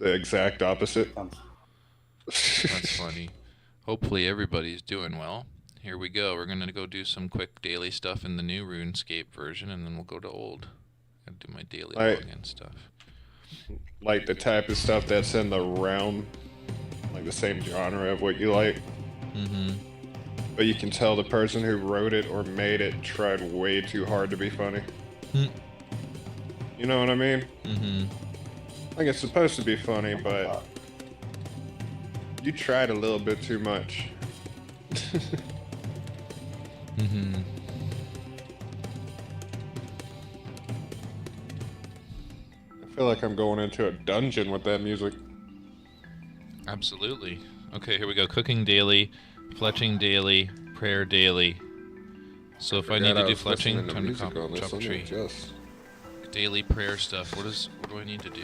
The exact opposite. That's funny. Hopefully everybody's doing well. Here we go. We're gonna go do some quick daily stuff in the new RuneScape version, and then we'll go to old. Gotta do my daily login stuff. Like the type of stuff that's in the realm, like the same genre of what you like. Mm-hmm. But you can tell the person who wrote it or made it tried way too hard to be funny. You know what I mean? Mm-hmm. Like it's supposed to be funny, but you tried a little bit too much. Mm-hmm. I feel like I'm going into a dungeon with that music. Absolutely. Okay, here we go. Cooking daily, fletching daily, prayer daily. So if I need to do fletching, time to chop a tree. Daily prayer stuff. What do I need to do?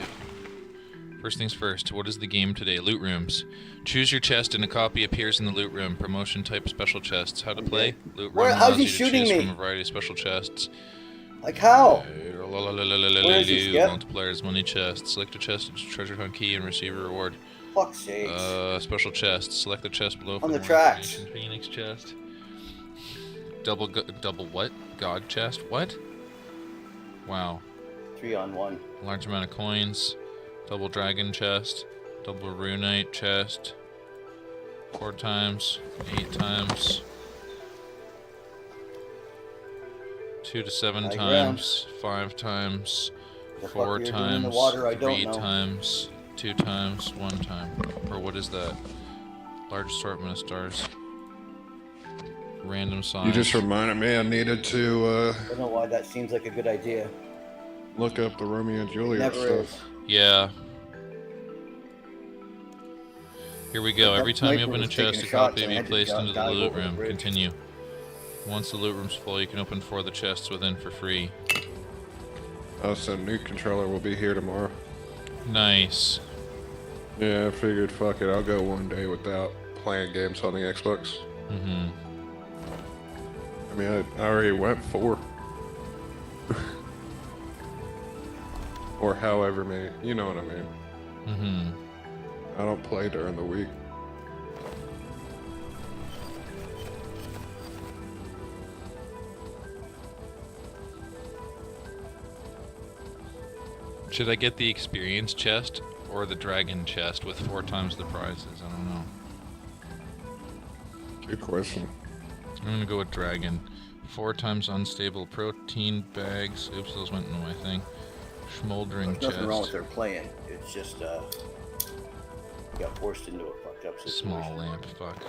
First things first, what is the game today? Loot rooms. Choose your chest and a copy appears in the loot room. Promotion type special chests. How to play? Loot room allows you to choose from a variety of special chests. Like how? Multipliers, money chest. Select a chest, treasure hunt key, and receive a reward. Fuck's sakes. Special chest. Select the chest below for on the more tracks. Phoenix chest. Double what? God chest? What? Wow. 3-on-1. Large amount of coins. Double dragon chest. Double runite chest. 4 times. 8 times. 2 to 7 times. 5 times. 4 times. 3 times. 2 times. 1 time. Or what is that? Large assortment of stars. Random size. You just reminded me I needed to I don't know why that seems like a good idea. Look up the Romeo and Juliet Never stuff. is. Yeah. Here we go. Every time you open a chest, a copy will be placed into the loot room. Continue. Once the loot room's full, you can open 4 of the chests within for free. Oh, so new controller will be here tomorrow. Nice. Yeah, I figured, fuck it, I'll go one day without playing games on the Xbox. Mm-hmm. I mean, I already went 4. Or however many, you know what I mean. Mm-hmm. I don't play during the week. Should I get the experience chest or the dragon chest with 4 times the prizes? I don't know. Good question. I'm gonna go with dragon. 4 times unstable protein bags. Oops, those went into my thing. Smoldering chest. There's nothing wrong with their playing. It's just got forced into a fucked up situation. Small lamp, fuck.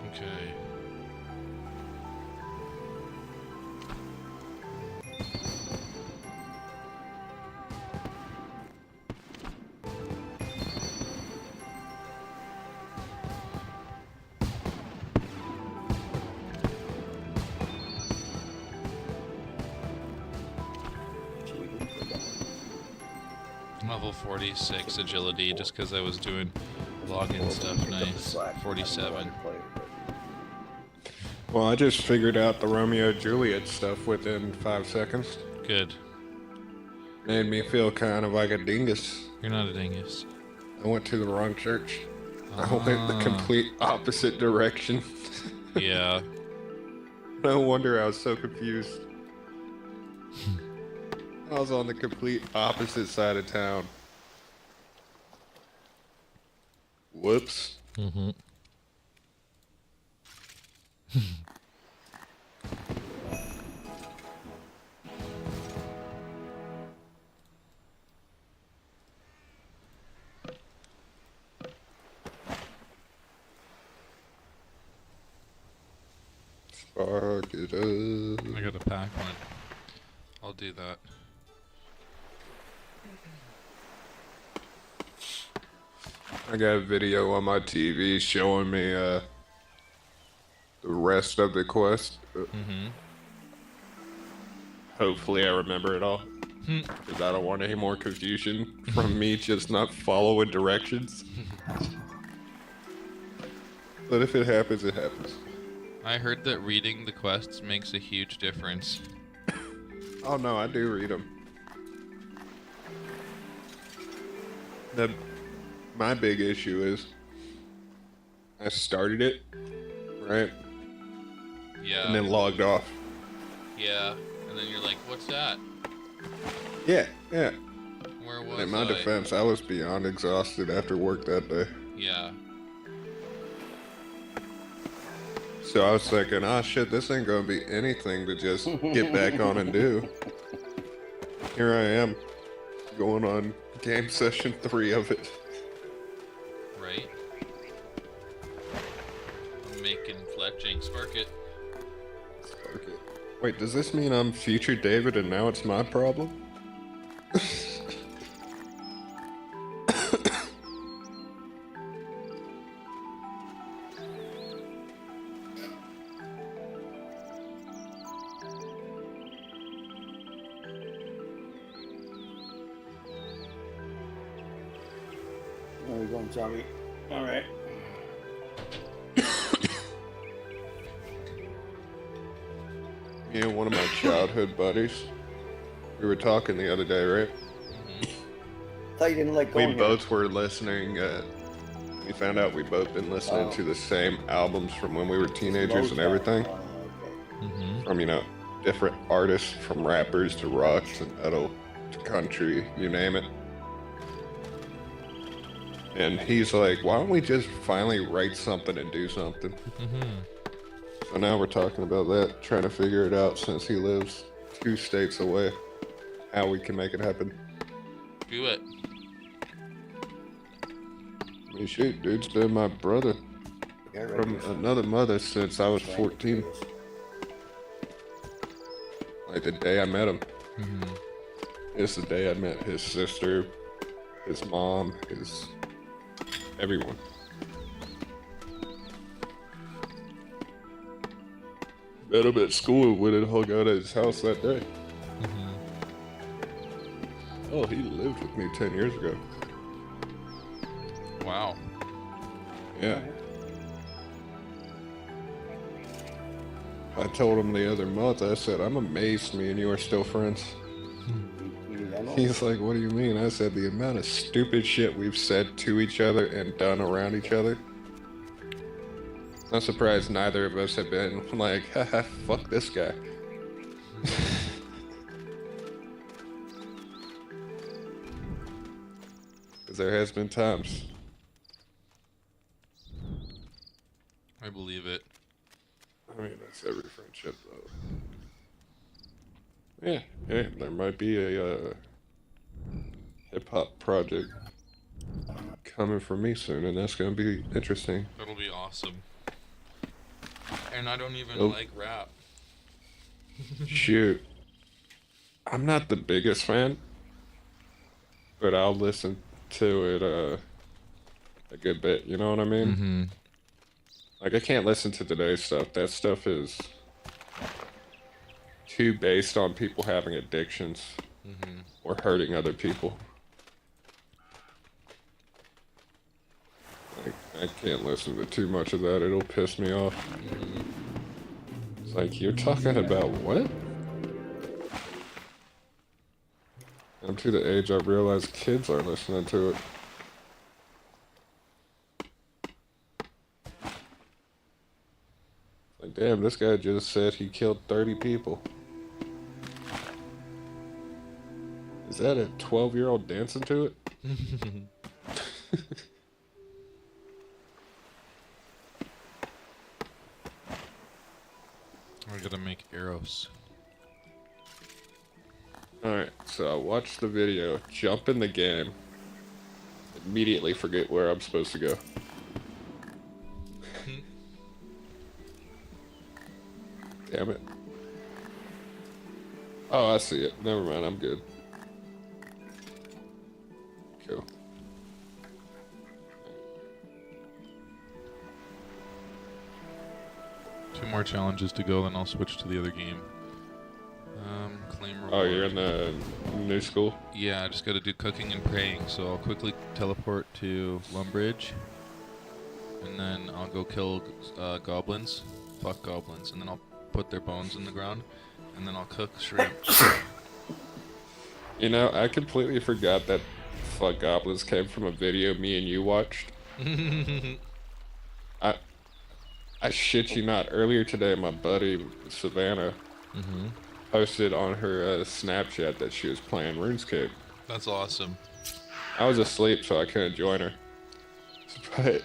Okay. Level 46 agility, just because I was doing login stuff. Nice. 47. Well, I just figured out the Romeo and Juliet stuff within 5 seconds. Good. Made me feel kind of like a dingus. You're not a dingus. I went to the wrong church. I went the complete opposite direction. Yeah. No wonder I was so confused. I was on the complete opposite side of town. Whoops. Mm-hmm. Spark it up. I got a pack one. I'll do that. I got a video on my TV showing me the rest of the quest. Mm-hmm. Hopefully I remember it all. Because I don't want any more confusion from me just not following directions. But if it happens, it happens. I heard that reading the quests makes a huge difference. Oh no, I do read them. My big issue is I started it, right? Yeah. And then logged off. Yeah. And then you're like, what's that? Yeah. Where was In my defense, I was beyond exhausted after work that day. Yeah. So I was thinking, oh shit, this ain't gonna be anything to just get back on and do. Here I am, going on game session 3 of it. Right. I'm making fletching. Spark it. Spark it. Wait, does this mean I'm future David and now it's my problem? There we go, zombie. All right. Me and one of my childhood buddies, we were talking the other day, right? Thought you didn't like going We here. both were listening, we found out we both been listening to the same albums from when we were teenagers and everything. Okay. From, you know, different artists, from rappers to rock to metal to country, you name it. And he's like, why don't we just finally write something and do something? So now we're talking about that, trying to figure it out since he lives 2 states away, how we can make it happen. Do it. I mean, shoot, dude's been my brother from another mother since I was 14. Like the day I met him. It's the day I met his sister, his mom, his everyone. Met him at school when it hung out at his house that day. Oh, he lived with me 10 years ago. Wow. Yeah. I told him the other month, I said, I'm amazed me and you are still friends. He's like, what do you mean? I said, the amount of stupid shit we've said to each other and done around each other. I'm surprised neither of us have been like, haha, fuck this guy. Because there has been times. I believe it. I mean, that's every friendship, though. Yeah, there might be a hip-hop project coming from me soon, and that's going to be interesting. That'll be awesome. And I don't even like rap. Shoot. I'm not the biggest fan, but I'll listen to it a good bit, you know what I mean? Like, I can't listen to today's stuff. That stuff is too based on people having addictions or hurting other people. I can't listen to too much of that. It'll piss me off. It's like, you're talking about what? I'm to the age I realize kids are listening to it. Like, damn, this guy just said he killed 30 people. Is that a 12-year-old dancing to it? I gotta make arrows. Alright, so I watched the video, jump in the game, immediately forget where I'm supposed to go. Damn it. Oh, I see it. Never mind, I'm good. Cool. 2 more challenges to go, then I'll switch to the other game. Claim reward. Oh, you're in the new school? Yeah, I just gotta do cooking and praying, so I'll quickly teleport to Lumbridge. and then I'll go kill goblins. Fuck goblins, and then I'll put their bones in the ground, and then I'll cook shrimp. You know, I completely forgot that fuck goblins came from a video me and you watched. I shit you not. Earlier today, my buddy Savannah posted on her Snapchat that she was playing RuneScape. That's awesome. I was asleep, so I couldn't join her. But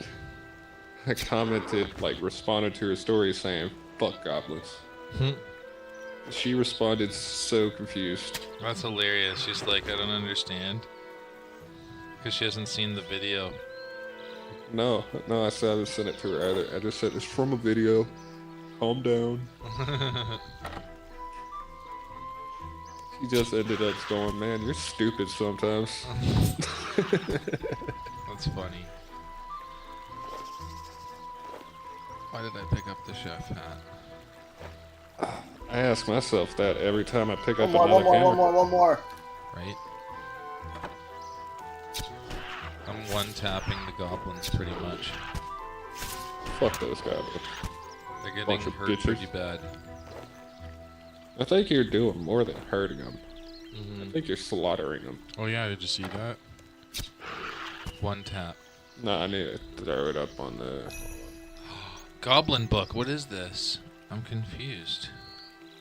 I commented, like, responded to her story saying, "Fuck goblins." She responded so confused. That's hilarious. She's like, I don't understand. Because she hasn't seen the video. No, I said I didn't send it to her either. I just said, it's from a video. Calm down. She just ended up going, man, you're stupid sometimes. That's funny. Why did I pick up the chef hat? I ask myself that every time I pick up another one more. Right? I'm one-tapping the goblins pretty much. Fuck those goblins. They're getting hurt pretty bad. I think you're doing more than hurting them. I think you're slaughtering them. Oh yeah, did you see that? One tap. No, I need to throw it up on the... Goblin book, what is this? I'm confused.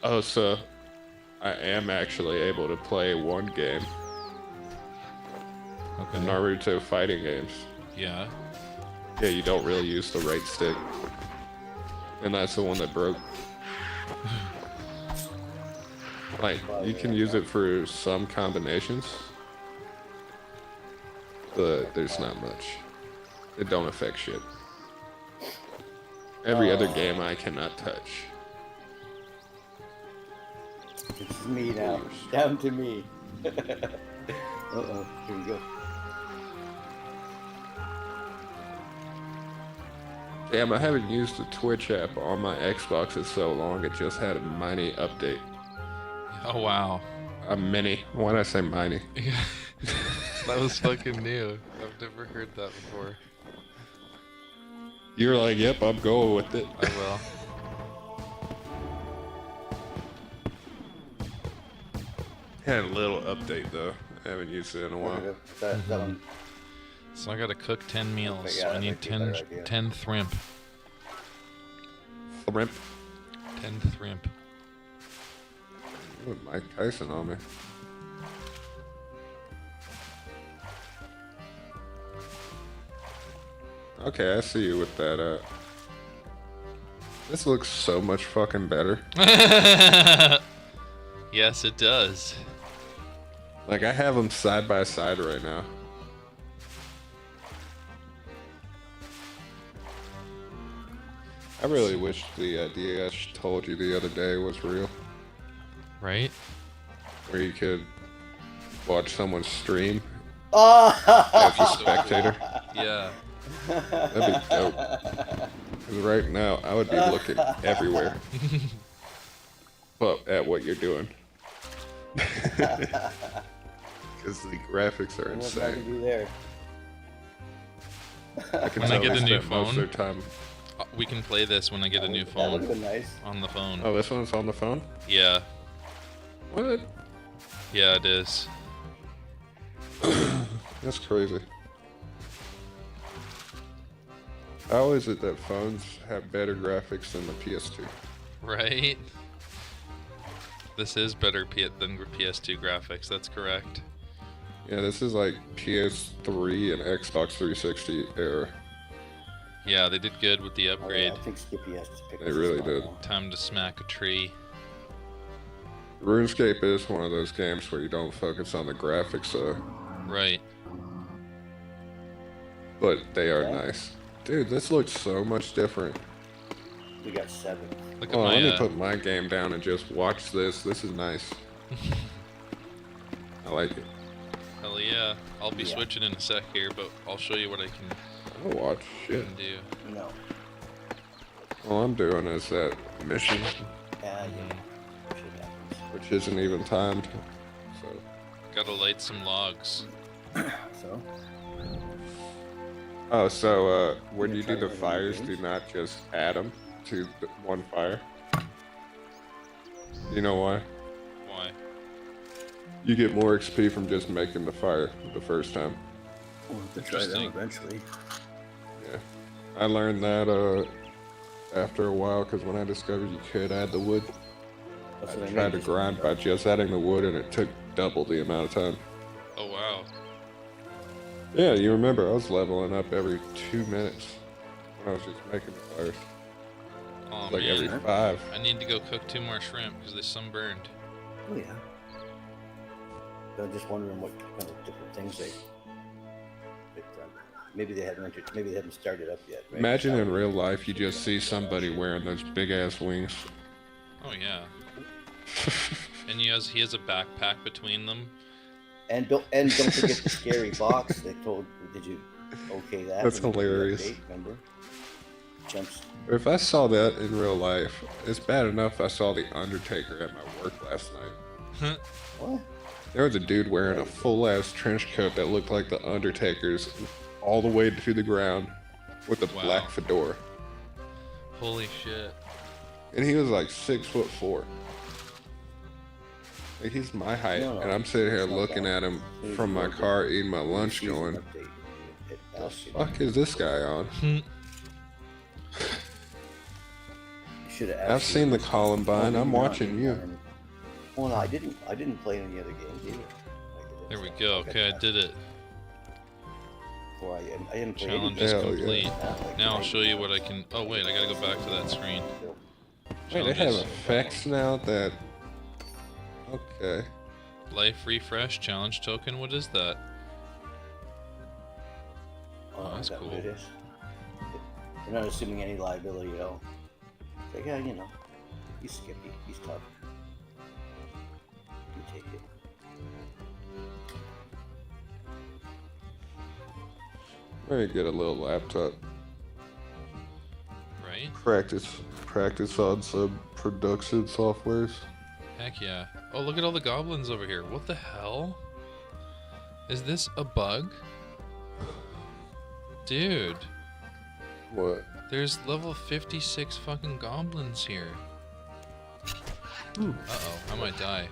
Oh, so I am actually able to play one game. Okay. The Naruto fighting games. Yeah. Yeah, you don't really use the right stick. And that's the one that broke. Like, you can use it for some combinations, but there's not much. It don't affect shit. Every other game I cannot touch. It's me now. Down to me. Uh-oh. Here we go. Damn, I haven't used the Twitch app on my Xbox in so long, it just had a mini update. Oh wow. A mini. Why did I say mini? Yeah. That was fucking new. I've never heard that before. You're like, yep, I'm going with it. I will. Had a little update though. I haven't used it in a while. That one. So I gotta cook 10 meals. Yeah, I need 10 thrimp. Thrimp. 10 thrimp. Ooh, Mike Tyson on me. Okay, I see you with that. This looks so much fucking better. Yes, it does. Like, I have them side by side right now. I really wish the idea I told you the other day was real. Right? Where you could watch someone stream Oh! as a spectator. Yeah. That'd be dope. 'Cause right now, I would be looking everywhere. But at what you're doing. Because the graphics are What's that to insane. do there? I can When I tell get they a new spent most of phone, their time. we can play this when I get a new That phone. would've been nice. On the phone. Oh, this one's on the phone? Yeah. What? Yeah, it is. That's crazy. How is it that phones have better graphics than the PS2? Right? This is better than PS2 graphics, that's correct. Yeah, this is like PS3 and Xbox 360 era. Yeah, they did good with the Oh, upgrade. yeah, I think Skippy has to pick They us really up did. now. Time to smack a tree. RuneScape is one of those games where you don't focus on the graphics, Right. but they are Okay. nice. Dude, this looks so much different. We got 7. Look at Oh, let me my, put my game down and just watch this. This is nice. I like it. hell yeah. I'll be Yeah. switching in a sec here, but I'll show you what I can I'll watch shit. do. No. All I'm doing is that mission, Yeah. Shit happens. which isn't even timed. So, Gotta light some logs. So? Oh, so when you do the fires, do not just add them to one fire. You know why? Why? You get more XP from just making the fire the first time. We'll have to try them eventually. Yeah. I learned that after a while, because when I discovered you could add the wood, I tried to grind by just adding the wood, and it took double the amount of time. Oh, wow. Yeah, you remember, I was leveling up every 2 minutes when I was just making the fires. Oh, like man. every 5. I need to go cook 2 more shrimp because they sunburned. Oh, yeah. I'm just wondering what kind of different things they... maybe they haven't started up yet. Right? Imagine in real life you just see somebody wearing those big-ass wings. Oh, yeah. And he has a backpack between them. And don't forget the scary box that told. Did you okay that? That's hilarious. Update, remember? Jumps. If I saw that in real life, it's bad enough I saw the Undertaker at my work last night. What? There was a dude wearing a full-ass trench coat that looked like the Undertaker's all the way to the ground with a black fedora. Holy shit. And he was like 6'4". Like, he's my height, and I'm sitting here looking at him from my car eating my lunch going, the fuck is this guy on? I've seen the Columbine, I'm watching you. Well, no, I didn't play any other games either. There we go, okay, I did it. I didn't play Challenge is complete. Now I'll show you what I can... Oh wait, I gotta go back to that screen. Wait, they have effects now that... Okay. Life refresh challenge token. What is that? Oh, that's cool. They're not assuming any liability at all. It's like, yeah, you know, he's Skippy. He's tough. You take it. Maybe get a little laptop. Right? Practice on some production softwares. Heck yeah. Oh, look at all the goblins over here. What the hell? Is this a bug? Dude. What? There's level 56 fucking goblins here. Uh-oh, I might die.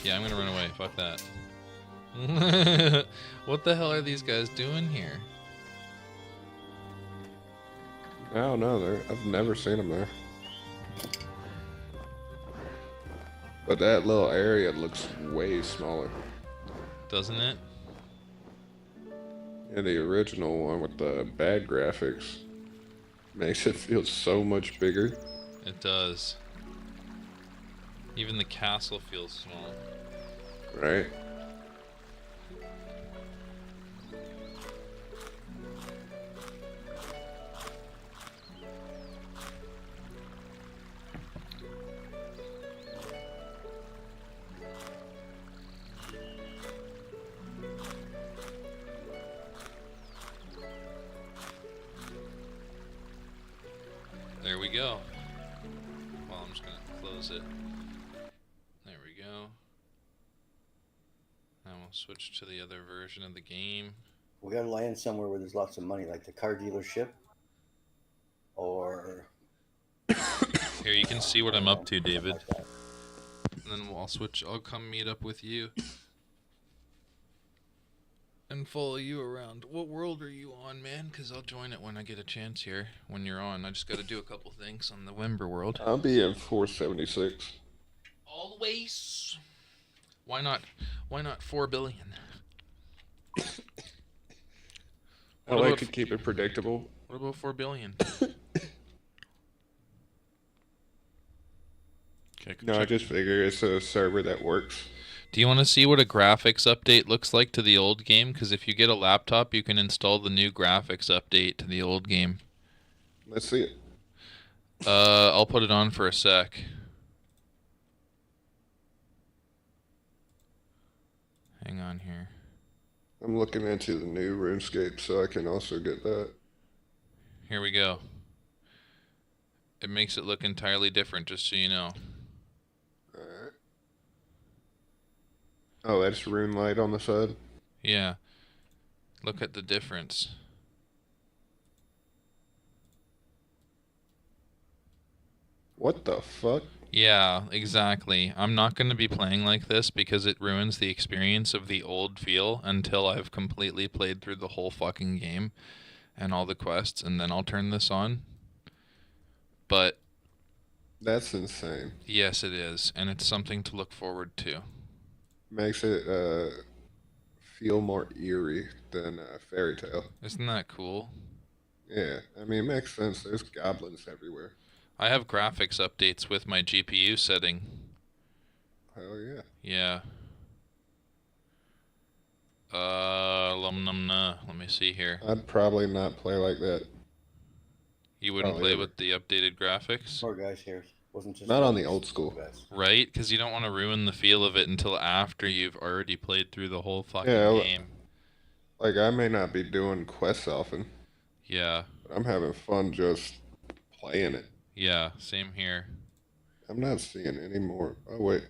Yeah, I'm gonna run away. Fuck that. What the hell are these guys doing here? I don't know. I've never seen them there. But that little area looks way smaller. Doesn't it? Yeah, the original one with the bad graphics makes it feel so much bigger. It does. Even the castle feels small. Right? There we go. Well, I'm just gonna close it. There we go. Now we'll switch to the other version of the game. We gotta land somewhere where there's lots of money, like the car dealership. Or... Here, you can see what I'm up to, David. And then I'll come meet up with you. And follow you around. What world are you on, man? Because I'll join it when I get a chance here. When you're on, I just got to do a couple things on the Wimber world. I'll be in 476. Always. Why not 4 billion? I like to keep it predictable. What about 4 billion? Okay, no, I just figure it's a server that works. Do you want to see what a graphics update looks like to the old game? Because if you get a laptop, you can install the new graphics update to the old game. Let's see it. I'll put it on for a sec. Hang on here. I'm looking into the new RuneScape so I can also get that. Here we go. It makes it look entirely different, just so you know. Oh, that's rune light on the side? Yeah. Look at the difference. What the fuck? Yeah, exactly. I'm not going to be playing like this because it ruins the experience of the old feel until I've completely played through the whole fucking game and all the quests, and then I'll turn this on. But That's insane. yes, it is, and it's something to look forward to. Makes it feel more eerie than Fairy Tale. Isn't that cool? Yeah, I mean, it makes sense. There's goblins everywhere. I have graphics updates with my GPU setting. Hell yeah. Yeah. Let me see here. I'd probably not play like that. You wouldn't Probably play ever. with the updated graphics? More guys here. Wasn't just Not on the these old school. guys. Right? Because you don't want to ruin the feel of it until after you've already played through the whole fucking Yeah, game. like I may not be doing quests often, Yeah. but I'm having fun just playing it. Yeah, same here. I'm not seeing any more. Oh, wait.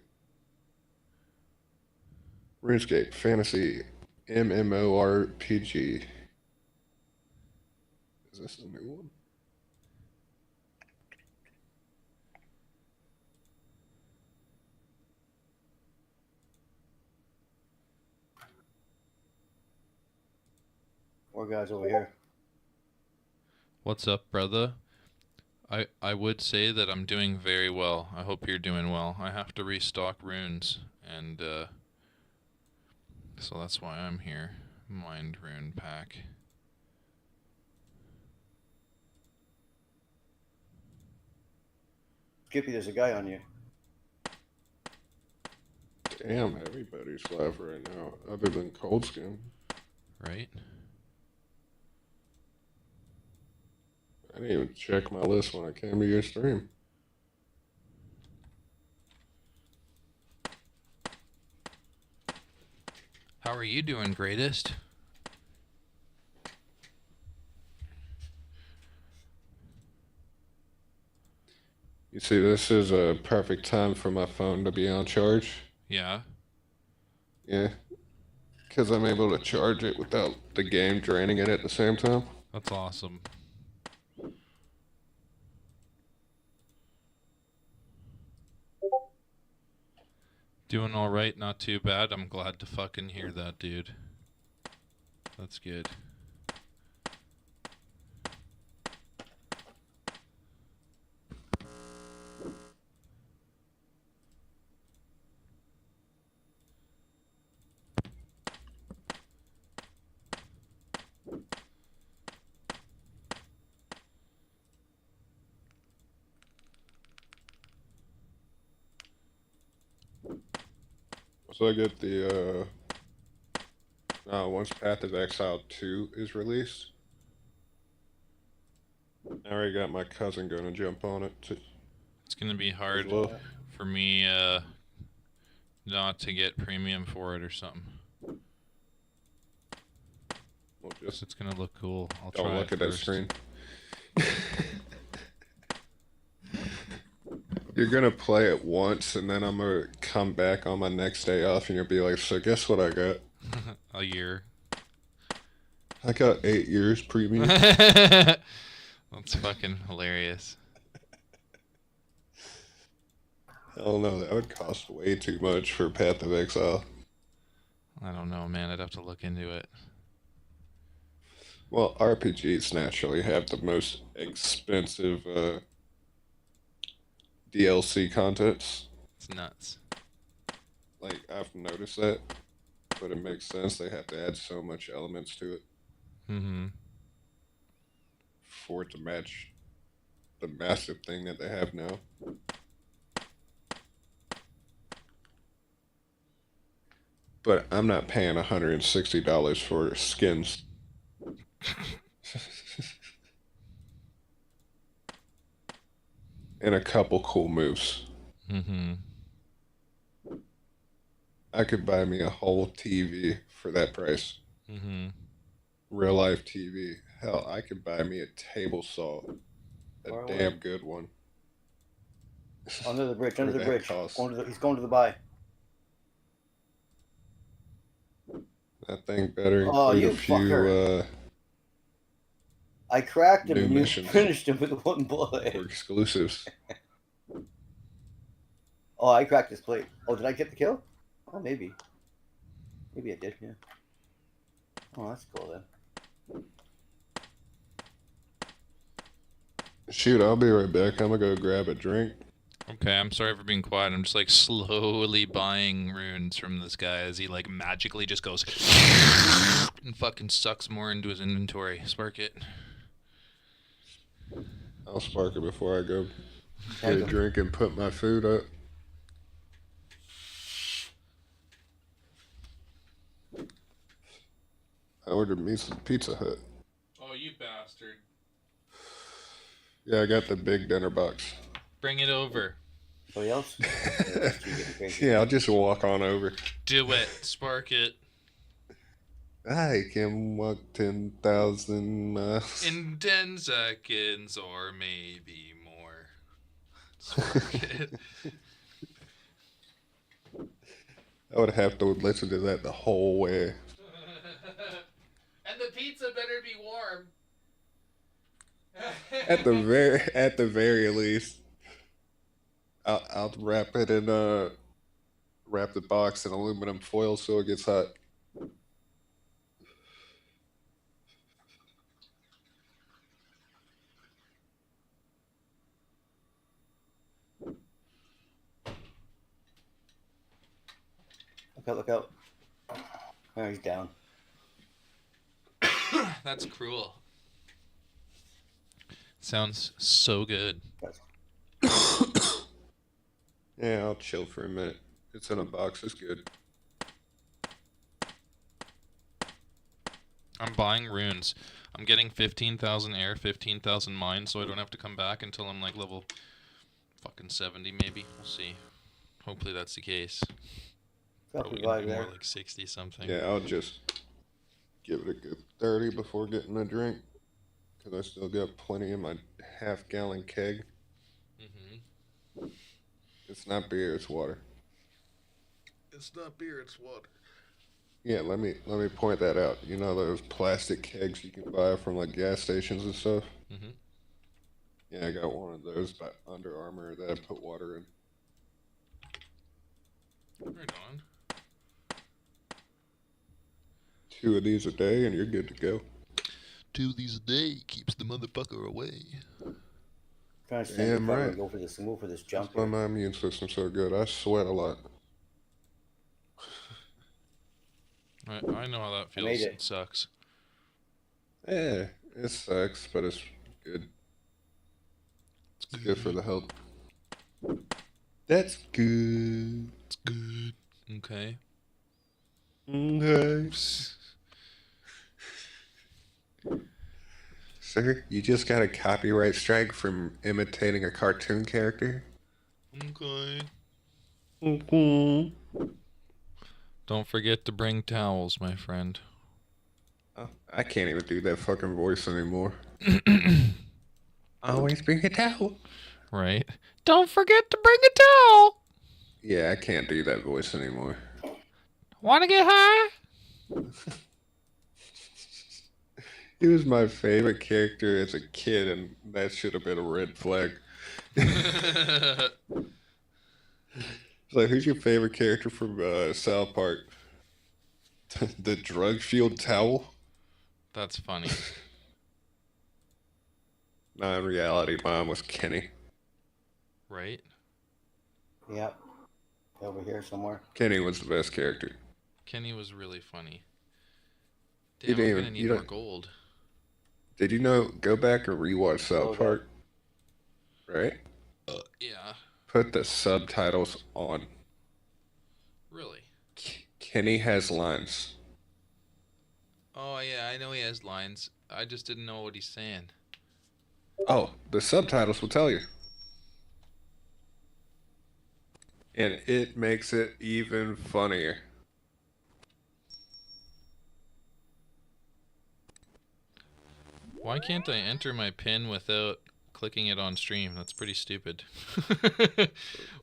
RuneScape Fantasy MMORPG. Is this a new one? More guys over here. What's up, brother? I would say that I'm doing very well. I hope you're doing well. I have to restock runes, and so that's why I'm here. Mind rune pack. Skippy, there's a guy on you. Damn, everybody's live right now, other than Cold Skin. Right? I didn't even check my list when I came to your stream. How are you doing, greatest? You see, this is a perfect time for my phone to be on charge. Yeah. Yeah. Because I'm able to charge it without the game draining it at the same time. That's awesome. Doing alright, not too bad. I'm glad to fucking hear that, dude. That's good. So I get the, once Path of Exile 2 is released, I already got my cousin going to jump on it. It's gonna be hard well. for me, not to get premium for it or something. Well, just It's gonna look cool. I'll don't try look it at that first. screen. You're gonna play it once, and then I'm gonna come back on my next day off, and you'll be like, "So guess what I got? A year. I got 8 years premium." That's fucking hilarious. Hell no, that would cost way too much for Path of Exile. I don't know, man. I'd have to look into it. Well, RPGs naturally have the most expensive DLC contents. It's nuts. Like, I've noticed that, but it makes sense. They have to add so much elements to it Mm-hmm. for it to match the massive thing that they have now. But I'm not paying $160 for skins. And a couple cool moves. Mm-hmm. I could buy me a whole TV for that price. Mm-hmm. Real life TV. Hell, I could buy me a table saw. A Far damn away. good one. Under the bridge, For under the that bridge. cost. He's going to the buy. That thing better Oh, include a you few fucker. I cracked him new and you missions finished him with one or bullet. exclusives. Oh, I cracked his plate. Oh, did I get the kill? Oh, maybe. Maybe I did, yeah. Oh, that's cool then. Shoot, I'll be right back. I'm gonna go grab a drink. Okay, I'm sorry for being quiet. I'm just like slowly buying runes from this guy as he like magically just goes and fucking sucks more into his inventory. Spark it. I'll spark it before I go get a drink and put my food up. I ordered me some Pizza Hut. Oh, you bastard. Yeah, I got the big dinner box. Bring it over. Anybody else? Yeah, I'll just walk on over. Do it. Spark it. I can walk 10,000 miles. In 10 seconds or maybe more. Spark it. I would have to listen to that the whole way. And the pizza better be warm. At the very least, I'll wrap it in wrap the box in aluminum foil so it gets hot. Look out, look out. Oh, he's down. That's cruel. Sounds so good. Yeah, I'll chill for a minute. It's in a box, it's good. I'm buying runes. I'm getting 15,000 air, 15,000 mine, so I don't have to come back until I'm like level fucking 70 maybe. We'll see. Hopefully that's the case. Probably gonna be more like 60 something. Yeah, I'll just give it a good 30 before getting a drink. Because I still got plenty in my half-gallon keg. Mm-hmm. It's not beer, it's water. It's not beer, it's water. Yeah, let me point that out. You know those plastic kegs you can buy from like gas stations and stuff? Mm-hmm. Yeah, I got one of those by Under Armour that I put water in. Right on. 2 of these a day and you're good to go. 2 of these a day keeps the motherfucker away. Damn right. Go for this jump. That's why my immune system's so good. I sweat a lot. I know how that feels. It sucks. Yeah, it sucks, but it's good. It's good for the health. That's good. It's good. Okay. Okay. Sir, you just got a copyright strike from imitating a cartoon character? Okay. Okay. Don't forget to bring towels, my friend. Oh, I can't even do that fucking voice anymore. Always bring a towel. Right. Don't forget to bring a towel. Yeah, I can't do that voice anymore. Want to get high? He was my favorite character as a kid, and that should have been a red flag. It's like, who's your favorite character from South Park? The drug-fueled towel? That's funny. Nah, in reality, mine was Kenny. Right? Yep. Over here somewhere. Kenny was the best character. Kenny was really funny. Damn, I'm gonna need more gold. Did you know, go back and rewatch South Park? Right? Yeah. Put the subtitles on. Really? Kenny has lines. Oh, yeah, I know he has lines. I just didn't know what he's saying. Oh, the subtitles will tell you. And it makes it even funnier. Why can't I enter my PIN without clicking it on stream? That's pretty stupid.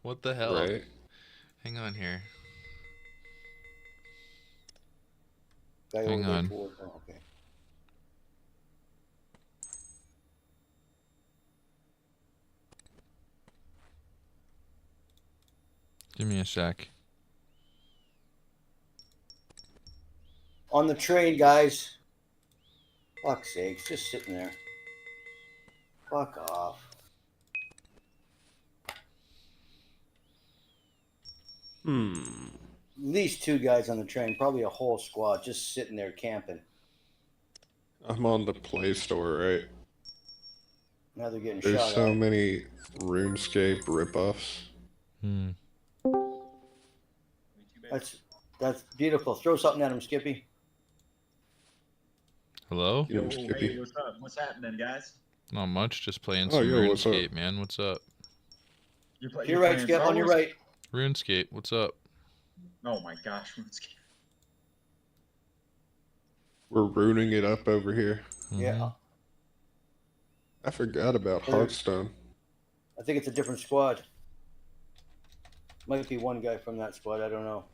What the hell? Right? Hang on here. Guy Hang over there on. toward. Oh, okay. Give me a sec. On the train, guys. Fuck's sakes, just sitting there. Fuck off. At least 2 guys on the train, probably a whole squad just sitting there camping. I'm on the Play Store, right? Now they're getting There's shot so at. many RuneScape ripoffs. That's beautiful. Throw something at him, Skippy. Hello? Yo, hey, what's up? What's happening, guys? Not much, just playing Oh, some yo, what's RuneScape, up? man. What's up? You're right, Skip, on your right. RuneScape, what's up? Oh my gosh, RuneScape. We're ruining it up over here. Yeah. I forgot about Hearthstone. I think it's a different squad. Might be one guy from that squad, I don't know.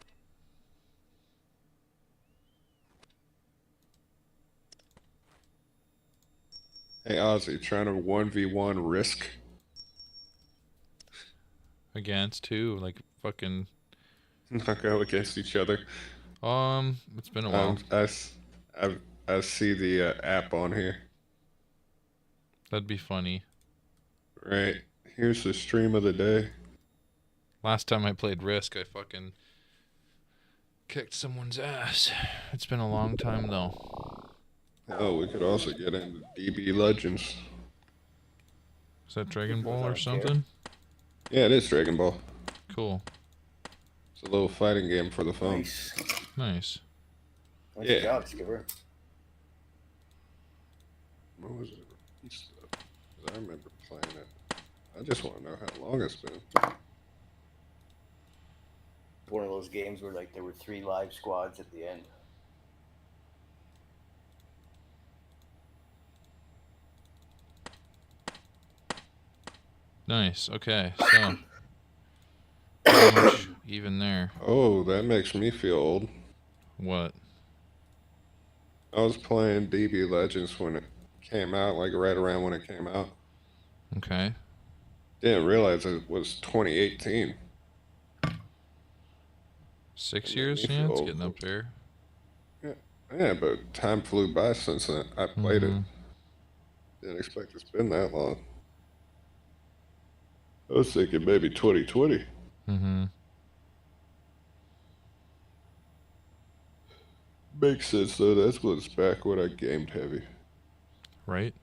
Hey, Ozzy, trying to 1v1 Risk? Against who? Like fucking... Not go against each other. It's been a while. I see the app on here. That'd be funny. Right. Here's the stream of the day. Last time I played Risk, I fucking kicked someone's ass. It's been a long time, though. Oh, we could also get into DB Legends. Is that Dragon Ball or something? Yeah, it is Dragon Ball. Cool. It's a little fighting game for the phone. Nice. Nice. Nice job, Skipper. What was it? I remember playing it. I just want to know how long it's been. One of those games where like there were 3 live squads at the end. Nice. Okay, so pretty much even there. Oh, that makes me feel old. What? I was playing DB Legends when it came out, like right around when it came out. Okay. Didn't realize it was 2018. 6 years? Yeah, it's getting up there. Yeah, but time flew by since I played it. Didn't expect it's been that long. I was thinking maybe 2020. Makes sense though. That's what's back when I gamed heavy. Right?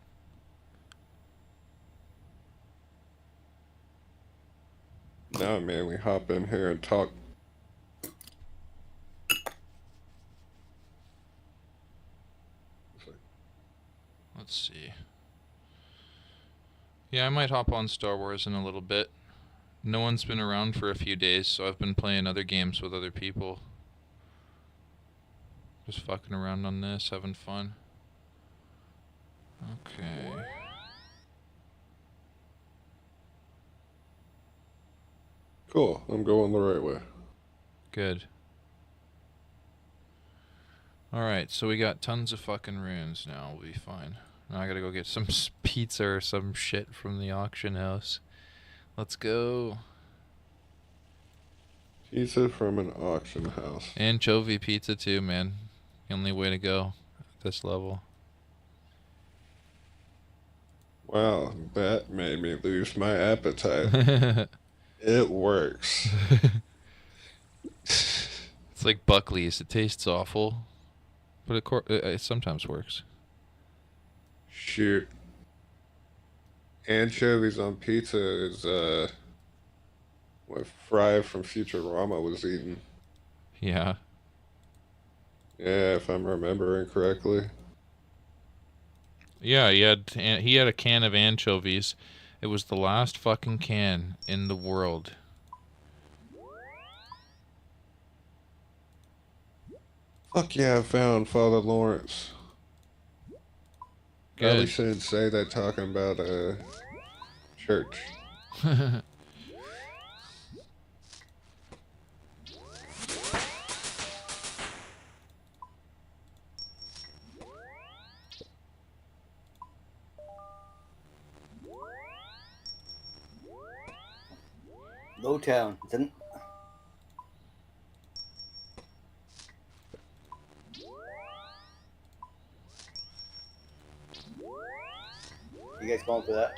Now, man, we hop in here and talk. Let's see. Yeah, I might hop on Star Wars in a little bit. No one's been around for a few days, so I've been playing other games with other people. Just fucking around on this, having fun. Okay. Cool, I'm going the right way. Good. Alright, so we got tons of fucking runes now. We'll be fine. Now I gotta go get some pizza or some shit from the auction house. Let's go. Pizza from an auction house. Anchovy pizza too, man. The only way to go at this level. Wow, that made me lose my appetite. It works. It's like Buckley's. It tastes awful, but it sometimes works. Shoot. Anchovies on pizza is what Fry from Futurama was eating. Yeah. Yeah, if I'm remembering correctly. Yeah, he had a can of anchovies. It was the last fucking can in the world. Fuck yeah, I found Father Lawrence. Good. Probably shouldn't say that talking about a church. Low town. Didn't. You guys going for that?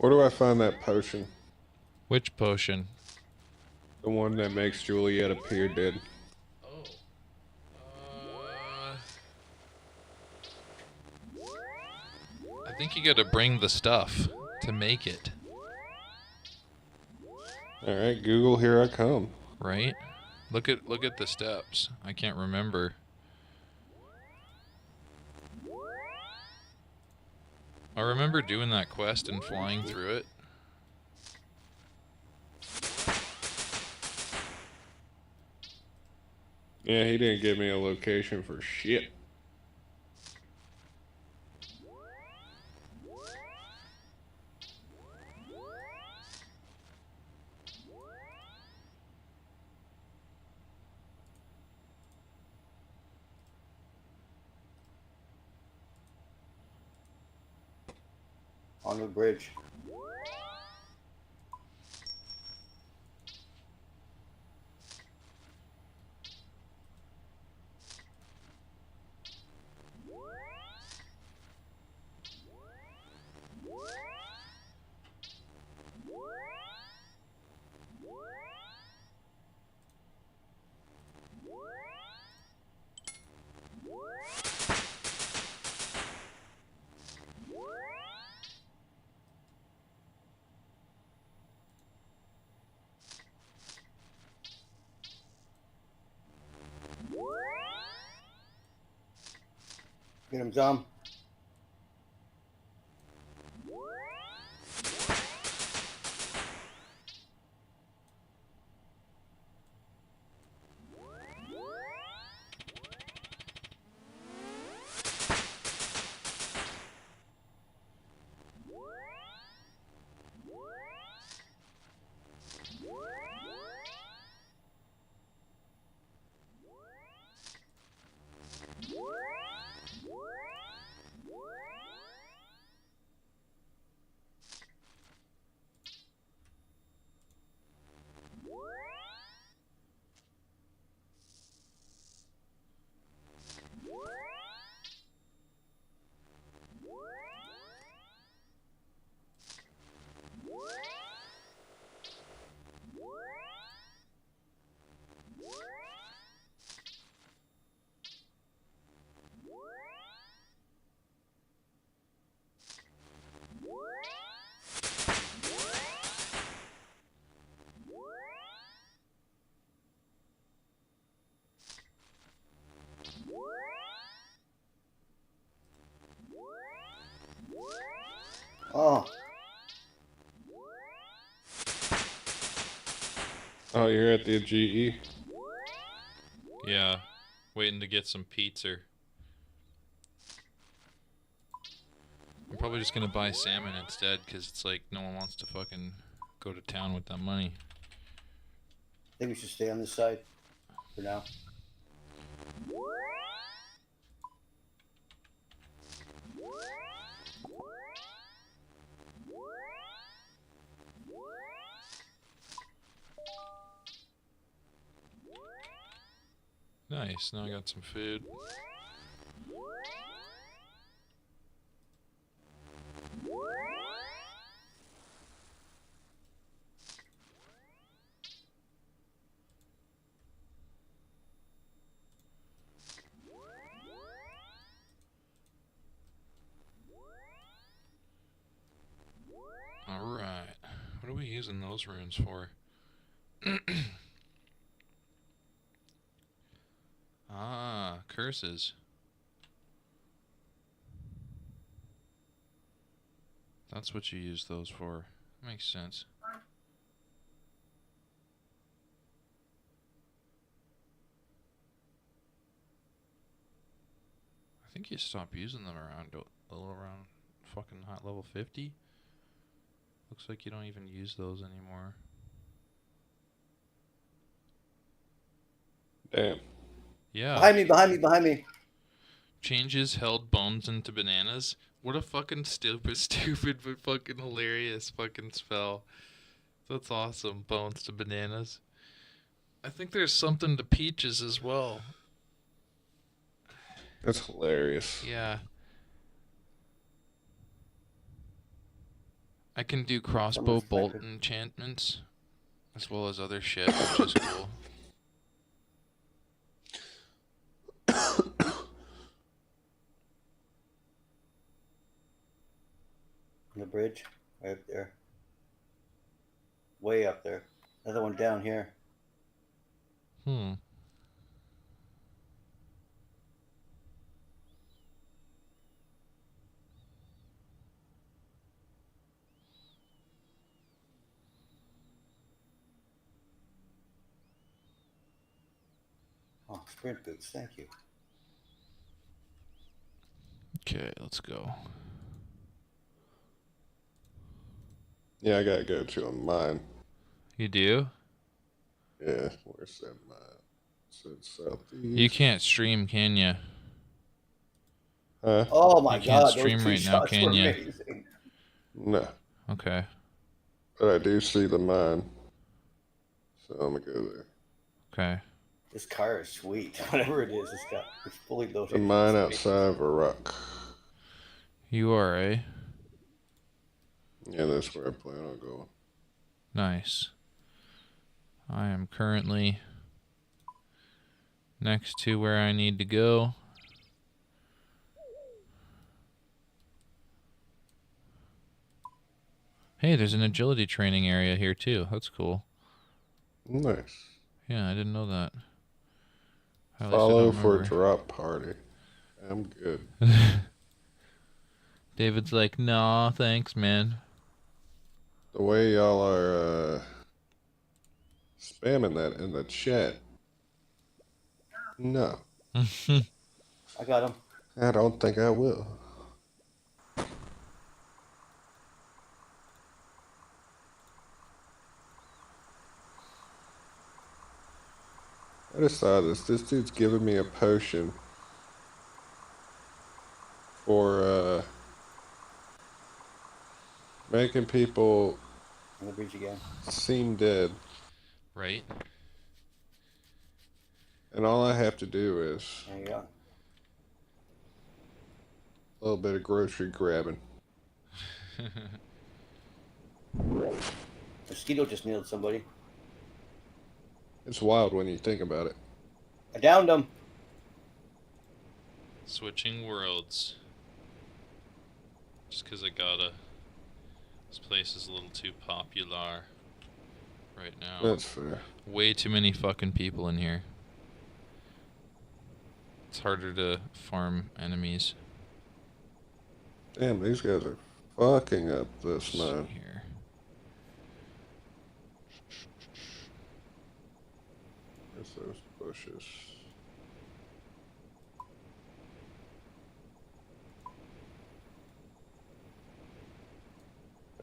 Where do I find that potion? Which potion? The one that makes Juliet appear dead. Oh. I think you gotta bring the stuff to make it. Alright, Google, here I come. Right? Look at the steps. I can't remember. I remember doing that quest and flying through it. Yeah, he didn't give me a location for shit. On the bridge. Get him, Tom. Oh. Oh, you're at the GE? Yeah. Waiting to get some pizza. I'm probably just gonna buy salmon instead, because it's like no one wants to fucking go to town with that money. I think we should stay on this side for now. Nice. Now I got some food. Alright. What are we using those runes for? Ah, curses. That's what you use those for. Makes sense. I think you stop using them around fucking hot level 50. Looks like you don't even use those anymore. Damn. Yeah. Behind me. Changes held bones into bananas. What a fucking stupid but fucking hilarious fucking spell. That's awesome. Bones to bananas. I think there's something to peaches as well. That's hilarious. Yeah. I can do crossbow bolt enchantments as well as other shit, which is cool. The bridge, right up there. Way up there. Another one down here. Hmm. Oh, sprint boots, thank you. Okay, let's go. Yeah, I gotta go to a mine. You do? Yeah, where's that mine? It's southeast. You can't stream, can you? Huh? Oh my You can't god, stream those two right now, shots can were ya? amazing. No. Okay. But I do see the mine. So I'm gonna go there. Okay. This car is sweet. Whatever it is, it's fully loaded. The mine outside of a rock. You are, eh? Yeah, that's where I plan on going. Nice. I am currently next to where I need to go. Hey, there's an agility training area here too. That's cool. Nice. Yeah, I didn't know that. At least I Follow don't for a remember. drop party. I'm good. David's like, nah, thanks, man. The way y'all are spamming that in the chat. No. I got him. I don't think I will. I just saw this. This dude's giving me a potion for making people On the bridge again. seem dead. Right? And all I have to do is There you go. a little bit of grocery grabbing. Mosquito just nailed somebody. It's wild when you think about it. I downed him. Switching worlds. Just because I gotta. This place is a little too popular right now. That's fair. Way too many fucking people in here. It's harder to farm enemies. Damn, these guys are fucking up this mine. Here. Where's those bushes?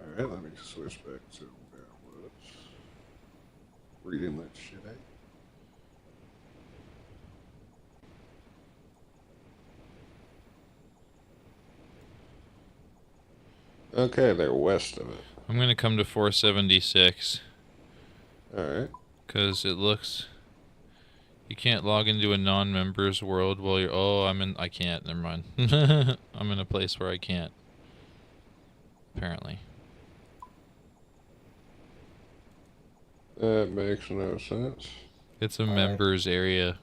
Alright, let me switch back to where I was. Reading that shit out. Okay, they're west of it. I'm gonna come to 476. Alright. Because it looks You can't log into a non-member's world while you're... Oh, I can't. Never mind. I'm in a place where I can't. Apparently. That makes no sense. It's a members area.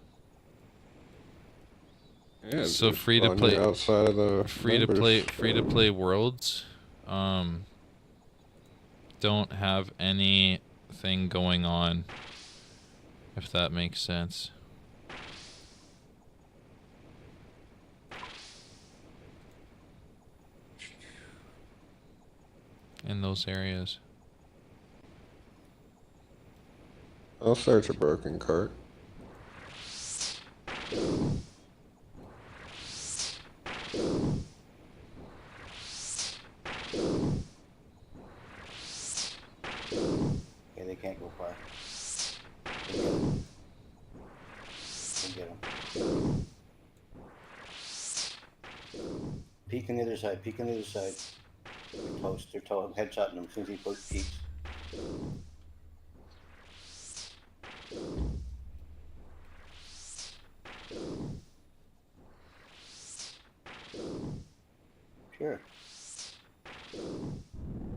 Yeah, so free to play outside of the free to play worlds don't have anything going on, if that makes sense. In those areas. I'll search a broken cart. Yeah, they can't go far. Get them. Peek on the other side. Peek on the other side. They're headshotting them as soon as he peeks. Sure.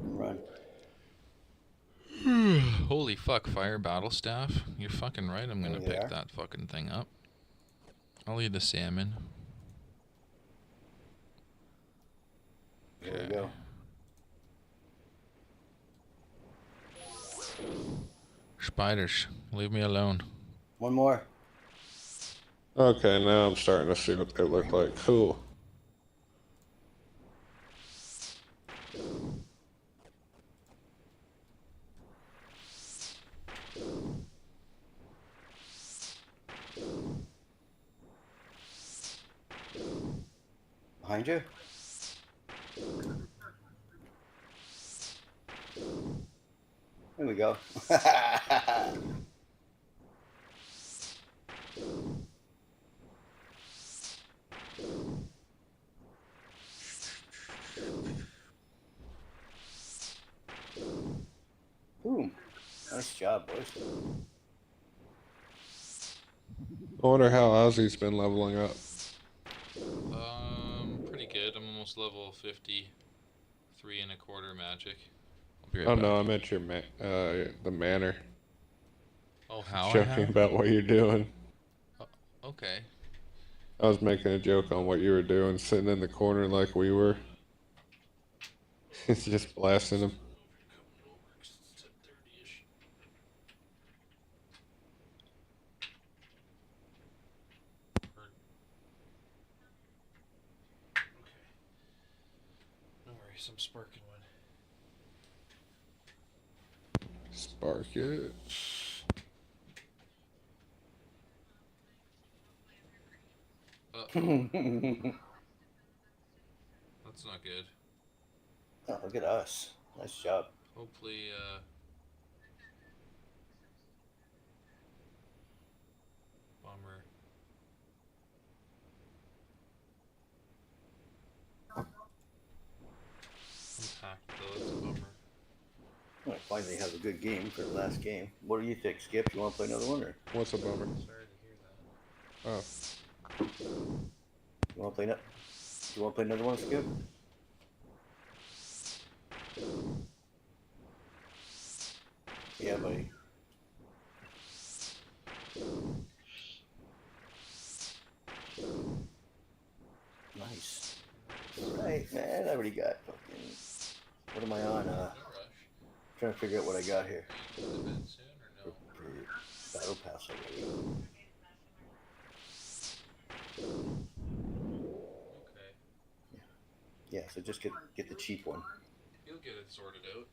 Run. Holy fuck, fire battle staff. You're fucking right, I'm gonna pick that fucking thing up. I'll eat a salmon. Here we go. Spiders, leave me alone. One more. Okay, now I'm starting to see what they look like. Cool. Behind you? There we go. Boom. Nice job, boys. I wonder how Ozzy's been leveling up. Pretty good. I'm almost level 53 and a quarter magic. Oh no, I meant your the manor. Oh, how? Joking about what you're doing. Okay. I was making a joke on what you were doing, sitting in the corner like we were. It's just blasting him. No worries, I'm sparking one. Spark it. That's not good. Oh, look at us. Nice job. Hopefully, bummer. I'm packed though, that's a bummer. Well, finally have a good game for the last game. What do you think, Skip? You want to play another one, or? What's a bummer? Sorry to hear that. Oh. You want to play Do you want to play another one, Skip? Yeah, buddy. Nice. Right, man. I already got fucking. What am I on? Trying to figure out what I got here. For battle pass already. Okay. Yeah, so just get the cheap one. You'll get it sorted out.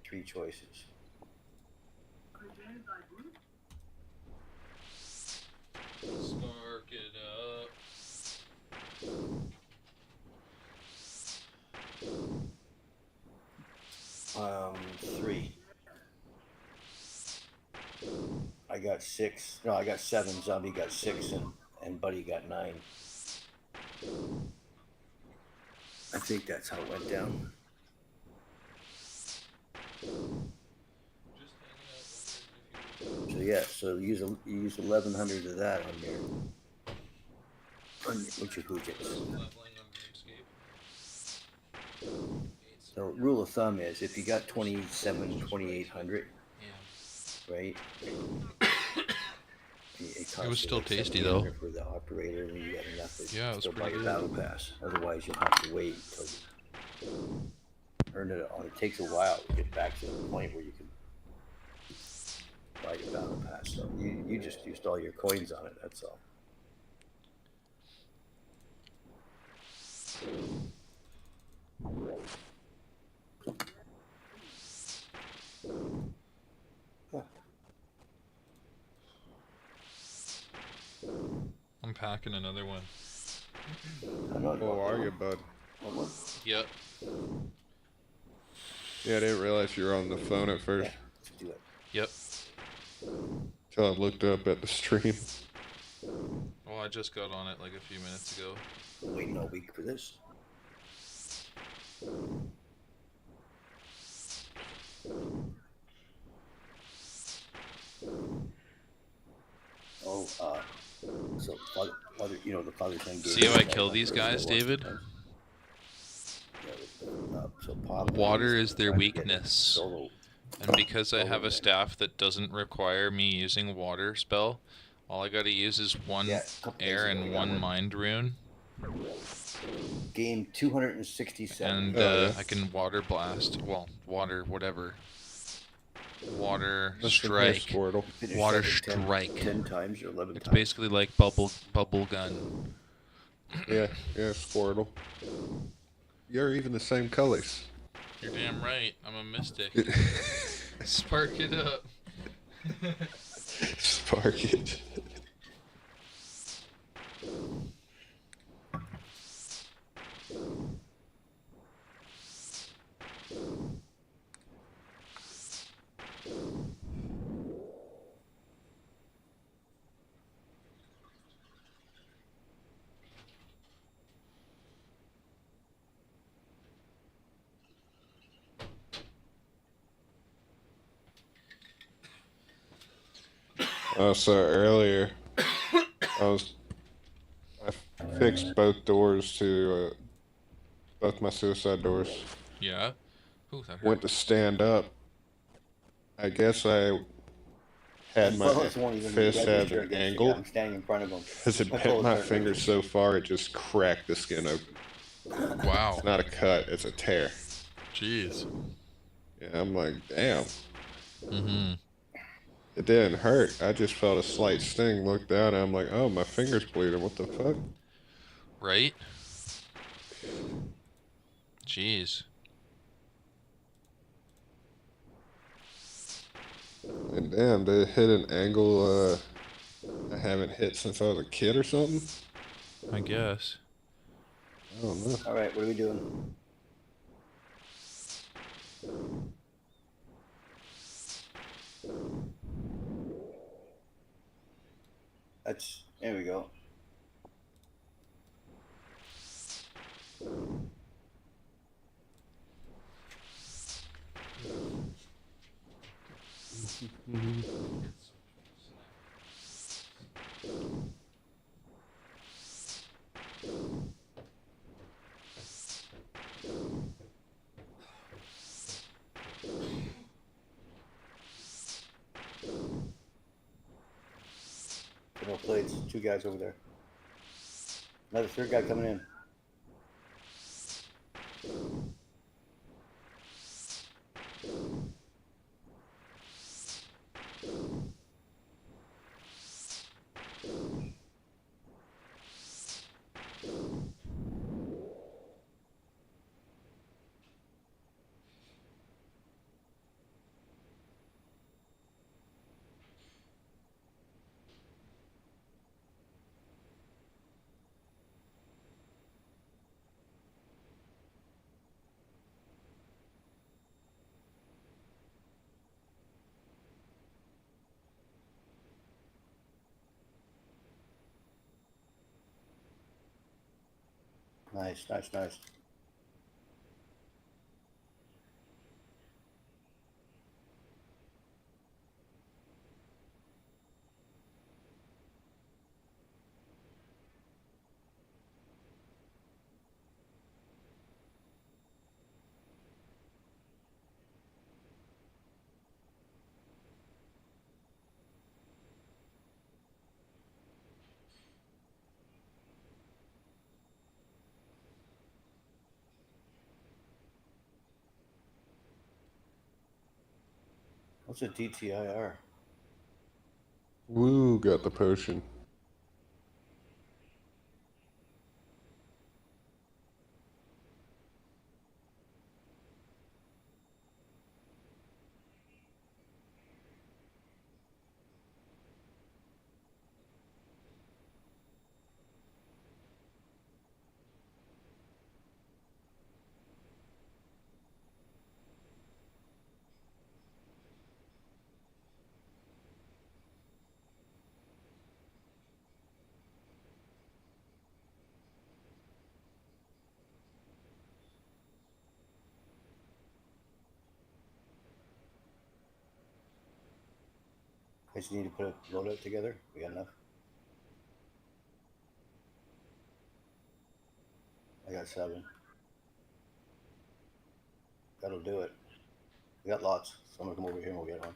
3 choices. Spark it up. 3. I got 6. No, I got 7. Zombie got 6, and Buddy got 9. I think that's how it went down. Just hanging out. yeah, so you use 1,100 of that on your with your Hoojits. Leveling on RuneScape. So rule of thumb is if you got 2,800, right? It was still like tasty though. for the operator, and you got enough to Yeah, it was still buy pretty your good. battle pass. Otherwise, you'll have to wait until you earn it on. It takes a while to get back to the point where you can buy your battle pass. So you just used all your coins on it. That's all. I'm packing another one. Oh, are you, bud? Yep. Yeah, I didn't realize you were on the phone at first. Yeah, let's do it. Yep. Till I looked up at the stream. Well, I just got on it like a few minutes ago. I'm waiting all week for this. Oh, so father, you know, the Father's Son. See how I kill these guys, David? So Water is their weakness. And because I have a staff that doesn't require me using water spell, all I gotta use is one air and one mind rune. Game 267. And I can water blast. Well, water, whatever. Water strike. Water strike. 10 times or 11 It's times. basically like bubble gun. Yeah, Squirtle. You're even the same colors. You're damn right. I'm a mystic. Spark it up. Spark it. So earlier, I fixed both doors to, both my suicide doors. Yeah? Ooh, that hurt. Went to stand up. I guess I had my fist at an angle. I'm standing in front of him. Because it bent my finger so far, it just cracked the skin open. Wow. It's not a cut, it's a tear. Jeez. Yeah, I'm like, damn. Mm-hmm. It didn't hurt. I just felt a slight sting. Looked down and I'm like, oh, my finger's bleeding. What the fuck? Right? Jeez. And damn, they hit an angle I haven't hit since I was a kid or something. I guess. I don't know. All right, what are we doing? There we go. No plates. 2 guys over there. Another 3rd guy coming in. Nice, nice, nice. What's a DTIR? Woo, got the potion. I just need to put a loadout together. We got enough. I got 7. That'll do it. We got lots. Someone come over here and we'll get one.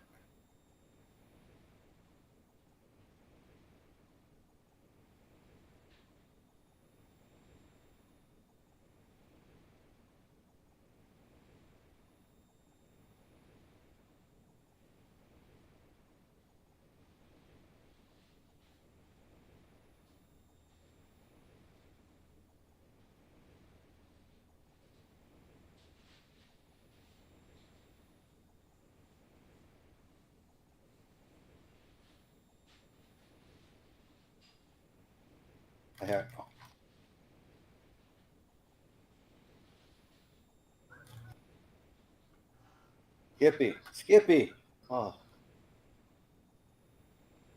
I have. Skippy. Oh,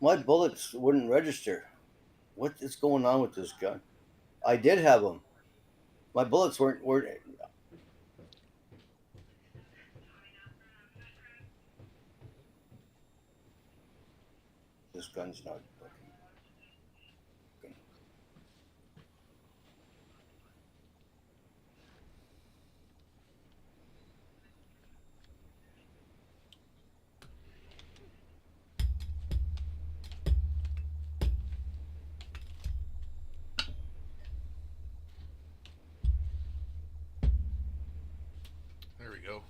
my bullets wouldn't register. What is going on with this gun? I did have them. My bullets weren't. This gun's not working. There we go.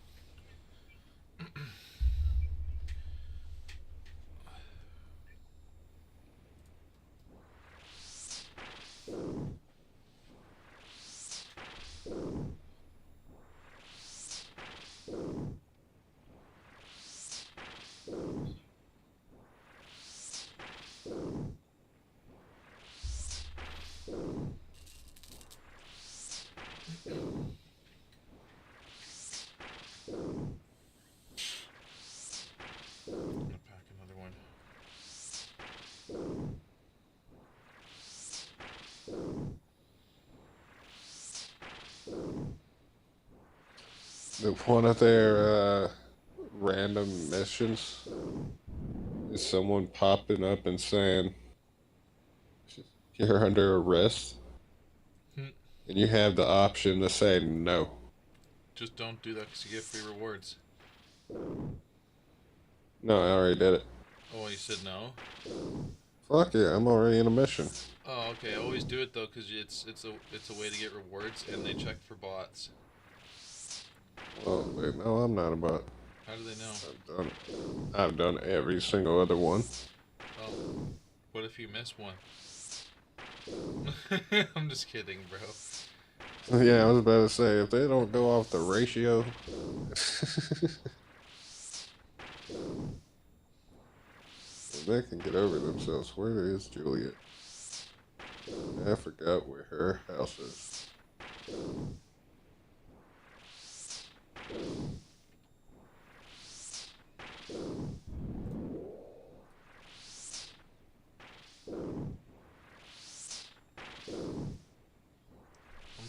Pack another one. One of their random missions is someone popping up and saying, "You're under arrest," and you have the option to say no. Just don't do that because you get free rewards. No, I already did it. Oh, you said no? Fuck yeah, I'm already in a mission. Oh, okay. Always do it though, because it's a way to get rewards, and they check for bots. Well, they know I'm not a bot. How do they know? I've done every single other one. Oh, what if you miss one? I'm just kidding, bro. Yeah, I was about to say, if they don't go off the ratio. They can get over themselves. Where is Juliet? I forgot where her house is. I'm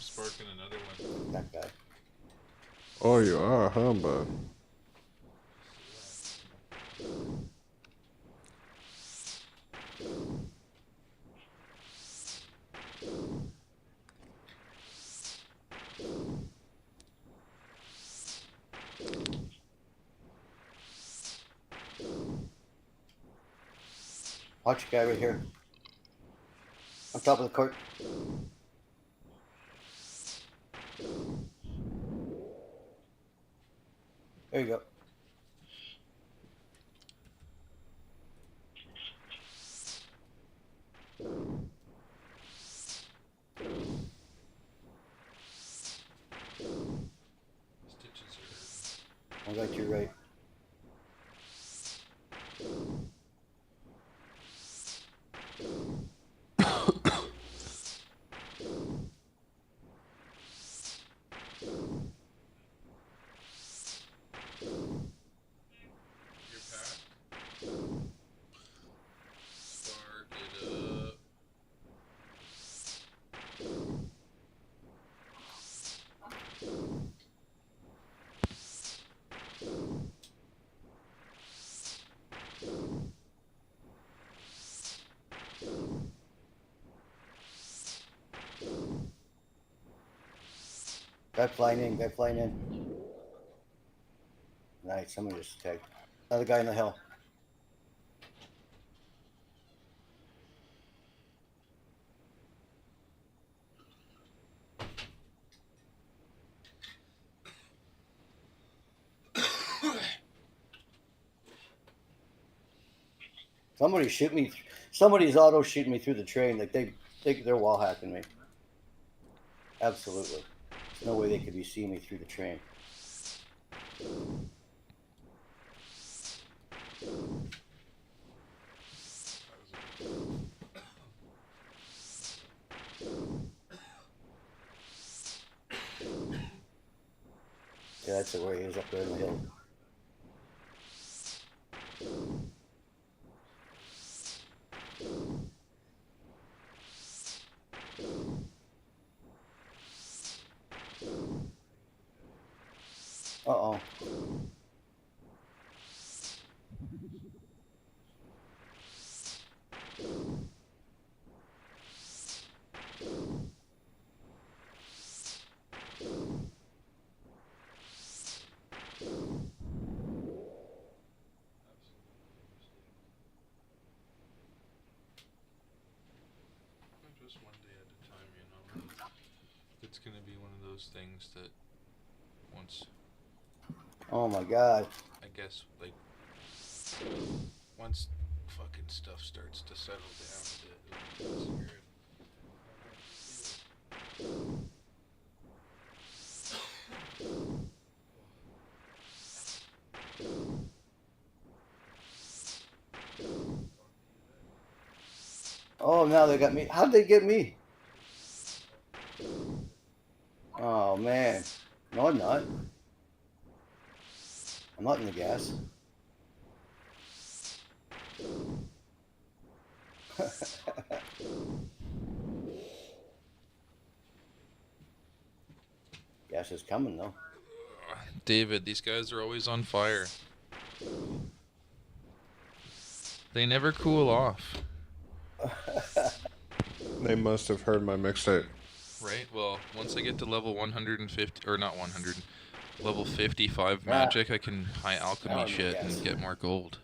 sparking another one. That guy. Oh, you are, huh, bud? Watch your guy right here. On top of the court. There you go. Stitches I got you right. Your pack. Spark it up. Guy flying in, guy flying in. Nice, someone just tagged. Another guy in the hill. Somebody shoot me. Somebody's auto shooting me through the train. Like they're wall hacking me. Absolutely. There's no way they could be seeing me through the train. Yeah, that's where he is up there in the hill. Uh-oh. Just one day at a time, you know. It's gonna be one of those things that once, Oh my God. I guess, like, once fucking stuff starts to settle down a bit, it'll be weird. Oh, now they got me. How'd they get me? Oh man. No, I'm not. I'm not in the gas. Gas is coming though. David, these guys are always on fire. They never cool off. They must have heard my mixtape. Right? Well, once I get to level 150, or not 100, level 55 magic, I can high alchemy shit and get more gold.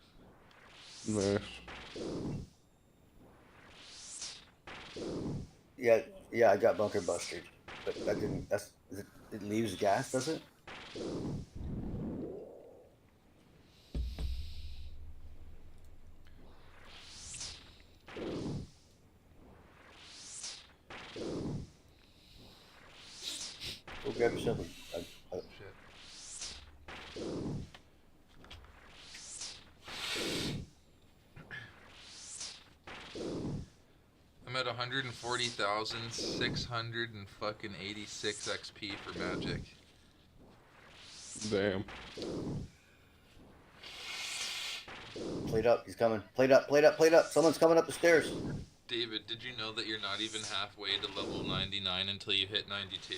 Nice. Yeah, I got bunker busted, but that didn't. It leaves gas, does it? Go grab yourself a Shit. I'm at 140,686 XP for magic. Damn. plate up. He's coming. Plate up. Plate up. Plate up. Someone's coming up the stairs. David, did you know that you're not even halfway to level 99 until you hit 92?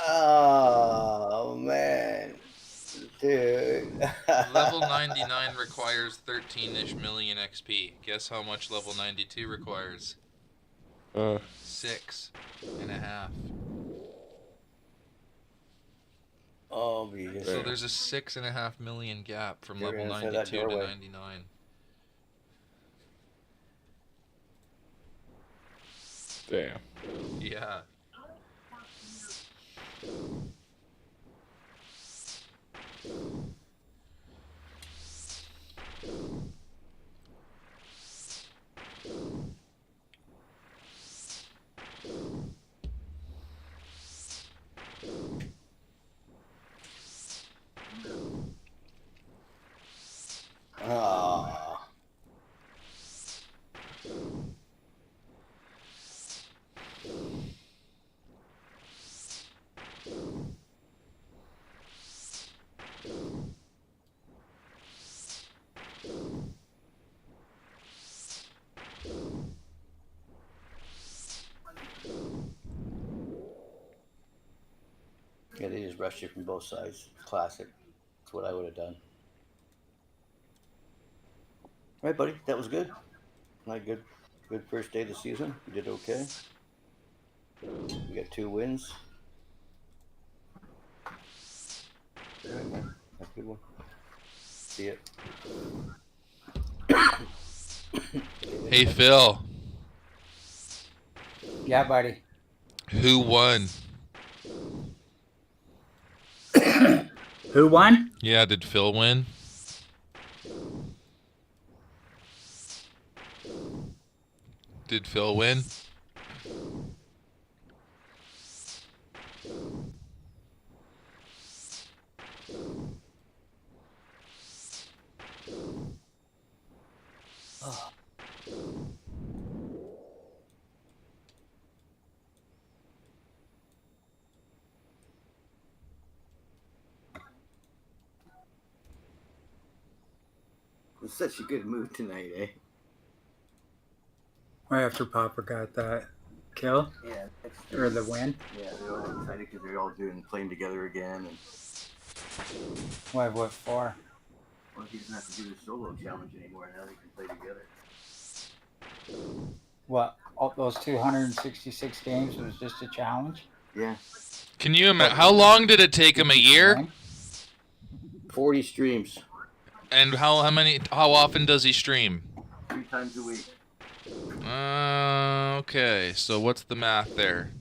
Oh man, dude. Level 99 requires 13-ish million XP. Guess how much level 92 requires? 6.5. Oh, Jesus. So there's a 6.5 million gap from level 92 to 99. Damn. Yeah. Yeah, they just rushed you from both sides. Classic. That's what I would have done. All right, buddy. That was good. Good first day of the season. You did okay. You got 2 wins. All right, man. Have a good one. See ya. Hey, Phil. Yeah, buddy. Who won? Who won? Yeah, did Phil win? Did Phil win? In such a good mood tonight, eh? Right after Papa got that kill? Yeah. Or the win? Yeah, they're all excited because they're all playing together again. And What for? well, he doesn't have to do the solo challenge anymore. Now they can play together. What? All those 266 games was just a challenge? Yeah. Can you imagine? How long did it take him? A year? 40 streams. And how often does he stream? 3 times a week. Okay. So what's the math there?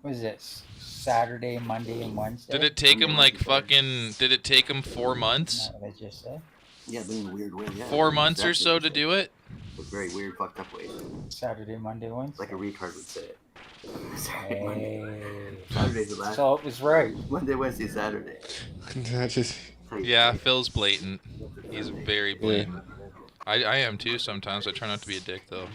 What is it? Saturday, Monday, and Wednesday? Did it take him like fucking? Did it take him 4 months? What I just said? Yeah, but in a weird way. Yeah. 4 months or so to do it? With very weird, fucked up ways. Saturday, Monday, Wednesday. Like a retard would say it. Hey. Saturday's the last. So it was right. Monday, Wednesday, Saturday. I just. Yeah, Phil's blatant. He's very blatant. I am too sometimes. I try not to be a dick though.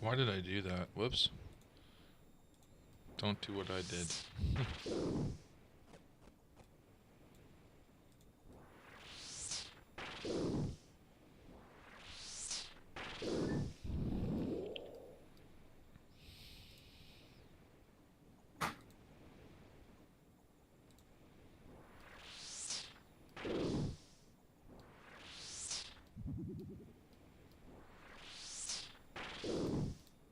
Why did I do that? Whoops. Don't do what I did.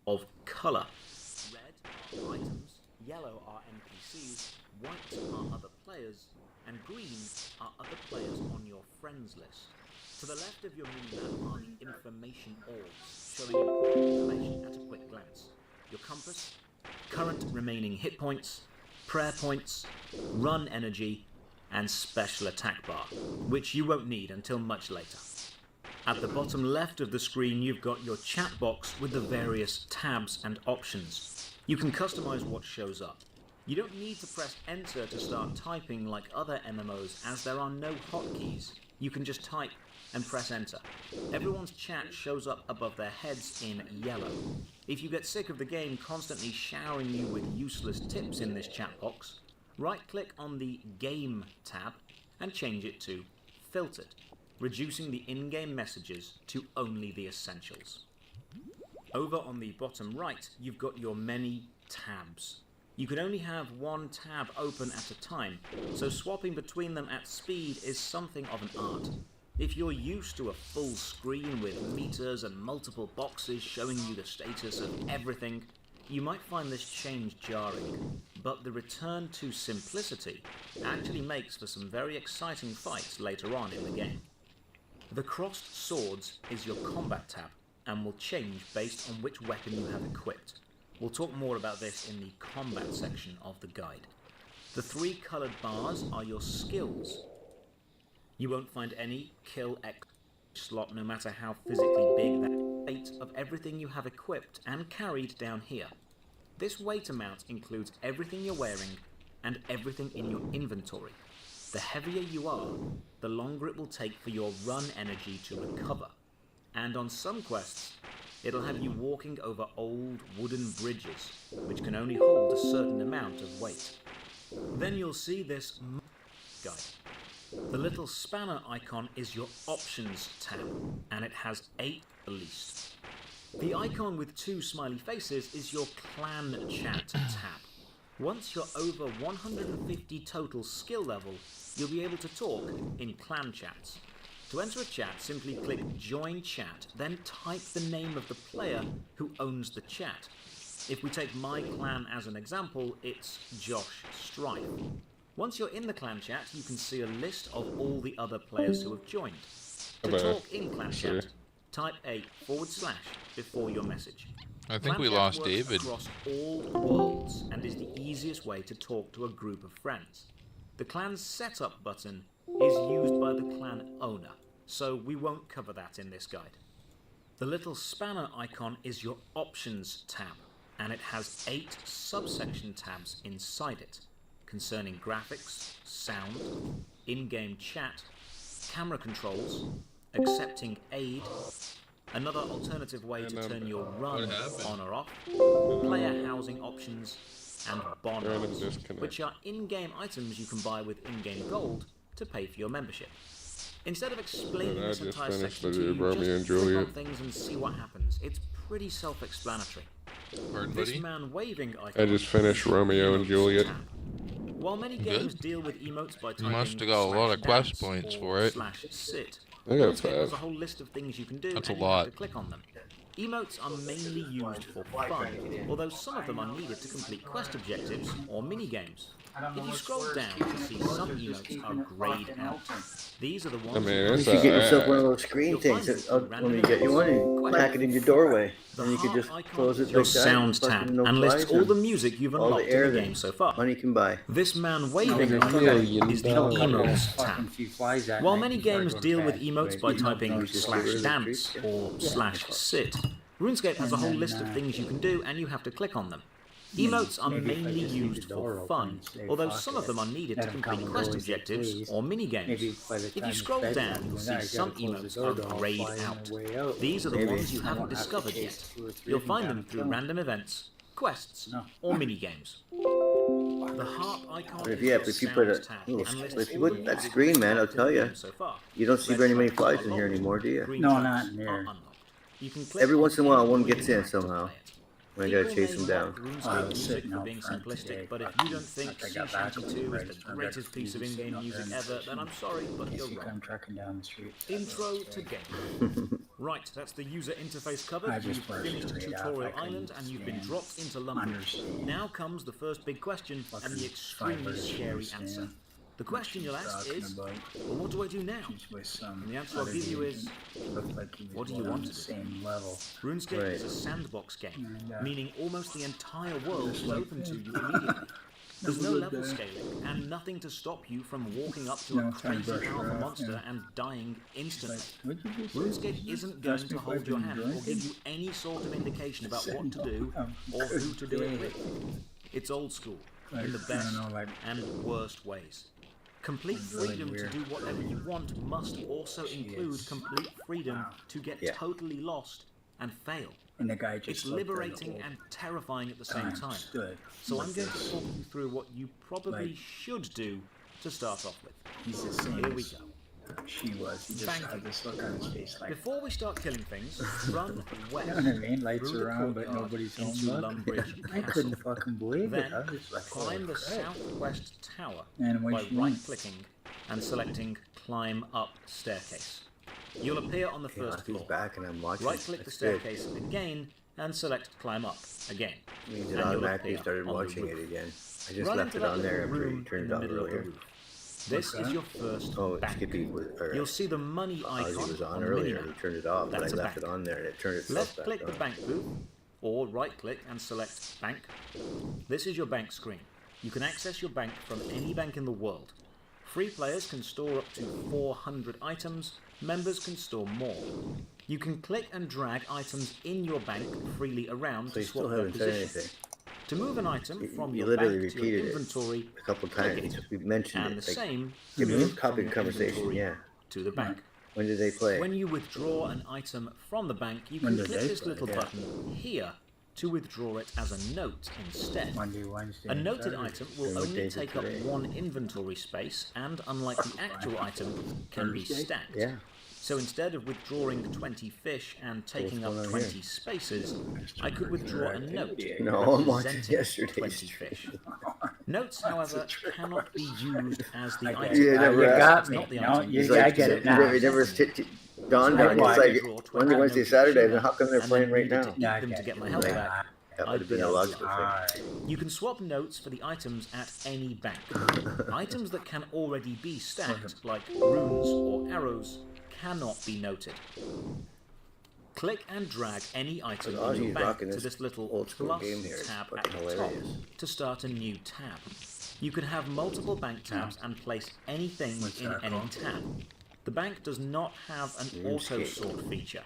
Of color. Red are items, yellow are NPCs, white are other players, and green are other players on your friends list. To the left of your minimap are the information orbs, showing important information at a quick glance. Your compass, current remaining hit points, prayer points, run energy, and special attack bar, which you won't need until much later. At the bottom left of the screen, you've got your chat box with the various tabs and options. You can customize what shows up. You don't need to press enter to start typing like other MMOs, as there are no hotkeys. You can just type and press enter. Everyone's chat shows up above their heads in yellow. If you get sick of the game constantly showering you with useless tips in this chat box, right-click on the Game tab and change it to Filtered, reducing the in-game messages to only the essentials. Over on the bottom right, you've got your many tabs. You can only have one tab open at a time, so swapping between them at speed is something of an art. If you're used to a full screen with meters and multiple boxes showing you the status of everything, you might find this change jarring, but the return to simplicity actually makes for some very exciting fights later on in the game. The crossed swords is your combat tab and will change based on which weapon you have equipped. We'll talk more about this in the combat section of the guide. The 3 coloured bars are your skills. You won't find any kill X slot no matter how physically big that weight of everything you have equipped and carried down here. This weight amount includes everything you're wearing and everything in your inventory. The heavier you are, the longer it will take for your run energy to recover. And on some quests, it'll have you walking over old wooden bridges, which can only hold a certain amount of weight. Then you'll see this guide. The little spanner icon is your Options tab, and it has 8 at least. The icon with 2 smiley faces is your Clan Chat tab. Once you're over 150 total skill level, you'll be able to talk in clan chats. To enter a chat, simply click Join Chat, then type the name of the player who owns the chat. If we take my clan as an example, it's Josh Strife. Once you're in the clan chat, you can see a list of all the other players who have joined. To talk in clan chat, type a / before your message. I think we Clan chat lost works David. across all worlds and is the easiest way to talk to a group of friends. The clan's setup button is used by the clan owner, so we won't cover that in this guide. The little spanner icon is your Options tab, and it has 8 subsection tabs inside it, concerning graphics, sound, in-game chat, camera controls, accepting aid, another alternative way to turn your run on or off, player housing options, and bonds, which are in-game items you can buy with in-game gold to pay for your membership. Instead of explaining this entire section to you, just click on things and see what happens. It's pretty self-explanatory. This man waving icon. I just finished Romeo and Juliet. While many games deal with emotes by You typing must have got a lot of quest points for it. /sit, I got RuneScape has 5. a whole list of things you can do, That's and a you have lot. to click on them. Emotes are mainly used for fun, although some of them are needed to complete quest objectives or mini-games. If you scroll down, you see some emotes are grayed out. These are the ones You should get yourself one of those screen things. When you get you one, you tack it in your doorway. And you can just close it your like that. sounds tab No and lists flies all and the music you've all the unlocked in air the that game so far. money can buy. This man waving there's icon $1 is the million. emotes Fucking tab. few flies at While night many before games going deal to with bed, emotes but by you don't typing notice it. /dance or /sit, RuneScape has a whole list of things you can do, and you have to click on them. Emotes are Maybe if I mainly just leave the used door for open fun, and say, although "Fuck some of it," them are needed to let 'em come complete and quest go as they objectives please. or mini-games. Maybe by the If time you it's scroll bedtime, down, you'll then see I gotta some close the emotes door, are they'll all grayed fly on out. their way out. These are the Maybe. ones you I haven't won't have to discovered chase yet. 2 or 3 You'll of them find down them and through kill 'em. random events, quests, No. or mini-games. The heart icon But is if your you put a sounds tab, little, and lists if you all put the that music screen, you've man, I'll unlocked in tell the you, game so far. you don't see Red very many tracks flies are in here locked, anymore, do you? green No, tracks not are here. unlocked. You can click Every on once in a while, any one green gets in track to somehow. play it. And I gotta People chase may them down. mock RuneScape I was music sitting for out being front simplistic, today, but if fucking you don't think after I Sea got back Shanty on 2 the is bridge, the I got greatest piece of confused, in-game sitting music out there in ever, the then I'm sorry, but Guess you're you come wrong. trucking down the street. Intro to game. Right, that's the user interface covered. I just You've burst finished straight out. Tutorial I couldn't Island and you've been stand- dropped into Lumbridge. understand. Now comes the first big question and Fucking the extremely fibers scary understand answer. The question you'll ask talking is, about. well, what do I do now? She's with some And the answer I'll other give you dude is, that looked like he was what do you on want the to do? same level. RuneScape Right. is a sandbox game, And, meaning almost the entire world is like open to that. you immediately. There's no Good level day. scaling, and nothing to stop you from walking up to No, a I'm trying to crazy brush her powerful off, monster yeah. and dying instantly. What'd you just say? RuneScape isn't going Ask me to if hold I've your been hand or drinking? give you any sort of indication about what to do or who to do it with. It's old school, in the Like, I best don't know, like, and worst ways. Complete It's really freedom weird. to do whatever you want must also include is. complete freedom Wow. to get Yeah. totally lost and fail. and the guy just It's looked there the liberating whole and terrifying at the same time. Stood. So I'm like going to this. talk you through what you probably Like- should do to start off with. He's the same Here we as go. she was. He just Banking. had this look on his face like, Before we start killing things, run west. you know what I mean? Lights through the around, but courtyard nobody's home. into Look. Lumbridge I Castle. couldn't fucking believe it. Then I was just like, climb holy the crap. southwest tower And what by you want? right-clicking and selecting Climb Up Staircase. You'll appear on the first He's floor. back and I'm watching. Right-click the That's good. staircase again and select Climb Up again. Means And it you'll automatically appear started on the watching it roof. again. I just Run left into it on that there little after room you turned in it the on middle of the earlier. roof. This is your first Oh, bank. Skippy was, You'll see the money icon Ozzy was on the earlier and minimap. he turned it off, but I That's a left it bank. on there and it turned itself Left back click the on. bank booth, or right click and select Bank. This is your bank screen. You can access your bank from any bank in the world. Free players can store up to 400 items, members can store more. You can click and drag items in your bank freely around So to you swap still their haven't said position. anything. To move an item from You your literally bank to your repeated it inventory, a couple click times. it. We mentioned And it. the same to Give me move a copy from of your conversation. inventory Yeah. to the bank. When did they play? When you withdraw an item from the bank, you can click this little button here to withdraw it as a note instead. Monday, Wednesday, A noted Saturday. item will only take up one inventory space and, unlike the actual item, can be stacked. Yeah. So instead of withdrawing 20 fish and taking up 20 spaces, I could withdraw a note representing 20 fish. Notes, however, cannot be used as the item. You got me. Not the No, item. you I get it now. It never dawned on you. It's like Monday, Wednesday, Saturday, then how come they're playing right now? Eat them to get my health back. That would have been a logical thing. You can swap notes for the items at any bank. Items that can already be stacked, like runes or arrows, cannot be noted. Click and drag any item in your bank to this little plus tab at the top to start a new tab. You can have multiple bank tabs and place anything in any tab. The bank does not have an auto sort feature,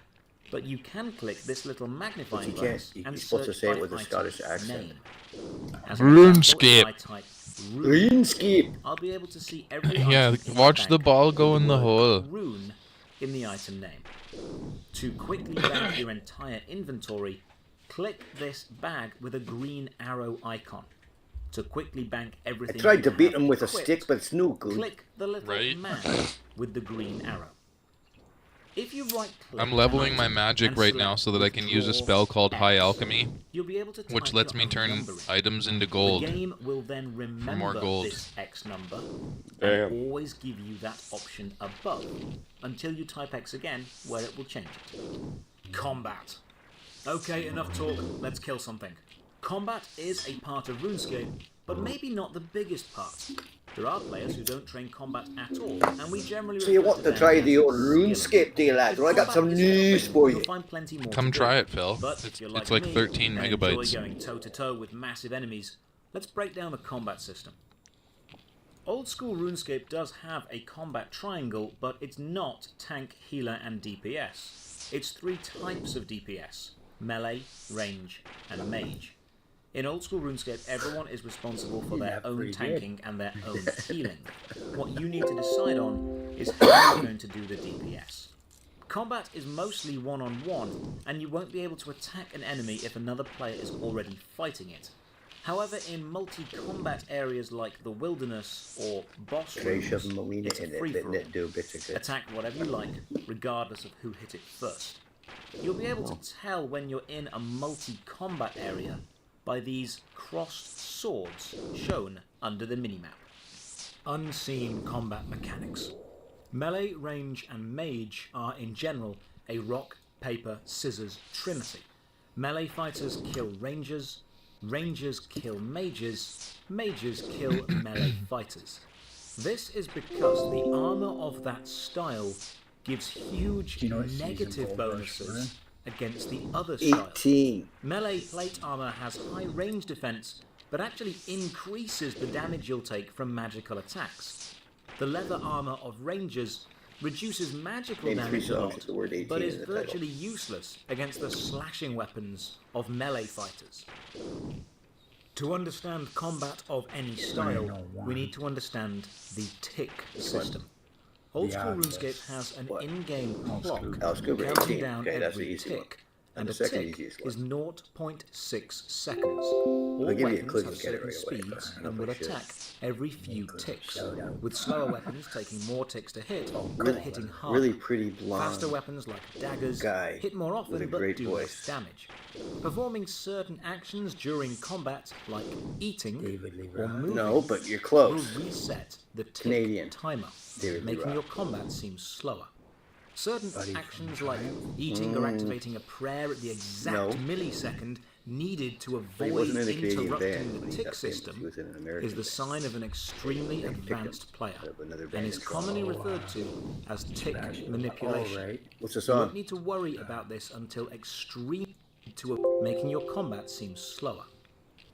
but you can click this little magnifying glass and search to say it by with a item Scottish accent. name. As an example, if I type RuneScape. I'll be able to see every Yeah, item in watch my the bank ball go with in the word hole. Rune in the item name. To quickly bank your entire inventory, click this bag with a green arrow icon. To quickly bank everything, I tried to you beat have him with a equipped, stick, but it's no good. click the little man with the green arrow. If you right-click I'm leveling my magic right now so that I can use a spell called High Alchemy, you'll be able to which type lets your me own turn number in. items into The gold. game will then remember more gold. this X number Damn. and always give you that option above until you type X again, where it will change it. Combat. Okay, enough talk. Let's kill something. Combat is a part of RuneScape, but maybe not the biggest part. There are players who don't train combat at all, and we generally So you want to try the old RuneScape deal, lad? Well, I got some news for you. Come try it, Phil. But if you're It's like me 13 and megabytes. enjoy going toe-to-toe with massive enemies, let's break down the combat system. Old school RuneScape does have a combat triangle, but it's not tank, healer, and DPS. It's 3 types of DPS: melee, range, and mage. In old school RuneScape, everyone is responsible for their own tanking and their own healing. What you need to decide on is how you're going to do the DPS. Combat is mostly one-on-one, and you won't be able to attack an enemy if another player is already fighting it. However, in multi-combat areas like the wilderness or boss rooms, it's a free-for-all. Attack whatever you like, regardless of who hit it first. You'll be able to tell when you're in a multi-combat area by these crossed swords shown under the minimap. Unseen combat mechanics. Melee, range, and mage are in general a rock, paper, scissors trinity. Melee fighters kill rangers, rangers kill mages, mages kill melee fighters. This is because the armor of that style gives huge negative bonuses against the other style. 18. Melee plate armor has high range defense, but actually increases the damage you'll take from magical attacks. The leather armor of rangers reduces magical damage a lot, but is virtually useless against the slashing weapons of melee fighters. To understand combat of any style, we need to understand the tick system. Old school RuneScape has an in-game clock counting down every tick, and a tick is 0.6 seconds. All weapons have certain speeds and will attack every few ticks, with slower weapons taking more ticks to hit, but hitting harder. Really pretty blonde. Faster weapons like daggers hit more often but do less damage. Performing certain actions during combat, like eating or moving, but you're close. will reset the tick timer, making your combat seem slower. Certain actions like eating or activating a prayer at the exact millisecond needed to avoid interrupting the tick system is the sign of an extremely advanced player and is commonly referred to as tick manipulation. What's the You song? won't need to worry about this until extreme to making your combat seem slower.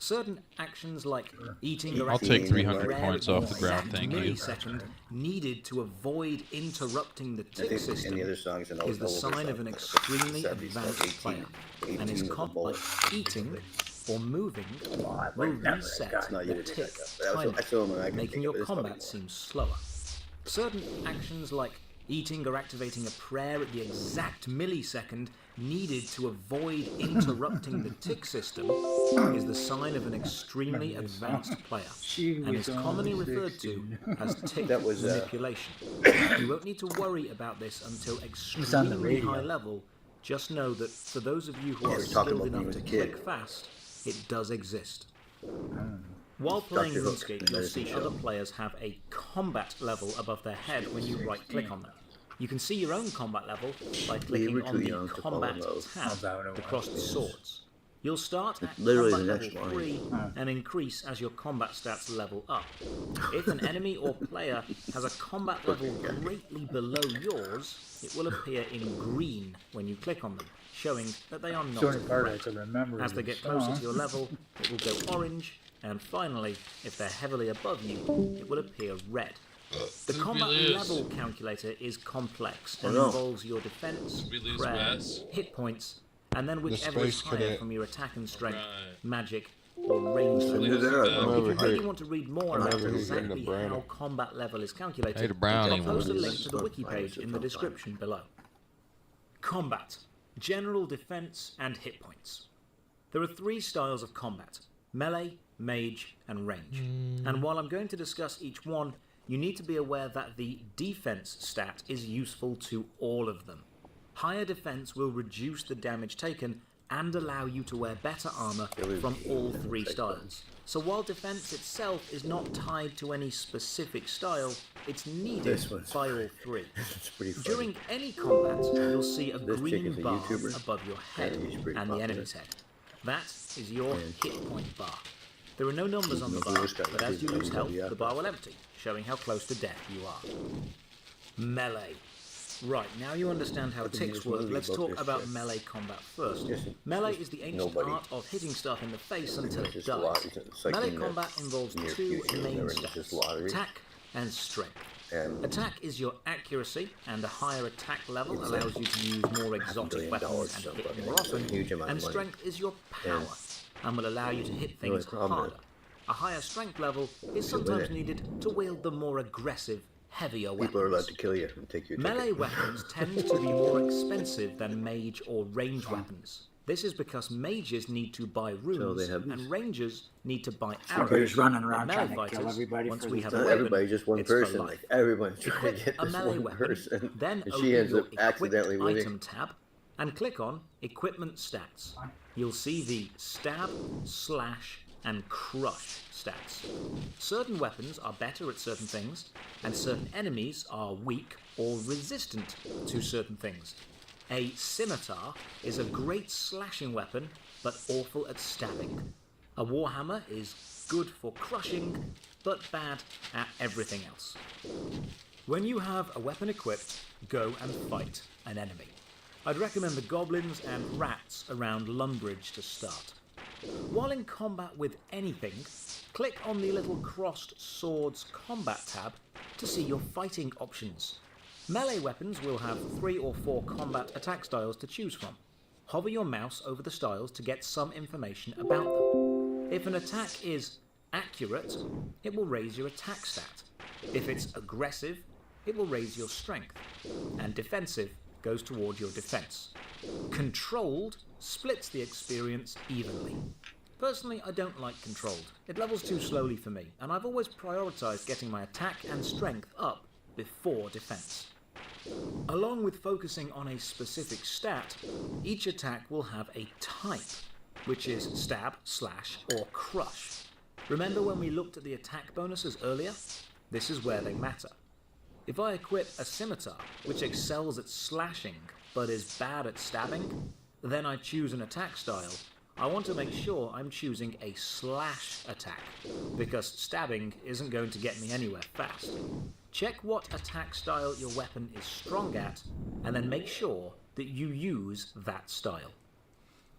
Certain actions like eating or I'll take activating 300 prayer points at the off the ground, exact thank you. millisecond needed to avoid interrupting the tick system is the sign of an extremely advanced player and is like eating or moving will reset the tick timer, making your combat seem slower. Certain actions like eating or activating a prayer at the exact millisecond needed to avoid interrupting the tick system is the sign of an extremely advanced player and is commonly referred to as tick manipulation. You won't need to worry about this until extremely high level. Just know that for those of you who are skilled enough to click fast, it does exist. While playing RuneScape, you'll see other players have a combat level above their head when you right-click on them. You can see your own combat level by clicking on the Combat tab across the swords. You'll start at combat level 3 and increase as your combat stats level up. If an enemy or player has a combat level greatly below yours, it will appear in green when you click on them, showing that they are not a threat. As they get closer to your level, it will go orange, and finally, if they're heavily above you, it will appear red. The combat level calculator is complex and involves your defense, prayer, hit points, and then whichever is higher from your attack and strength, magic, or range levels. If you really want to read more about exactly how combat level is calculated, I'll post a link to the wiki page in the description below. Combat. General defense and hit points. There are 3 styles of combat: melee, mage, and range. And while I'm going to discuss each one, you need to be aware that the defense stat is useful to all of them. Higher defense will reduce the damage taken and allow you to wear better armor from all 3 styles. So while defense itself is not tied to any specific style, it's needed by all 3. During any combat, you'll see a green bar above your head and the enemy's head. That is your hit point bar. There are no numbers on the bar, but as you lose health, the bar will empty, showing how close to death you are. Melee. Right, now you understand how ticks work, let's talk about melee combat first. Melee is the ancient art of hitting stuff in the face until it dies. Melee combat involves 2 main stats: attack and strength. Attack is your accuracy, and a higher attack level allows you to use more exotic weapons and hit more often, and strength is your power, and will allow you to hit things harder. A higher strength level is sometimes needed to wield the more aggressive, heavier weapons. People are allowed to kill you and take your Melee weapons tend to be more expensive than mage or range weapons. This is because mages need to buy runes, and rangers need to buy arrows. Running around melee trying to fighters, kill everybody. once we have Not a weapon, everybody, just one it's for person. life. Like everyone's trying to Equip get a this melee one weapon, person, then and open she ends your up accidentally Equipped winning. item tab and click on Equipment Stats. You'll see the Stab, Slash, and Crush stats. Certain weapons are better at certain things, and certain enemies are weak or resistant to certain things. A scimitar is a great slashing weapon, but awful at stabbing. A warhammer is good for crushing, but bad at everything else. When you have a weapon equipped, go and fight an enemy. I'd recommend the goblins and rats around Lumbridge to start. While in combat with anything, click on the little crossed swords combat tab to see your fighting options. Melee weapons will have 3 or 4 combat attack styles to choose from. Hover your mouse over the styles to get some information about them. If an attack is accurate, it will raise your attack stat. If it's aggressive, it will raise your strength. And defensive goes toward your defense. Controlled splits the experience evenly. Personally, I don't like controlled. It levels too slowly for me, and I've always prioritized getting my attack and strength up before defense. Along with focusing on a specific stat, each attack will have a type, which is stab, slash, or crush. Remember when we looked at the attack bonuses earlier? This is where they matter. If I equip a scimitar, which excels at slashing but is bad at stabbing, then I choose an attack style. I want to make sure I'm choosing a slash attack, because stabbing isn't going to get me anywhere fast. Check what attack style your weapon is strong at, and then make sure that you use that style.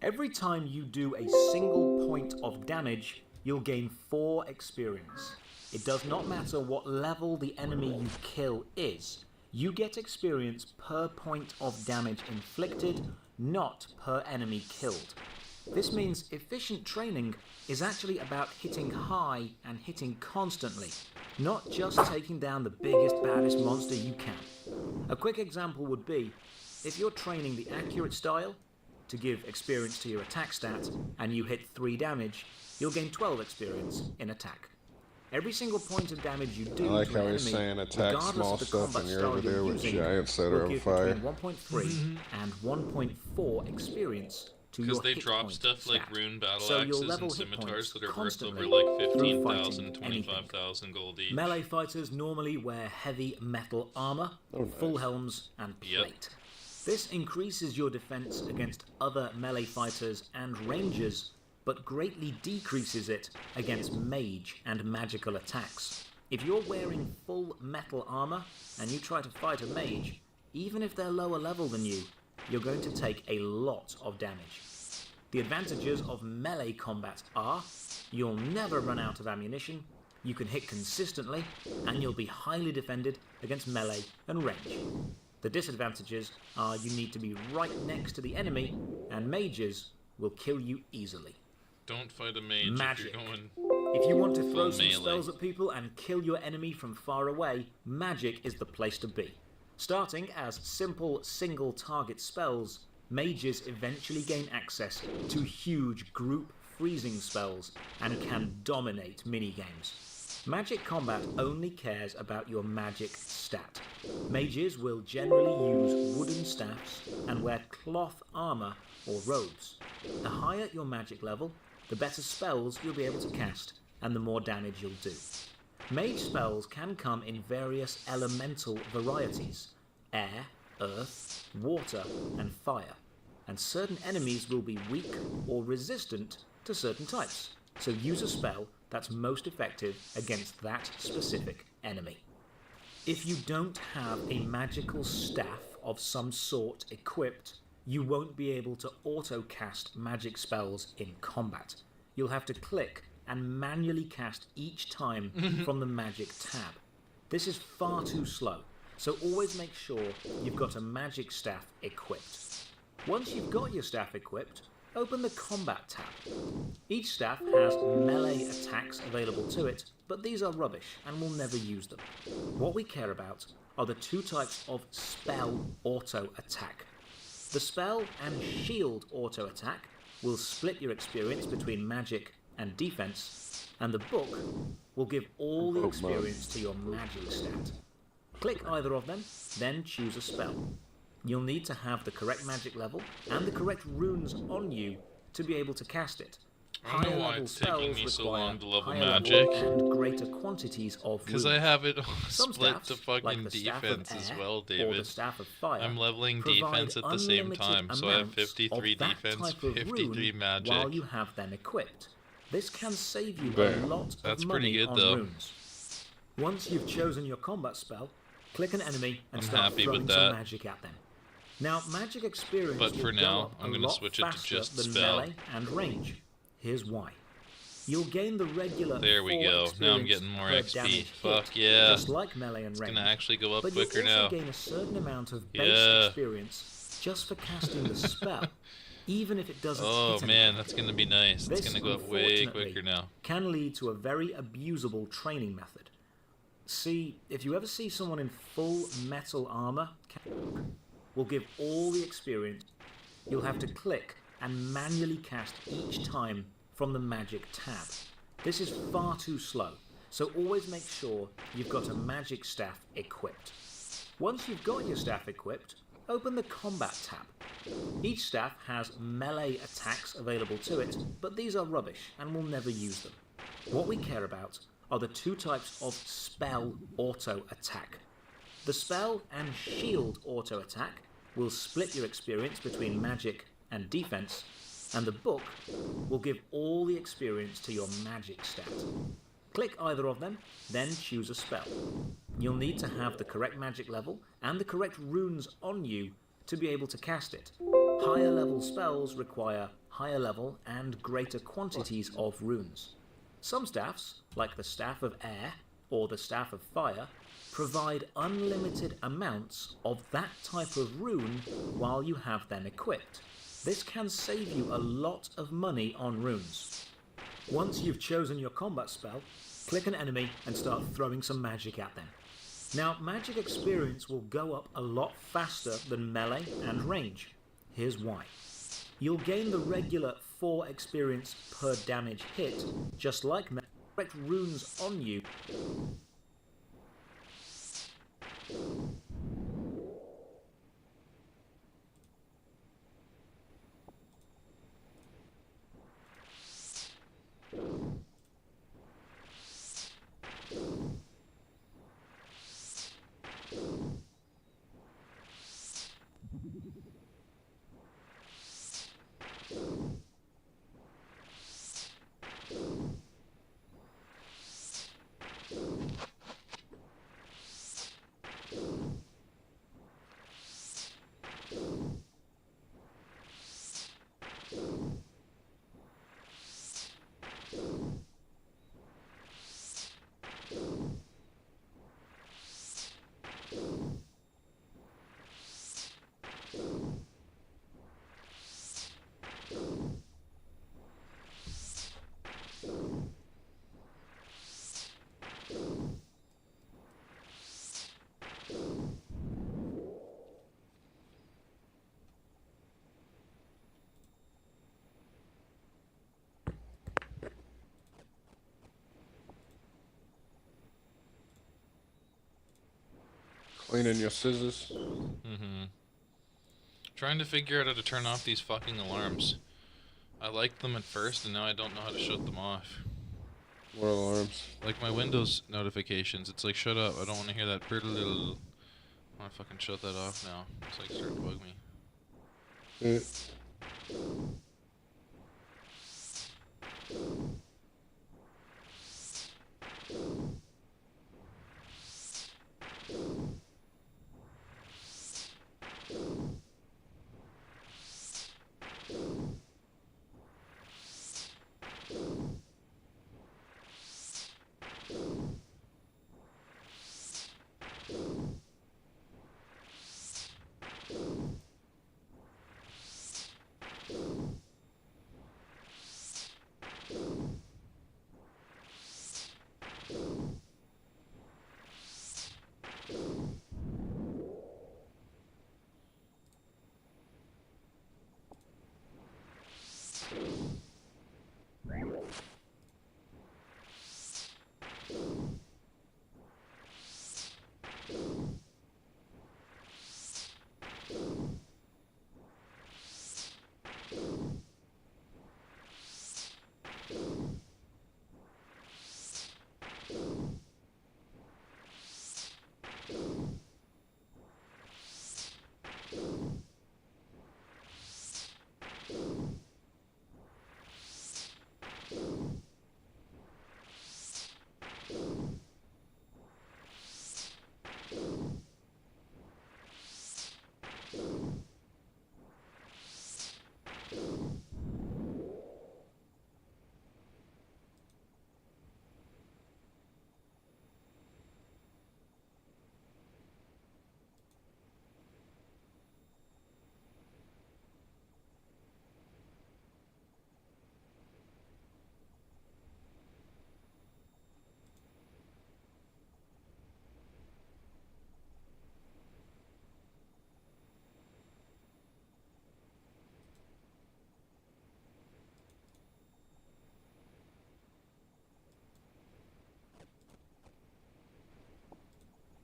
Every time you do a single point of damage, you'll gain 4 experience. It does not matter what level the enemy you kill is. You get experience per point of damage inflicted, not per enemy killed. This means efficient training is actually about hitting high and hitting constantly, not just taking down the biggest, baddest monster you can. A quick example would be, if you're training the accurate style to give experience to your attack stat and you hit 3 damage, you'll gain 12 experience in attack. Every single point of damage you do I like to how an he's enemy, saying attack regardless small of the stuff combat and you're style over there you're with using, giants that will are on give fire. between 1.3 and 1.4 experience to your Because they hit drop point stuff like stat. rune battle So you'll axes level and hit scimitars points that are worth constantly over like through 15,000, fighting anything. 25,000 gold each. Melee fighters normally wear heavy metal armor, full helms, and plate. This increases your defense against other melee fighters and rangers, but greatly decreases it against mage and magical attacks. If you're wearing full metal armor and you try to fight a mage, even if they're lower level than you, you're going to take a lot of damage. The advantages of melee combat are, you'll never run out of ammunition, you can hit consistently, and you'll be highly defended against melee and range. The disadvantages are you need to be right next to the enemy, and mages will kill you easily. Don't fight a mage Magic. if you're going If you want to throw full some melee. spells at people and kill your enemy from far away, magic is the place to be. Starting as simple single target spells, mages eventually gain access to huge group freezing spells and can dominate minigames. Magic combat only cares about your magic stat. Mages will generally use wooden staffs and wear cloth armor or robes. The higher your magic level, the better spells you'll be able to cast and the more damage you'll do. Mage spells can come in various elemental varieties: air, earth, water, and fire. And certain enemies will be weak or resistant to certain types. So use a spell that's most effective against that specific enemy. If you don't have a magical staff of some sort equipped, you won't be able to auto-cast magic spells in combat. You'll have to click and manually cast each time from the magic tab. This is far too slow, so always make sure you've got a magic staff equipped. Once you've got your staff equipped, open the combat tab. Each staff has melee attacks available to it, but these are rubbish and we'll never use them. What we care about are the 2 types of spell auto attack. The spell and shield auto attack will split your experience between magic and defense, and the book will give all the experience to your magic stat. Click either of them, then choose a spell. You'll need to have the correct magic level and the correct runes on you to be able to cast it. I don't know why Higher-level it's taking spells me so require long to level higher level magic. and greater quantities of Because runes. I have it Some split staffs, to fucking like the Staff of defense as Air well, or the David. Staff of Fire, I'm leveling provide defense at the same unlimited time, so I have amounts 53 of that defense, type of 53 rune magic. while you have them equipped. This can save you a Damn. lot That's of pretty money good, on though. runes. Once you've chosen your combat spell, click an enemy and I'm start happy throwing with some that. magic at them. Now, magic experience But will for go now, up I'm a gonna lot switch it to faster just than spell. melee and range. Here's why. You'll gain the regular There we 4 go. Now I'm experience getting more per XP. damage Fuck hit, yeah. just like melee and It's range. gonna actually go up But quicker you'll also now. gain a certain amount of base Yeah. experience just for casting the spell, even if it doesn't Oh hit man, anything. that's gonna be nice. It's This, gonna go up way unfortunately, quicker now. can lead to a very abusable training method. See, if you ever see someone in full metal armor, will give all the experience, you'll have to click and manually cast each time from the magic tab. This is far too slow, so always make sure you've got a magic staff equipped. Once you've got your staff equipped, open the combat tab. Each staff has melee attacks available to it, but these are rubbish and we'll never use them. What we care about are the 2 types of spell auto attack. The spell and shield auto attack will split your experience between magic and defense, and the book will give all the experience to your magic stat. Click either of them, then choose a spell. You'll need to have the correct magic level and the correct runes on you to be able to cast it. Higher level spells require higher level and greater quantities of runes. Some staffs, like the Staff of Air or the Staff of Fire, provide unlimited amounts of that type of rune while you have them equipped. This can save you a lot of money on runes. Once you've chosen your combat spell, click an enemy and start throwing some magic at them. Now, magic experience will go up a lot faster than melee and range. Here's why. You'll gain the regular 4 experience per damage hit, just like melee. Direct runes on you. Cleaning your scissors. Trying to figure out how to turn off these fucking alarms. I liked them at first, and now I don't know how to shut them off. What alarms? Like my Windows notifications. It's like, shut up. I don't want to hear that pretty little... I want to fucking shut that off now. It's like starting to bug me.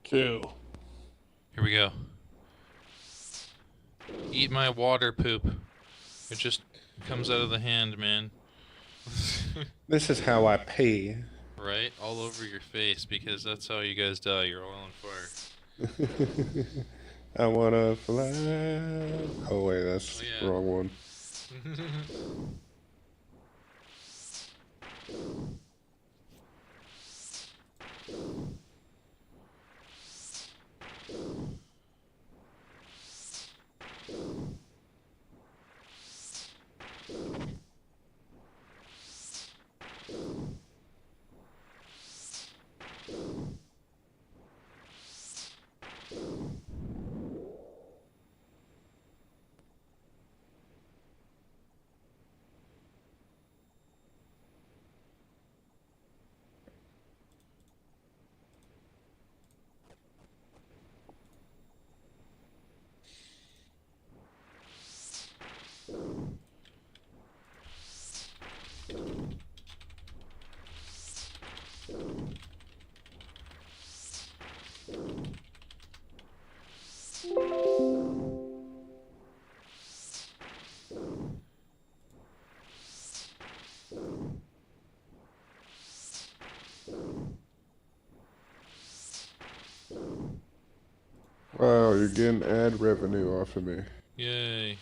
Kill. Here we go. Eat my water poop. It just comes out of the hand, man. This is how I pee. Right? All over your face, because that's how you guys die. You're all on fire. I wanna fly. Oh wait, that's the wrong one. Wow, you're getting ad revenue off of me. Yay.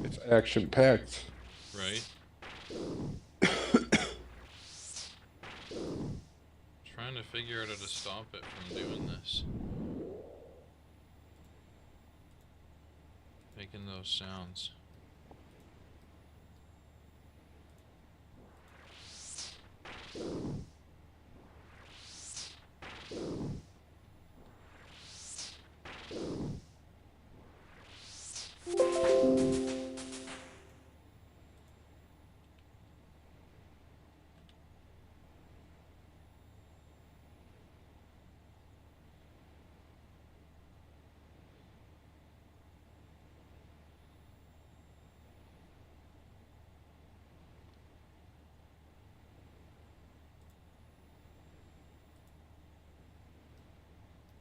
It's action-packed. Right? Trying to figure out how to stop it from doing this. Making those sounds.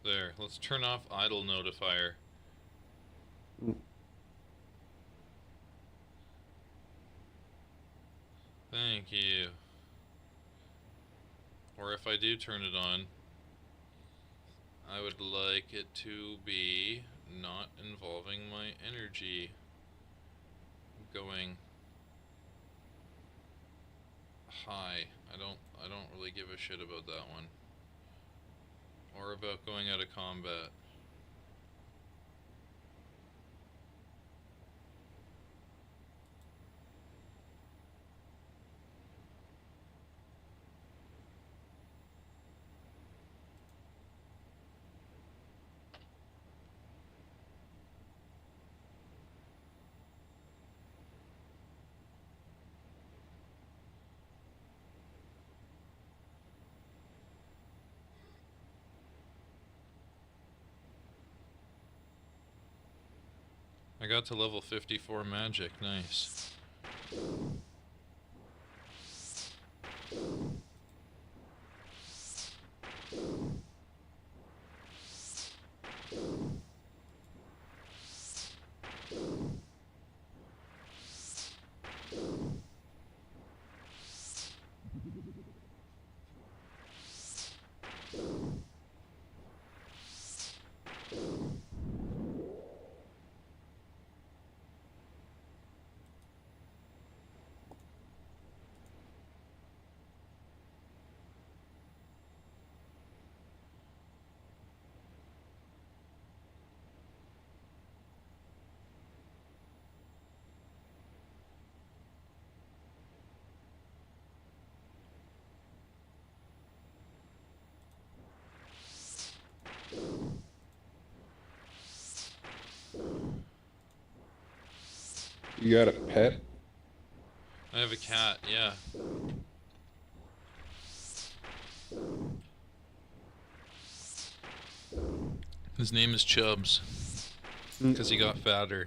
There, let's turn off idle notifier. Thank you. Or if I do turn it on, I would like it to be not involving my energy going high. I don't really give a shit about that one. Or about going out of combat. I got to level 54 magic, nice. You got a pet? I have a cat, yeah. His name is Chubbs. Because he got fatter.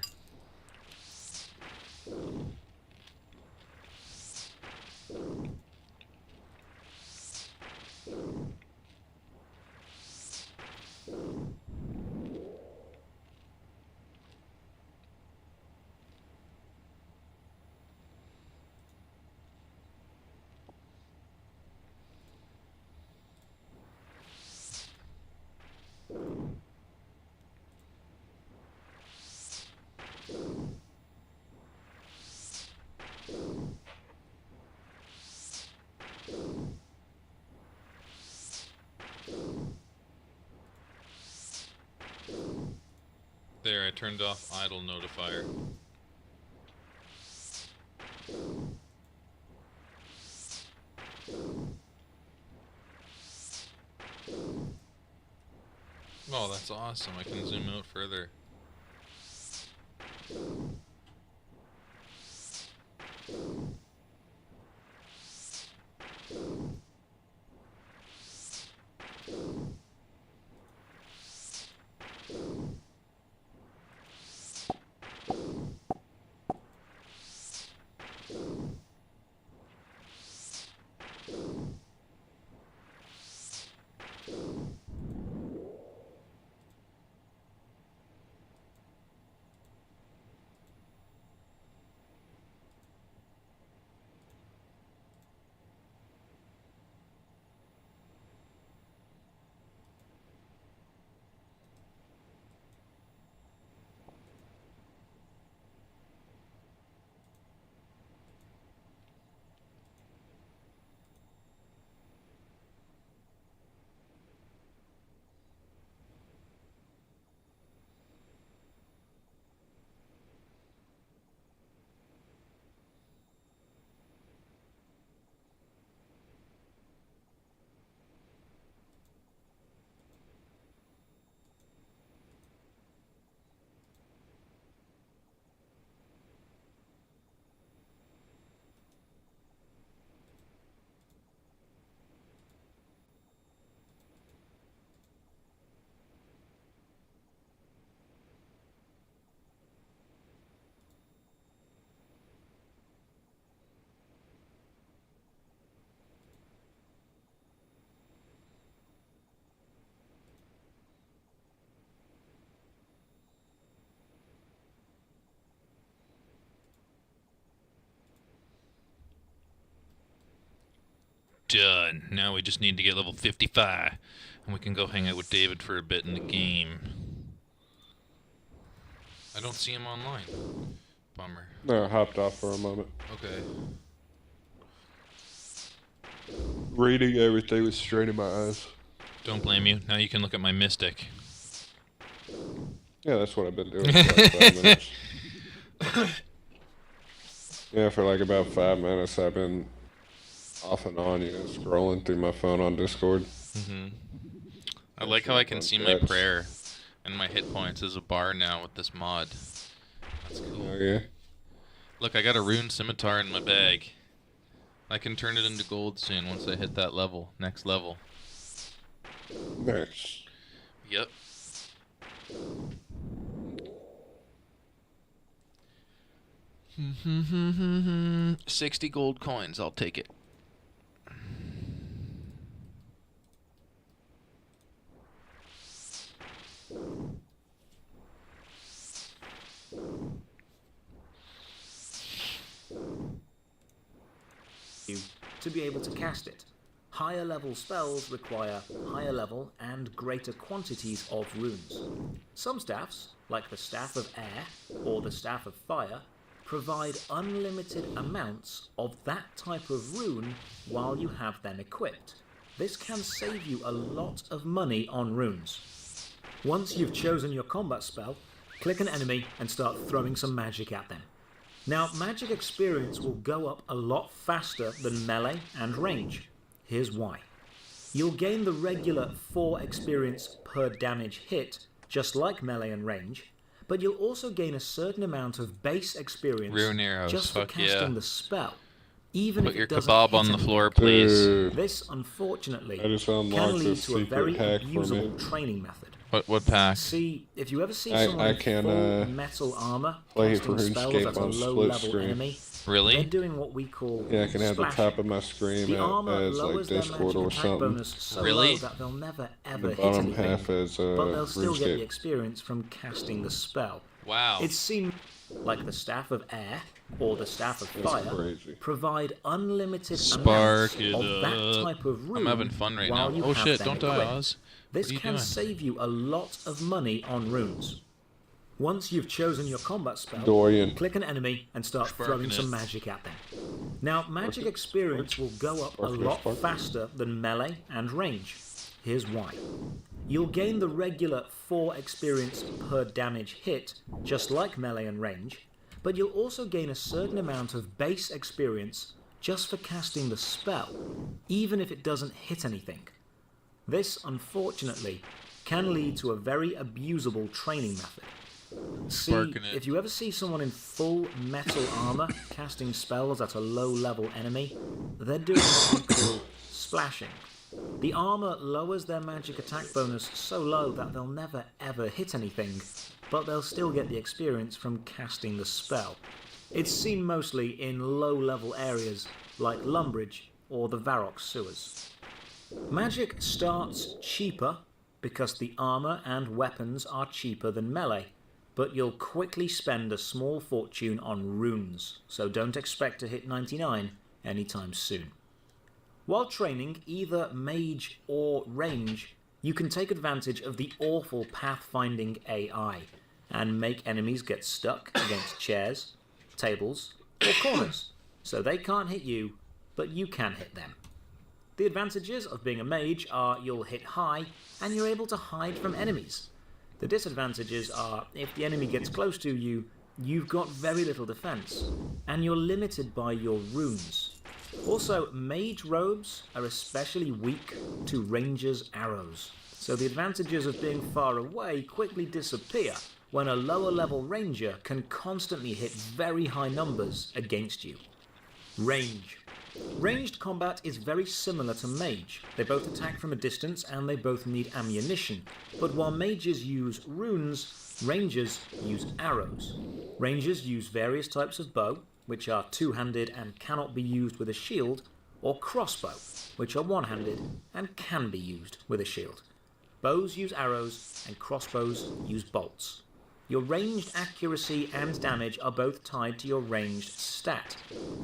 I turned off idle notifier. Oh, that's awesome. I can zoom out further. Done. Now we just need to get level 55, and we can go hang out with David for a bit in the game. I don't see him online. Bummer. No, I hopped off for a moment. Okay. Reading everything was straining my eyes. Don't blame you. Now you can look at my mystic. Yeah, that's what I've been doing for like 5 minutes. Yeah, for like about 5 minutes I've been off and on, you know, scrolling through my phone on Discord. I like how I can see my prayer and my hit points as a bar now with this mod. That's cool. Oh yeah. Look, I got a rune scimitar in my bag. I can turn it into gold soon once I hit that level. Next level. Nice. Yep. $60 gold coins, I'll take it. To be able to cast it. Higher level spells require higher level and greater quantities of runes. Some staffs, like the Staff of Air or the Staff of Fire, provide unlimited amounts of that type of rune while you have them equipped. This can save you a lot of money on runes. Once you've chosen your combat spell, click an enemy and start throwing some magic at them. Now, magic experience will go up a lot faster than melee and range. Here's why. You'll gain the regular 4 experience per damage hit, just like melee and range, but you'll also gain a certain amount of base experience Rune arrows, just for fuck casting yeah. the spell, even Put if your it doesn't kebab hit on the anyone. floor, please. Dude, This, unfortunately, I just can unlocked lead this to a secret very hack for abusable me. training method. What pack? See, if you ever see I someone can, in full metal armor play casting spells RuneScape at a on low split level screen. enemy, Really? they're doing what we call Yeah, I can have the splashing. top of my screen The armor as like lowers their Discord magic or attack something. bonus so Really? low that they'll never ever The hit bottom anything, half is but they'll still get the RuneScape. experience from casting the spell. Wow. It seems like the Staff of Air or the Staff of That's Fire crazy. provide unlimited Spark amounts it of that up. type of rune I'm having fun right while now. you Oh have shit, them don't die, equipped. Oz. This What are you can doing? save you a lot of money on runes. Once you've chosen your combat spell, Dorian. click an enemy and start throwing Sparking some it. magic at them. Now, magic experience will go up a Spark. lot faster than melee and range. Here's why. You'll gain the regular 4 experience per damage hit, just like melee and range, but you'll also gain a certain amount of base experience just for casting the spell, even if it doesn't hit anything. This, unfortunately, can lead to a very abusable training method. See, if you ever see someone in full metal armor casting spells at a low-level enemy, they're doing what we call splashing. The armor lowers their magic attack bonus so low that they'll never ever hit anything, but they'll still get the experience from casting the spell. It's seen mostly in low-level areas like Lumbridge or the Varrock sewers. Magic starts cheaper because the armor and weapons are cheaper than melee, but you'll quickly spend a small fortune on runes, so don't expect to hit 99 anytime soon. While training either mage or range, you can take advantage of the awful pathfinding AI and make enemies get stuck against chairs, tables, or corners, so they can't hit you, but you can hit them. The advantages of being a mage are you'll hit high and you're able to hide from enemies. The disadvantages are if the enemy gets close to you, you've got very little defense, and you're limited by your runes. Also, mage robes are especially weak to rangers' arrows, so the advantages of being far away quickly disappear when a lower level ranger can constantly hit very high numbers against you. Range. Ranged combat is very similar to mage. They both attack from a distance and they both need ammunition, but while mages use runes, rangers use arrows. Rangers use various types of bow, which are two-handed and cannot be used with a shield, or crossbow, which are one-handed and can be used with a shield. Bows use arrows and crossbows use bolts. Your ranged accuracy and damage are both tied to your ranged stat.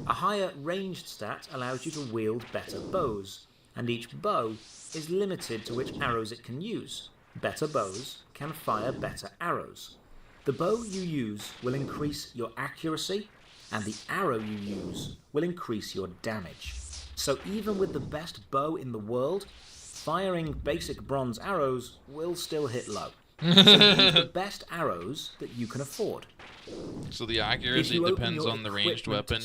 A higher ranged stat allows you to wield better bows, and each bow is limited to which arrows it can use. Better bows can fire better arrows. The bow you use will increase your accuracy, and the arrow you use will increase your damage. So even with the best bow in the world, firing basic bronze arrows will still hit low. So use the best arrows that you can afford. So the accuracy depends on the ranged weapon,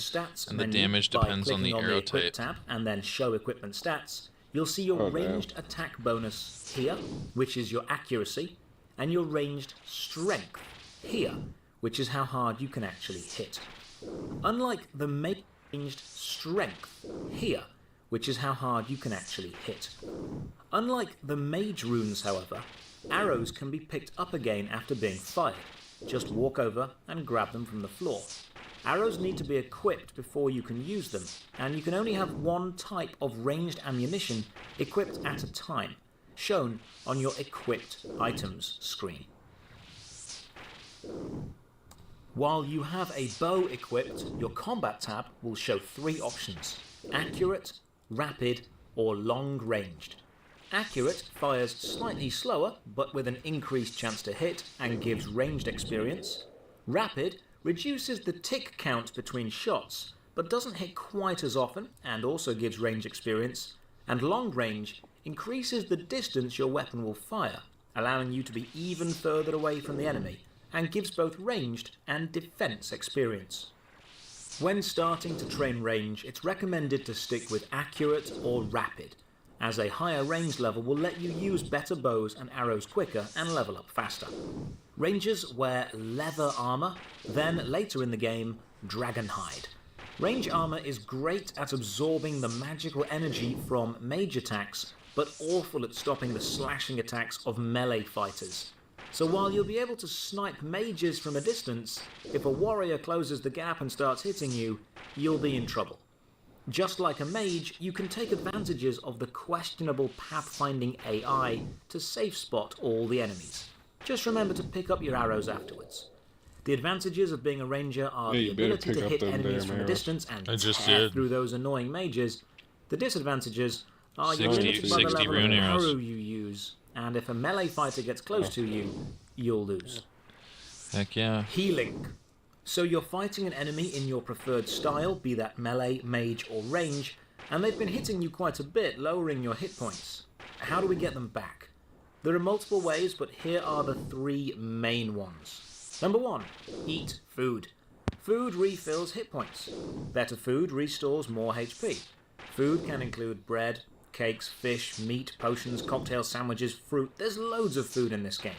and the damage depends on the arrow type. Tab and then show equipment stats, you'll see your ranged attack bonus here, which is your accuracy, and your ranged strength here, which is how hard you can actually hit. Unlike the ranged strength here, which is how hard you can actually hit. Unlike the mage runes, however, arrows can be picked up again after being fired. Just walk over and grab them from the floor. Arrows need to be equipped before you can use them, and you can only have one type of ranged ammunition equipped at a time, shown on your equipped items screen. While you have a bow equipped, your combat tab will show 3 options: accurate, rapid, or long-ranged. Accurate fires slightly slower, but with an increased chance to hit and gives ranged experience. Rapid reduces the tick count between shots, but doesn't hit quite as often and also gives range experience. And long range increases the distance your weapon will fire, allowing you to be even further away from the enemy, and gives both ranged and defense experience. When starting to train range, it's recommended to stick with accurate or rapid, as a higher range level will let you use better bows and arrows quicker and level up faster. Rangers wear leather armor, then later in the game, dragon hide. Range armor is great at absorbing the magical energy from mage attacks, but awful at stopping the slashing attacks of melee fighters. So while you'll be able to snipe mages from a distance, if a warrior closes the gap and starts hitting you, you'll be in trouble. Just like a mage, you can take advantages of the questionable pathfinding AI to safe spot all the enemies. Just remember to pick up your arrows afterwards. The advantages of being a ranger are the ability to hit enemies from a distance and tear through those annoying mages. The disadvantages are you're limited by the level of arrow you use, and if a melee fighter gets close to you, you'll lose. Heck yeah. Healing. So you're fighting an enemy in your preferred style, be that melee, mage, or range, and they've been hitting you quite a bit, lowering your hit points. How do we get them back? There are multiple ways, but here are the 3 main ones. Number 1, eat food. Food refills hit points. Better food restores more HP. Food can include bread, cakes, fish, meat, potions, cocktails, sandwiches, fruit. There's loads of food in this game.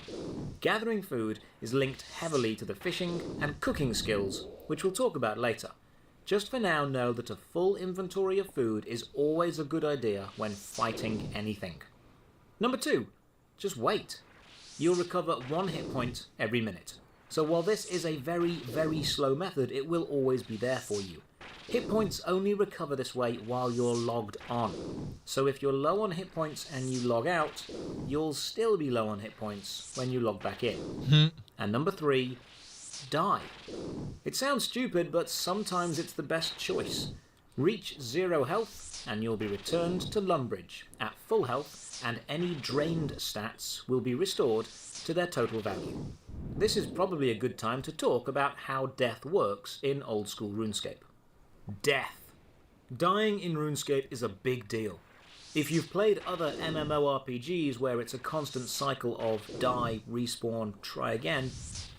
Gathering food is linked heavily to the fishing and cooking skills, which we'll talk about later. Just for now, know that a full inventory of food is always a good idea when fighting anything. Number 2, just wait. You'll recover 1 hit point every minute. So while this is a very, very slow method, it will always be there for you. Hit points only recover this way while you're logged on. So if you're low on hit points and you log out, you'll still be low on hit points when you log back in. And number 3, die. It sounds stupid, but sometimes it's the best choice. Reach 0 health and you'll be returned to Lumbridge at full health, and any drained stats will be restored to their total value. This is probably a good time to talk about how death works in old school RuneScape. Death. Dying in RuneScape is a big deal. If you've played other MMORPGs where it's a constant cycle of die, respawn, try again,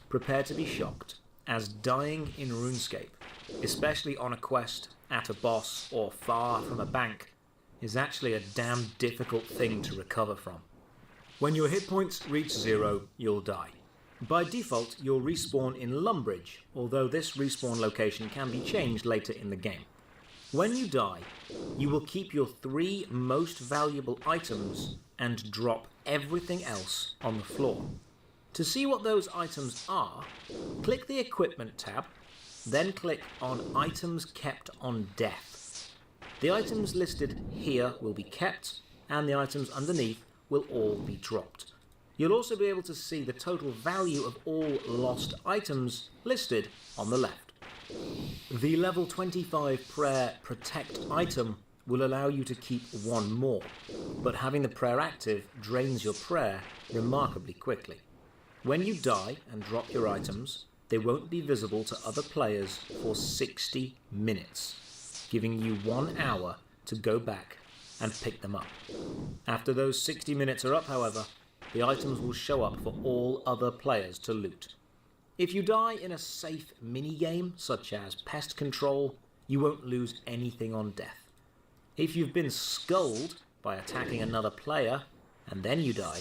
prepare to be shocked, as dying in RuneScape, especially on a quest, at a boss, or far from a bank, is actually a damn difficult thing to recover from. When your hit points reach 0, you'll die. By default, you'll respawn in Lumbridge, although this respawn location can be changed later in the game. When you die, you will keep your 3 most valuable items and drop everything else on the floor. To see what those items are, click the Equipment tab, then click on Items Kept on Death. The items listed here will be kept, and the items underneath will all be dropped. You'll also be able to see the total value of all lost items listed on the left. The level 25 Prayer Protect item will allow you to keep 1 more, but having the prayer active drains your prayer remarkably quickly. When you die and drop your items, they won't be visible to other players for 60 minutes, giving you 1 hour to go back and pick them up. After those 60 minutes are up, however, the items will show up for all other players to loot. If you die in a safe minigame, such as Pest Control, you won't lose anything on death. If you've been sculled by attacking another player, and then you die,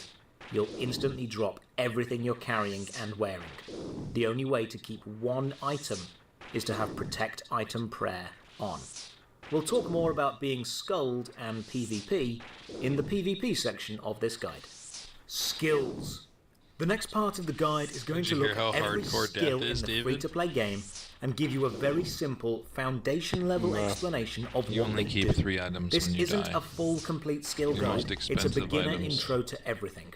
you'll instantly drop everything you're carrying and wearing. The only way to keep 1 item is to have Protect Item Prayer on. We'll talk more about being sculled and PvP in the PvP section of this guide. Skills. The next part of the guide is going to look at every skill in the free-to-play game and give you a very simple foundation-level explanation of what they do. You only keep 3 items This when you isn't die. a full complete skill guide, it's a beginner intro to everything.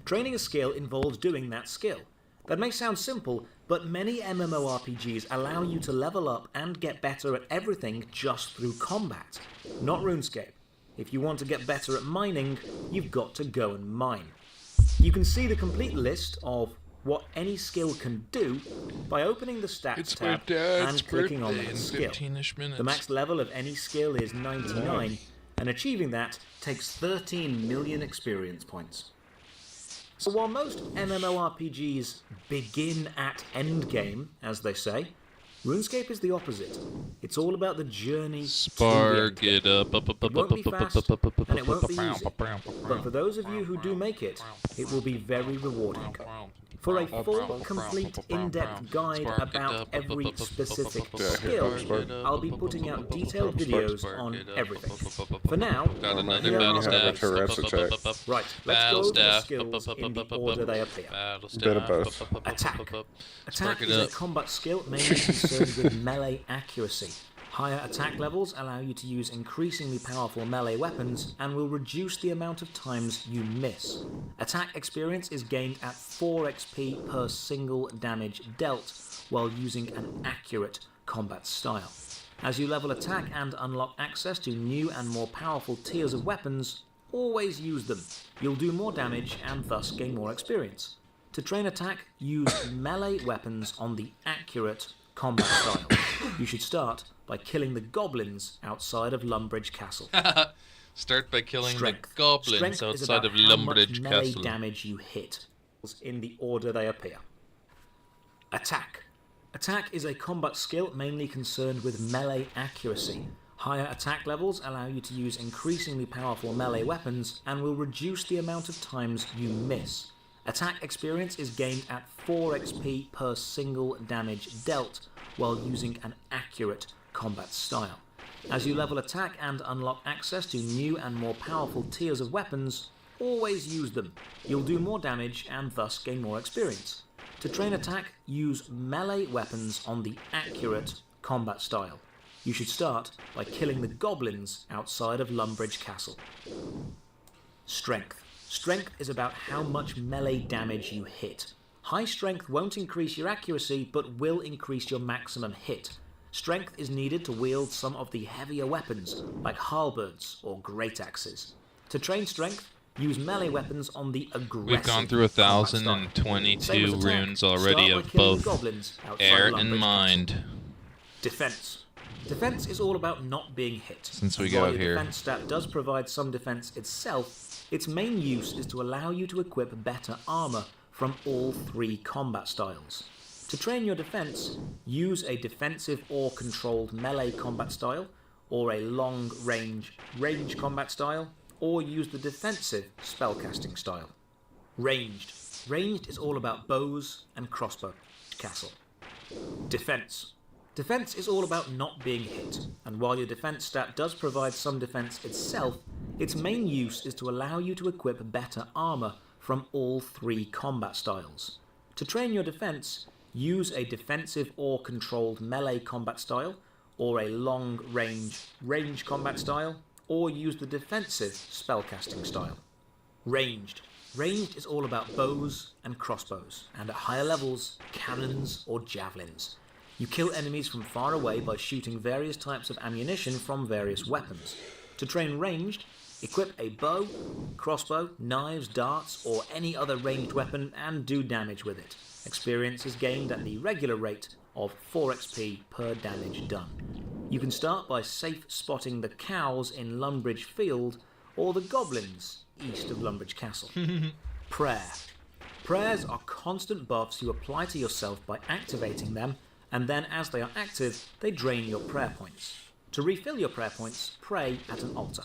Training a skill involves doing that skill. That may sound simple, but many MMORPGs allow you to level up and get better at everything just through combat. Not RuneScape. If you want to get better at mining, you've got to go and mine. You can see the complete list of what any skill can do by opening the stats tab and clicking on that skill. The max level of any skill is 99, and achieving that takes 13 million experience points. So while most MMORPGs begin at endgame, as they say, RuneScape is the opposite. It's all about the journey Spark to it up, It won't be fast, and it won't be easy. But for those of you who do make it, it will be very rewarding. For a full, complete, in-depth guide about every specific skill, I'll be putting out detailed videos on everything. For now, Got another here battle are- staff. Right, let's go over the skills in the order they appear. Bit of both. Attack. Attack Spark it is a up. combat skill mainly concerned with melee accuracy. Higher attack levels allow you to use increasingly powerful melee weapons and will reduce the amount of times you miss. Attack experience is gained at 4 XP per single damage dealt while using an accurate combat style. As you level attack and unlock access to new and more powerful tiers of weapons, always use them. You'll do more damage and thus gain more experience. To train attack, use melee weapons on the accurate combat style. You should start by killing the goblins outside of Lumbridge Castle. Start by killing Strength. the goblins Strength is outside about of how much Lumbridge melee Castle. damage you hit in the order they appear. Attack. Attack is a combat skill mainly concerned with melee accuracy. Higher attack levels allow you to use increasingly powerful melee weapons and will reduce the amount of times you miss. Attack experience is gained at 4 XP per single damage dealt while using an accurate combat style. As you level attack and unlock access to new and more powerful tiers of weapons, always use them. You'll do more damage and thus gain more experience. To train attack, use melee weapons on the accurate combat style. You should start by killing the goblins outside of Lumbridge Castle. Strength. Strength is about how much melee damage you hit. High strength won't increase your accuracy, but will increase your maximum hit. Strength is needed to wield some of the heavier weapons, like halberds or great axes. To train strength, use melee weapons on the aggressive. We've gone through 1,022 runes already of both air and mind. Defense. Defense is all about not being hit. Since we And got while your here. defense stat does provide some defense itself, its main use is to allow you to equip better armor from all 3 combat styles. To train your defense, use a defensive or controlled melee combat style, or a long-range combat style, or use the defensive spellcasting style. Ranged. Ranged is all about bows and crossbow. Castle. Defense. Defense is all about not being hit, and while your defense stat does provide some defense itself, its main use is to allow you to equip better armor from all 3 combat styles. To train your defense, use a defensive or controlled melee combat style, or a long-range combat style, or use the defensive spellcasting style. Ranged. Ranged is all about bows and crossbows, and at higher levels, cannons or javelins. You kill enemies from far away by shooting various types of ammunition from various weapons. To train ranged, equip a bow, crossbow, knives, darts, or any other ranged weapon and do damage with it. Experience is gained at the regular rate of 4 XP per damage done. You can start by safe spotting the cows in Lumbridge Field or the goblins east of Lumbridge Castle. Prayer. Prayers are constant buffs you apply to yourself by activating them, and then as they are active, they drain your prayer points. To refill your prayer points, pray at an altar.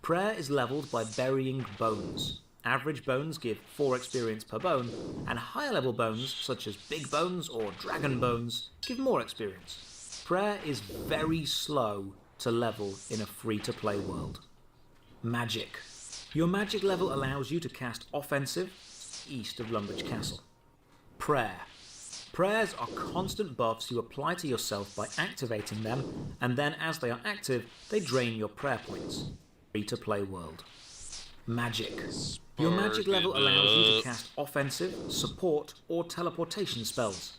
Prayer is leveled by burying bones. Average bones give 4 experience per bone, and higher level bones, such as big bones or dragon bones, give more experience. Prayer is very slow to level in a free-to-play world. Magic. Your magic level allows you to cast offensive east of Lumbridge Castle. Prayer. Prayers are constant buffs you apply to yourself by activating them, and then as they are active, they drain your prayer points. Free-to-play world. Magic. Your magic level allows you to cast offensive, support, or teleportation spells.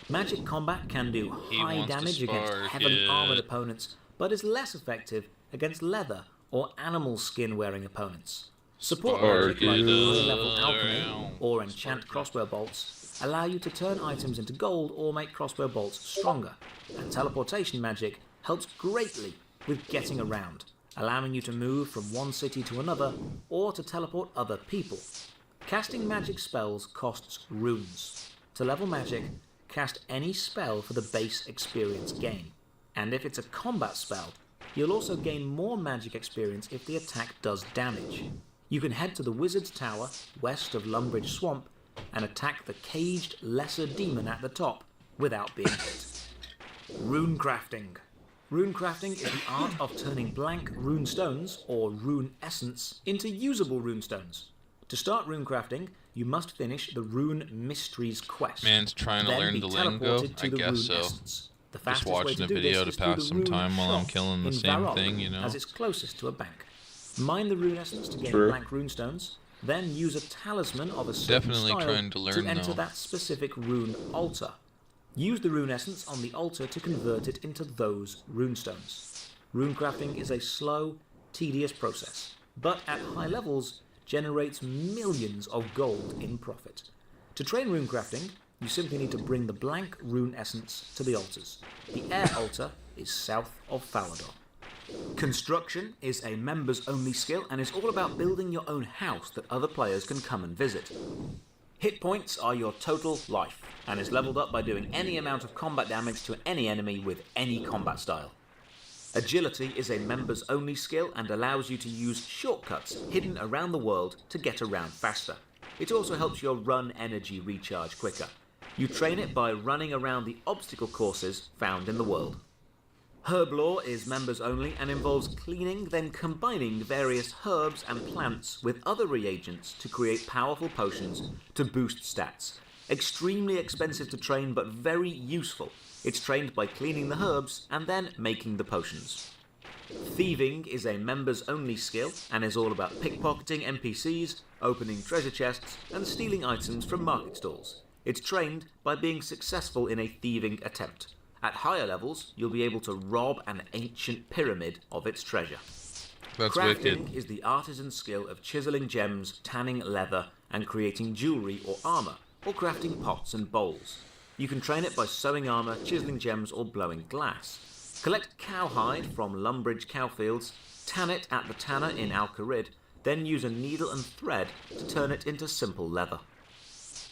Magic combat can do high damage against heavily armored opponents, but is less effective against leather or animal skin wearing opponents. Support magic like high-level alchemy or enchant crossbow bolts allow you to turn items into gold or make crossbow bolts stronger, and teleportation magic helps greatly with getting around, allowing you to move from one city to another or to teleport other people. Casting magic spells costs runes. To level magic, cast any spell for the base experience gain, and if it's a combat spell, you'll also gain more magic experience if the attack does damage. You can head to the Wizard's Tower, west of Lumbridge Swamp, and attack the caged lesser demon at the top without being hit. Rune crafting. Rune crafting is the art of turning blank rune stones, or rune essence, into usable rune stones. To start rune crafting, you must finish the Rune Mysteries quest. Man's trying to learn the lingo? I guess so. Just watching a video to pass some time while I'm killing the same thing, you know? As it's closest to a bank. Mine the rune essence to gain blank rune stones, then use a talisman of a certain style trying to learn, enter though. that specific rune altar. Use the rune essence on the altar to convert it into those runestones. Rune crafting is a slow, tedious process, but at high levels generates millions of gold in profit. To train rune crafting, you simply need to bring the blank rune essence to the altars. The air altar is south of Falador. Construction is a members-only skill and is all about building your own house that other players can come and visit. Hit points are your total life, and is leveled up by doing any amount of combat damage to any enemy with any combat style. Agility is a members-only skill and allows you to use shortcuts hidden around the world to get around faster. It also helps your run energy recharge quicker. You train it by running around the obstacle courses found in the world. Herb lore is members only and involves cleaning, then combining various herbs and plants with other reagents to create powerful potions to boost stats. Extremely expensive to train but very useful. It's trained by cleaning the herbs and then making the potions. Thieving is a members only skill and is all about pickpocketing NPCs, opening treasure chests and stealing items from market stalls. It's trained by being successful in a thieving attempt. At higher levels, you'll be able to rob an ancient pyramid of its treasure. That's Crafting wicked. is the artisan skill of chiseling gems, tanning leather, and creating jewelry or armor, or crafting pots and bowls. You can train it by sewing armor, chiseling gems, or blowing glass. Collect cowhide from Lumbridge cowfields, tan it at the tanner in Al-Kharid, then use a needle and thread to turn it into simple leather.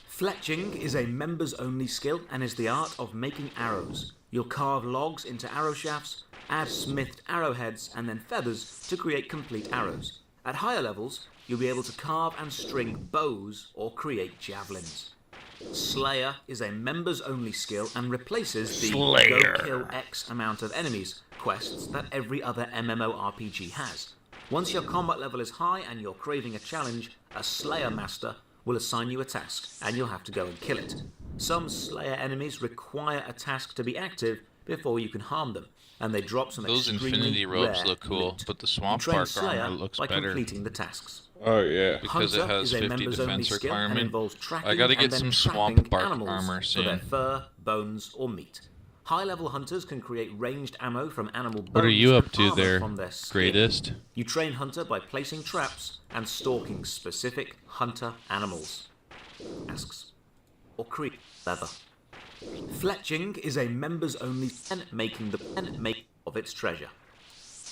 Fletching is a members-only skill and is the art of making arrows. You'll carve logs into arrow shafts, add smithed arrowheads and then feathers to create complete arrows. At higher levels, you'll be able to carve and string bows or create javelins. Slayer is a members-only skill and replaces the Go Kill X amount of enemies quests that every other MMORPG has. Once your combat level is high and you're craving a challenge, a Slayer Master will assign you a task and you'll have to go and kill it. Some Slayer enemies require a task to be active before you can harm them, and they drop some Those extremely infinity ropes rare look cool, loot. but the swamp You train park Slayer armor looks by better completing the tasks. Oh yeah. because it Hunter has is a 50 members-only defense skill and requirement. involves tracking I gotta and get then some trapping swamp bark animals armor for their soon. fur, bones, or meat. High-level hunters can create ranged ammo from animal bones What are you and up to armor there, from their skin. greatest? You train Hunter by placing traps and stalking specific hunter animals. Tasks. Or create leather. Fletching is a members-only and making the make of its treasure.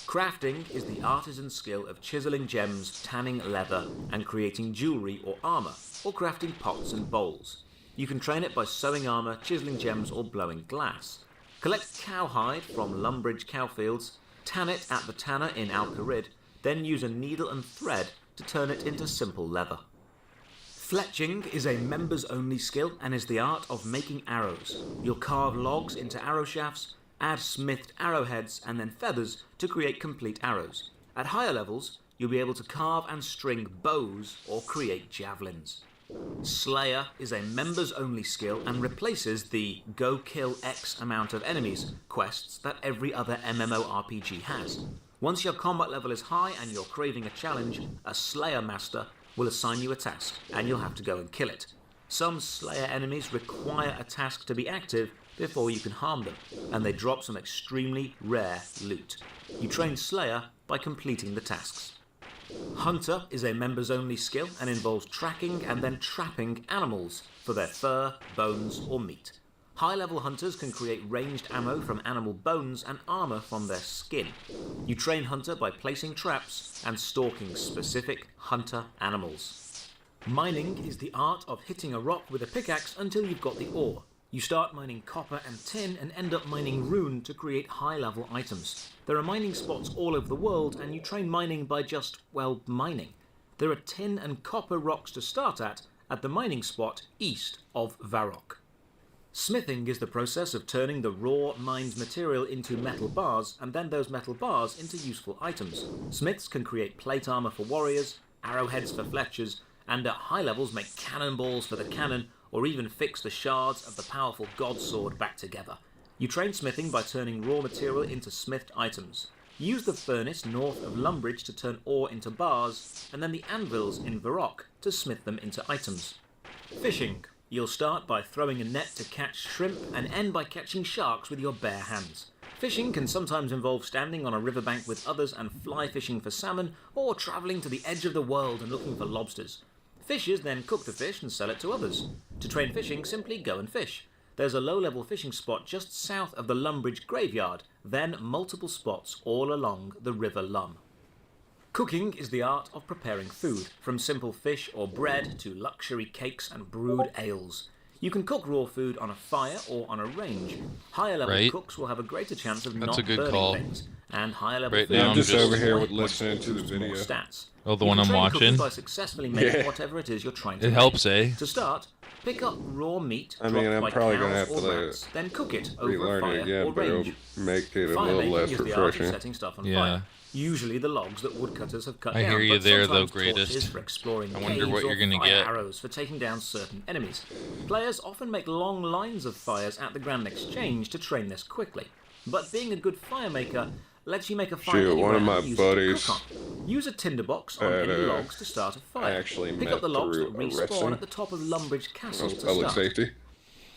Crafting is the artisan skill of chiseling gems, tanning leather, and creating jewelry or armor, or crafting pots and bowls. You can train it by sewing armor, chiseling gems, or blowing glass. Collect cowhide from Lumbridge cowfields, tan it at the tanner in Al-Kharid, then use a needle and thread to turn it into simple leather. Fletching is a members-only skill and is the art of making arrows. You'll carve logs into arrow shafts, add smithed arrowheads and then feathers to create complete arrows. At higher levels, you'll be able to carve and string bows or create javelins. Slayer is a members-only skill and replaces the Go Kill X amount of enemies quests that every other MMORPG has. Once your combat level is high and you're craving a challenge, a Slayer Master will assign you a task and you'll have to go and kill it. Some Slayer enemies require a task to be active before you can harm them, and they drop some extremely rare loot. You train Slayer by completing the tasks. Hunter is a members-only skill and involves tracking and then trapping animals for their fur, bones, or meat. High-level hunters can create ranged ammo from animal bones and armor from their skin. You train Hunter by placing traps and stalking specific hunter animals. Mining is the art of hitting a rock with a pickaxe until you've got the ore. You start mining copper and tin and end up mining rune to create high-level items. There are mining spots all over the world and you train mining by just, well, mining. There are tin and copper rocks to start at the mining spot east of Varrock. Smithing is the process of turning the raw mined material into metal bars and then those metal bars into useful items. Smiths can create plate armor for warriors, arrowheads for fletchers, and at high levels make cannonballs for the cannon or even fix the shards of the powerful god sword back together. You train smithing by turning raw material into smithed items. Use the furnace north of Lumbridge to turn ore into bars, and then the anvils in Varrock to smith them into items. Fishing. You'll start by throwing a net to catch shrimp and end by catching sharks with your bare hands. Fishing can sometimes involve standing on a riverbank with others and fly fishing for salmon, or travelling to the edge of the world and looking for lobsters. Fishers then cook the fish and sell it to others. To train fishing, simply go and fish. There's a low-level fishing spot just south of the Lumbridge graveyard, then multiple spots all along the River Lum. Cooking is the art of preparing food, from simple fish or bread to luxury cakes and brewed ales. You can cook raw food on a fire or on a range. Higher-level cooks will have a greater chance of not burning things, and higher-level food now I'm just over here with listening to the more video. stats. Oh, the one I'm watching? By successfully making whatever it is you're trying to It make. helps, eh? To start, pick up raw meat I mean, dropped I'm by probably gonna cows have to or rats, then cook it over a relearn fire it again, or but it'll range. make it a Fire little making less is the art of refreshing. setting stuff on Yeah. fire. Usually the logs that woodcutters have cut I down, hear you but there, though, sometimes greatest. torches for exploring I wonder caves what or you're gonna fire get. arrows for taking down certain enemies. Players often make long lines of fires at the Grand Exchange to train this quickly. But being a good fire maker lets you make a fire Shoot, anywhere one of my and use it to buddies cook on. Use a tinderbox on had, any logs to start a fire. actually Pick met up the logs that through a respawn wrestling. at the top of Lumbridge Castle to Public start. safety.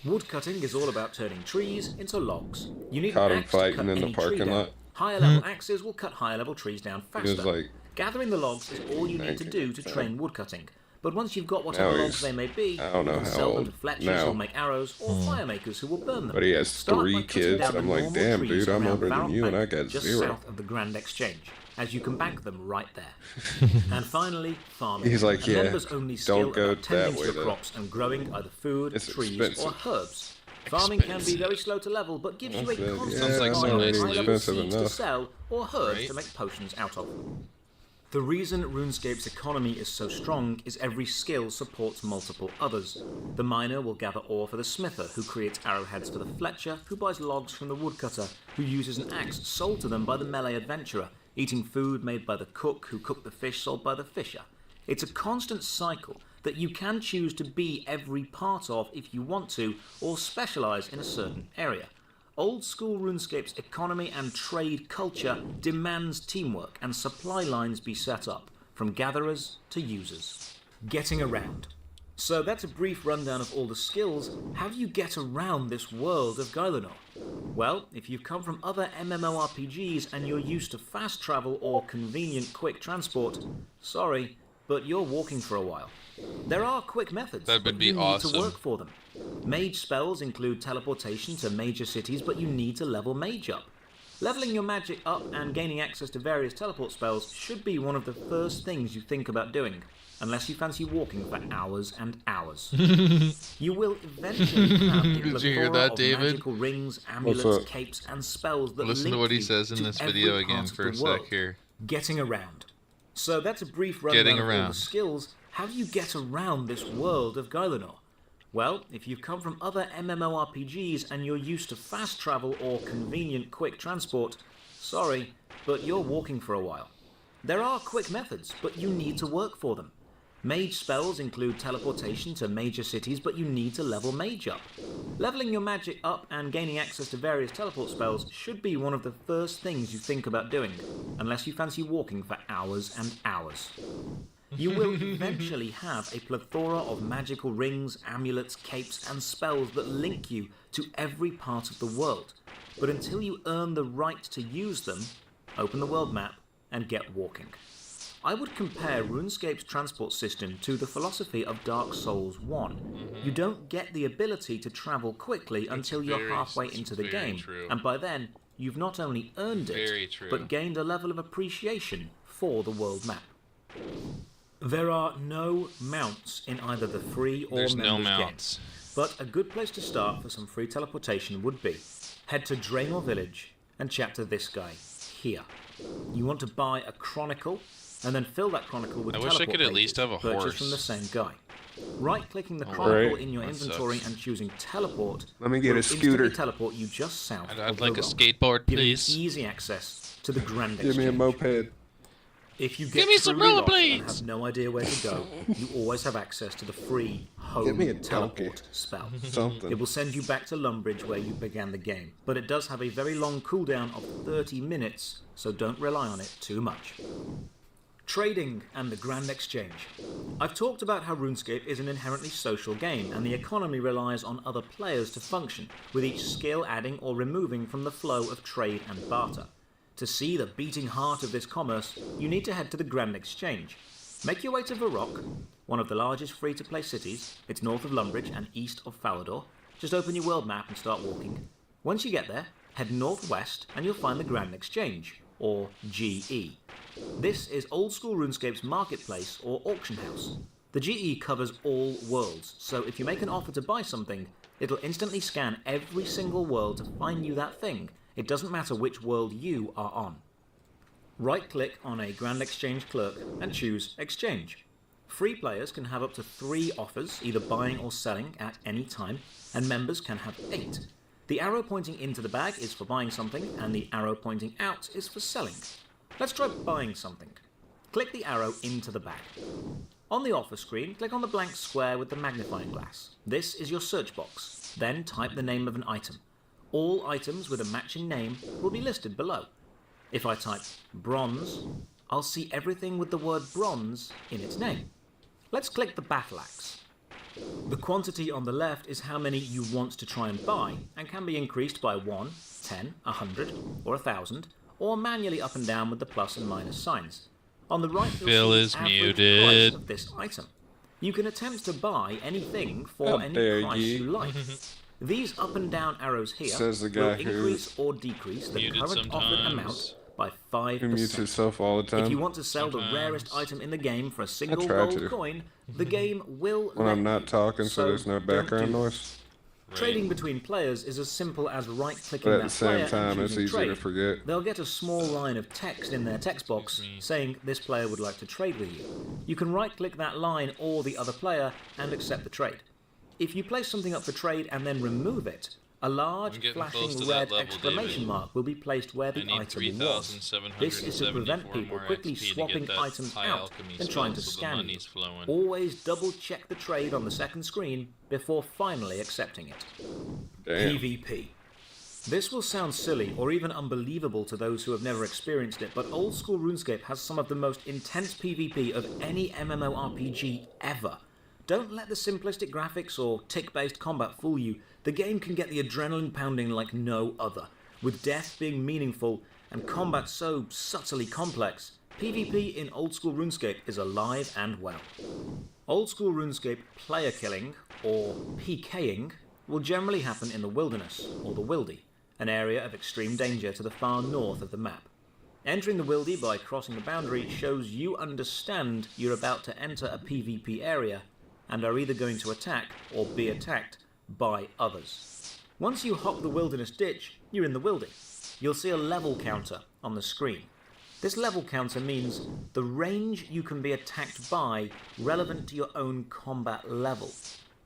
Woodcutting is all about turning trees into logs. You need Caught an him axe to fighting cut in the any parking tree down. lot. Higher level axes will cut higher level trees down He was faster. like, Gathering the logs is all you need to do to train woodcutting. But once you've got whatever Now logs he's- they may be, I don't know you can how sell them old to fletchers now. who'll make arrows or fire makers who will burn them. but he has Start by 3 cutting kids. down the I'm like, normal damn, trees dude, I'm around older than Barrel you, and I Bank, got just 0. south of the Grand Exchange, as you can bank them right there. And finally, farming. He's like, A yeah, member's only skill don't go about tending that to way, your though. crops and growing either food, It's trees, expensive. or herbs. Farming can be very slow to level, but gives you a Yeah, constant Sounds like supply some of nice high-level loot. expensive seeds to enough. sell or herbs Right. to make potions out of. The reason RuneScape's economy is so strong is every skill supports multiple others. The miner will gather ore for the smither, who creates arrowheads for the fletcher, who buys logs from the woodcutter, who uses an axe sold to them by the melee adventurer, eating food made by the cook, who cooked the fish sold by the fisher. It's a constant cycle that you can choose to be every part of if you want to, or specialise in a certain area. Old school RuneScape's economy and trade culture demands teamwork and supply lines be set up, from gatherers to users. Getting around. So that's a brief rundown of all the skills. How do you get around this world of Gailanor? Well, if you've come from other MMORPGs and you're used to fast travel or convenient quick transport, sorry, but you're walking for a while. There are quick methods, That would but be you need awesome. to work for them. Mage spells include teleportation to major cities, but you need to level mage up. Leveling your magic up and gaining access to various teleport spells should be one of the first things you think about doing, unless you fancy walking for hours and hours. You will eventually have a Did you hear plethora that, of David? magical rings, amulets, up? capes, and spells that Listen to link what he you says in to this every video part again of for the a sec world. here. Getting around. So that's a brief rundown Getting of all around. the skills. How do you get around this world of Gailanor? Well, if you've come from other MMORPGs and you're used to fast travel or convenient quick transport, sorry, but you're walking for a while. There are quick methods, but you need to work for them. Mage spells include teleportation to major cities, but you need to level mage up. Leveling your magic up and gaining access to various teleport spells should be one of the first things you think about doing, unless you fancy walking for hours and hours. You will eventually have a plethora of magical rings, amulets, capes, and spells that link you to every part of the world. But until you earn the right to use them, open the world map and get walking. I would compare RuneScape's transport system to the philosophy of Dark Souls 1. You don't get the ability to travel quickly until you're halfway into the very game, true. and by then you've not only earned Very it, true. but gained a level of appreciation for the world map. There are no mounts in either the free or There's no members mounts. games, but a good place to start for some free teleportation would be head to Draenor Village and chat to this guy here. You want to buy a chronicle and then fill that chronicle with I wish I teleport could at pages least have a purchased horse. from the same guy. Right-clicking the Oh, chronicle right. in your That inventory sucks. and choosing teleport Let me get will a scooter. instantly teleport you just south I'd of like the a rock, skateboard, giving you please. easy access to the Grand Give me a Exchange. moped. If you get Give me some truly lost and rollerblades! have no idea where to go, you always have access to the free Give me a home donkey. teleport spell. Something. It will send you back to Lumbridge where you began the game, but it does have a very long cooldown of 30 minutes, so don't rely on it too much. Trading and the Grand Exchange. I've talked about how RuneScape is an inherently social game, and the economy relies on other players to function, with each skill adding or removing from the flow of trade and barter. To see the beating heart of this commerce, you need to head to the Grand Exchange. Make your way to Varrock, one of the largest free-to-play cities. It's north of Lumbridge and east of Falador. Just open your world map and start walking. Once you get there, head northwest and you'll find the Grand Exchange, or GE. This is old school RuneScape's marketplace or auction house. The GE covers all worlds, so if you make an offer to buy something, it'll instantly scan every single world to find you that thing. It doesn't matter which world you are on. Right-click on a Grand Exchange clerk and choose Exchange. Free players can have up to 3 offers, either buying or selling, at any time, and members can have 8. The arrow pointing into the bag is for buying something, and the arrow pointing out is for selling. Let's try buying something. Click the arrow into the bag. On the offer screen, click on the blank square with the magnifying glass. This is your search box. Then type the name of an item. All items with a matching name will be listed below. If I type bronze, I'll see everything with the word bronze in its name. Let's click the battle axe. The quantity on the left is how many you want to try and buy, and can be increased by 1, 10, 100, or 1,000, or manually up and down with the plus and minus signs. On the right, Phil you'll is see the average muted. price of this item. You can attempt to buy anything for any price you like. These up and down arrows here Says the will guy who increase or decrease the muted current offered sometimes. amount by He mutes 5%. himself all the time. If you want to sell the Sometimes. rarest item in the game for a single try gold to. coin, the game will when let I'm not you, talking, so there's no don't background do noise. Trading between players is as simple as right-clicking But at that the same player time, and it's choosing easy to trade. forget. They'll get a small line of text in their text box saying this player would like to trade with you. You can right-click that line or the other player and accept the trade. If you place something up for trade and then remove it, a large I'm getting close flashing to that red level, exclamation David. mark will be placed where I the need item was. This is to prevent 3,774 people more quickly XP to swapping get that items high out alchemy and trying to spell, so the scam you. money's flowing. Always double check the trade on the second screen before finally accepting it. Damn. PvP. This will sound silly or even unbelievable to those who have never experienced it, but old school RuneScape has some of the most intense PvP of any MMORPG ever. Don't let the simplistic graphics or tick-based combat fool you. The game can get the adrenaline pounding like no other. With death being meaningful and combat so subtly complex, PvP in old school RuneScape is alive and well. Old school RuneScape player killing, or PKing, will generally happen in the wilderness, or the Wildy, an area of extreme danger to the far north of the map. Entering the Wildy by crossing the boundary shows you understand you're about to enter a PvP area and are either going to attack or be attacked by others. Once you hop the wilderness ditch, you're in the Wildy. You'll see a level counter on the screen. This level counter means the range you can be attacked by relevant to your own combat level.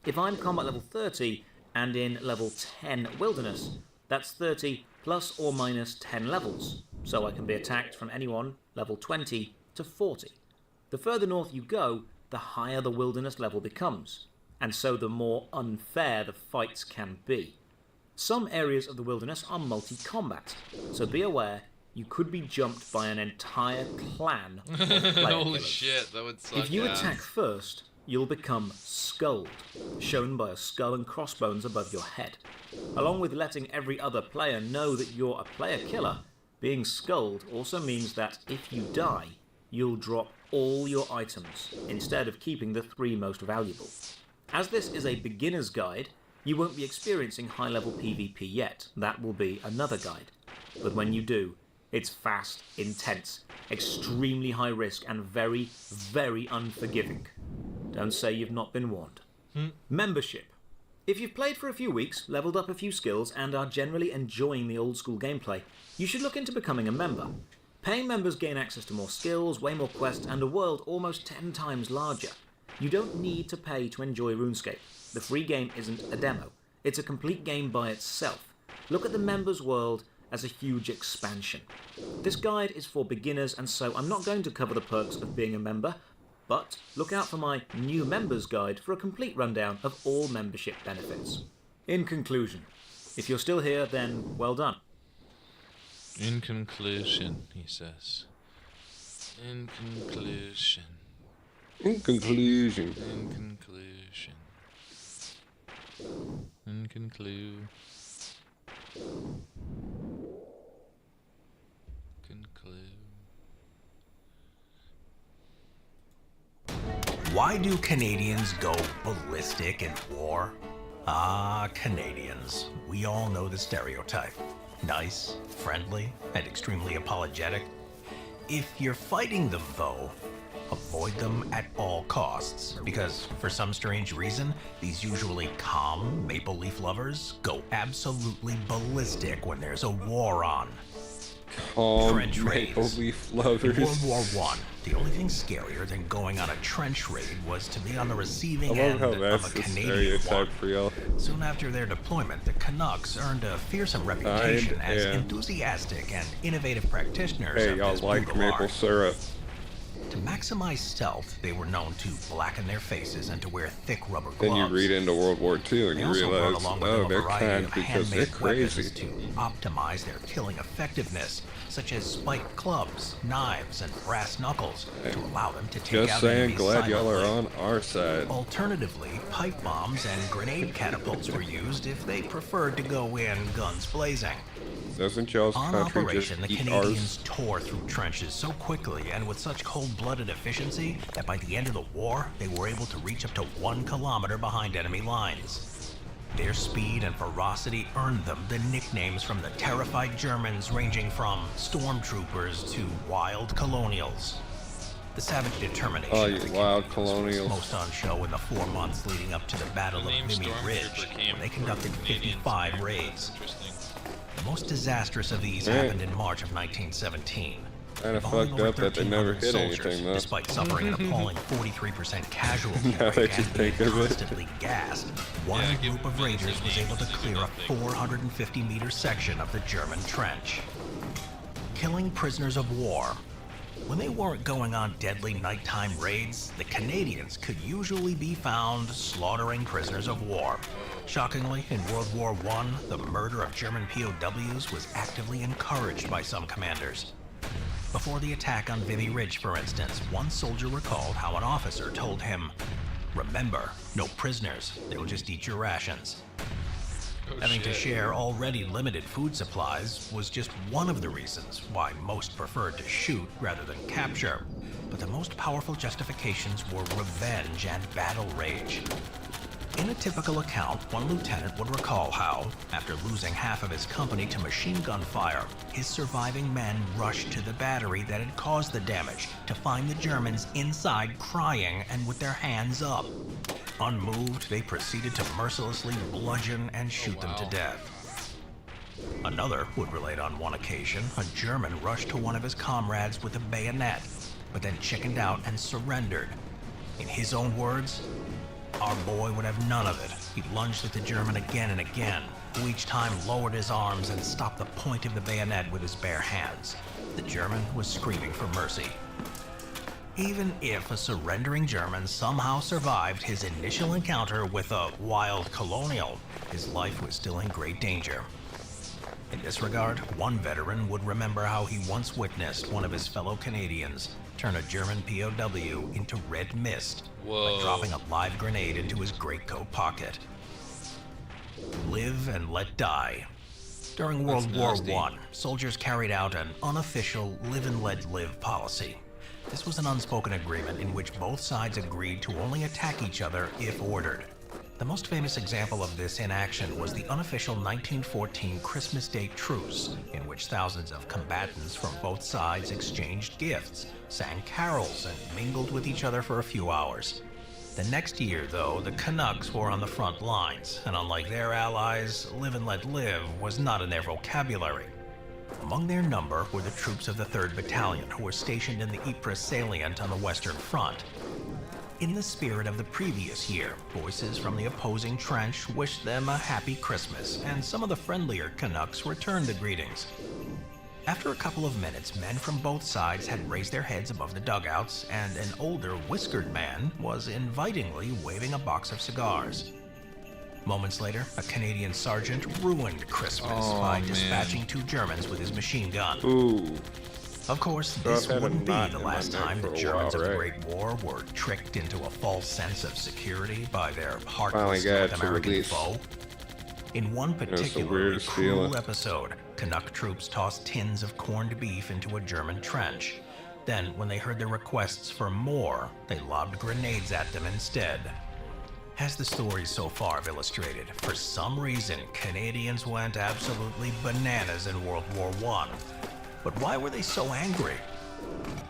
If I'm combat level 30 and in level 10 wilderness, that's 30 plus or minus 10 levels, so I can be attacked from anyone level 20 to 40. The further north you go, the higher the wilderness level becomes, and so the more unfair the fights can be. Some areas of the wilderness are multi-combat, so be aware you could be jumped by an entire clan of player Holy killers. shit, that would suck. If you ass. attack first, you'll become skulled, shown by a skull and crossbones above your head. Along with letting every other player know that you're a player killer, being skulled also means that if you die, you'll drop all your items, instead of keeping the 3 most valuable. As this is a beginner's guide, you won't be experiencing high-level PvP yet. That will be another guide. But when you do, it's fast, intense, extremely high risk, and very, very unforgiving. Don't say you've not been warned. Membership. If you've played for a few weeks, leveled up a few skills, and are generally enjoying the old school gameplay, you should look into becoming a member. Paying members gain access to more skills, way more quests, and a world almost 10 times larger. You don't need to pay to enjoy RuneScape. The free game isn't a demo. It's a complete game by itself. Look at the members' world as a huge expansion. This guide is for beginners, and so I'm not going to cover the perks of being a member, but look out for my new members guide for a complete rundown of all membership benefits. In conclusion, if you're still here, then well done. In conclusion, he says. In conclusion. In conclusion. In conclusion. In conclude. Conclude. Why do Canadians go ballistic in war? Ah, Canadians. We all know the stereotype. Nice, friendly, and extremely apologetic. If you're fighting them, though, avoid them at all costs, because for some strange reason, these usually calm maple leaf lovers go absolutely ballistic when there's a war on. Calm Trench maple raids. leaf In lovers. World War I, the only thing scarier than going on a trench raid was to be on the receiving I love end how of that's a the Canadian stereotype one. for y'all. Soon after their deployment, the Canucks earned a fearsome reputation as enthusiastic and innovative practitioners Hey, of y'all this like brutal maple art. syrup. To maximize stealth, they were known to blacken their faces and to wear thick rubber gloves. Then you read into World War II and They you also brought realize, along with oh, them a they're variety kind of because they're handmade crazy. weapons to optimize their killing effectiveness, such as spiked clubs, knives, and brass knuckles to allow them to take Just out saying, enemies glad y'all are silently. on our side. Alternatively, pipe bombs and grenade catapults were used if they preferred to go in guns blazing. Doesn't y'all's On country operation, just the eat Canadians ours? tore through trenches so quickly and with such cold-blooded efficiency that by the end of the war, they were able to reach up to 1 kilometer behind enemy lines. Their speed and ferocity earned them the nicknames from the terrified Germans ranging from stormtroopers to wild colonials. The savage determination Oh, of you the wild Canadians was colonials. most on show in the 4 months leading up to the Battle The of name Vimy Stormtrooper Ridge, came when they from conducted Canadians. 55 raids. Interesting. The most disastrous of these Right. happened in March of 1917. Kinda involving fucked over up that they never 1,300 hit soldiers, anything, though. Despite suffering an appalling 43% casualty Now rate that you and being think of it. constantly gassed, one Yeah, give group of Venice a raiders was name, able to it's clear a nothing. 450-meter section of the German trench. Killing prisoners of war. When they weren't going on deadly nighttime raids, the Canadians could usually be found slaughtering prisoners of war. Shockingly, in World War I, the murder of German POWs was actively encouraged by some commanders. Before the attack on Vimy Ridge, for instance, one soldier recalled how an officer told him, "Remember, no prisoners, they'll just eat your rations." Oh, Having to shit. share already limited food supplies was just one of the reasons why most preferred to shoot rather than capture. But the most powerful justifications were revenge and battle rage. In a typical account, one lieutenant would recall how, after losing half of his company to machine gun fire, his surviving men rushed to the battery that had caused the damage to find the Germans inside crying and with their hands up. Unmoved, they proceeded to mercilessly bludgeon and shoot them to death. Another would relate on one occasion, a German rushed to one of his comrades with a bayonet, but then chickened out and surrendered. In his own words, "Our boy would have none of it. He lunged at the German again and again, who each time lowered his arms and stopped the point of the bayonet with his bare hands. The German was screaming for mercy." Even if a surrendering German somehow survived his initial encounter with a wild colonial, his life was still in great danger. In this regard, one veteran would remember how he once witnessed one of his fellow Canadians turn a German POW into red mist Whoa. by dropping a live grenade into his greatcoat pocket. Live and let die. During That's World War nasty. I, soldiers carried out an unofficial live and let live policy. This was an unspoken agreement in which both sides agreed to only attack each other if ordered. The most famous example of this in action was the unofficial 1914 Christmas Day truce, in which thousands of combatants from both sides exchanged gifts, sang carols, and mingled with each other for a few hours. The next year, though, the Canucks were on the front lines, and unlike their allies, live and let live was not in their vocabulary. Among their number were the troops of the 3rd Battalion, who were stationed in the Ypres salient on the Western Front. In the spirit of the previous year, voices from the opposing trench wished them a happy Christmas, and some of the friendlier Canucks returned the greetings. After a couple of minutes, men from both sides had raised their heads above the dugouts, and an older, whiskered man was invitingly waving a box of cigars. Moments later, a Canadian sergeant ruined Christmas by man. dispatching 2 Germans with his machine gun. Ooh. Of course, So this I've had a wouldn't be knot the in my last neck time for the a Germans while, of the right? Great War were tricked into a false sense of security by their Finally heartless got North to American release. foe. In one the particularly weirdest cruel feeling. episode, Canuck troops tossed tins of corned beef into a German trench. Then, when they heard their requests for more, they lobbed grenades at them instead. As the stories so far have illustrated, for some reason, Canadians went absolutely bananas in World War I. But why were they so angry?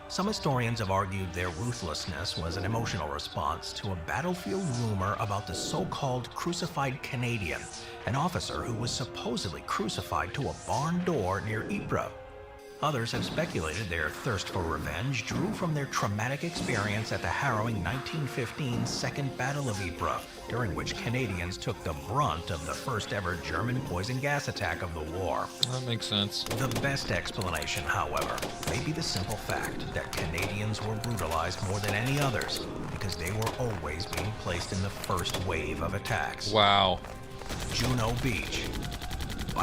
Some historians have argued their ruthlessness was an emotional response to a battlefield rumor about the so-called crucified Canadian, an officer who was supposedly crucified to a barn door near Ypres. Others have speculated their thirst for revenge drew from their traumatic experience at the harrowing 1915 Second Battle of Ypres, during which Canadians took the brunt of the first ever German poison gas attack of the war. That makes sense. The best explanation, however, may be the simple fact that Canadians were brutalized more than any others because they were always being placed in the first wave of attacks. Wow. Juno Beach.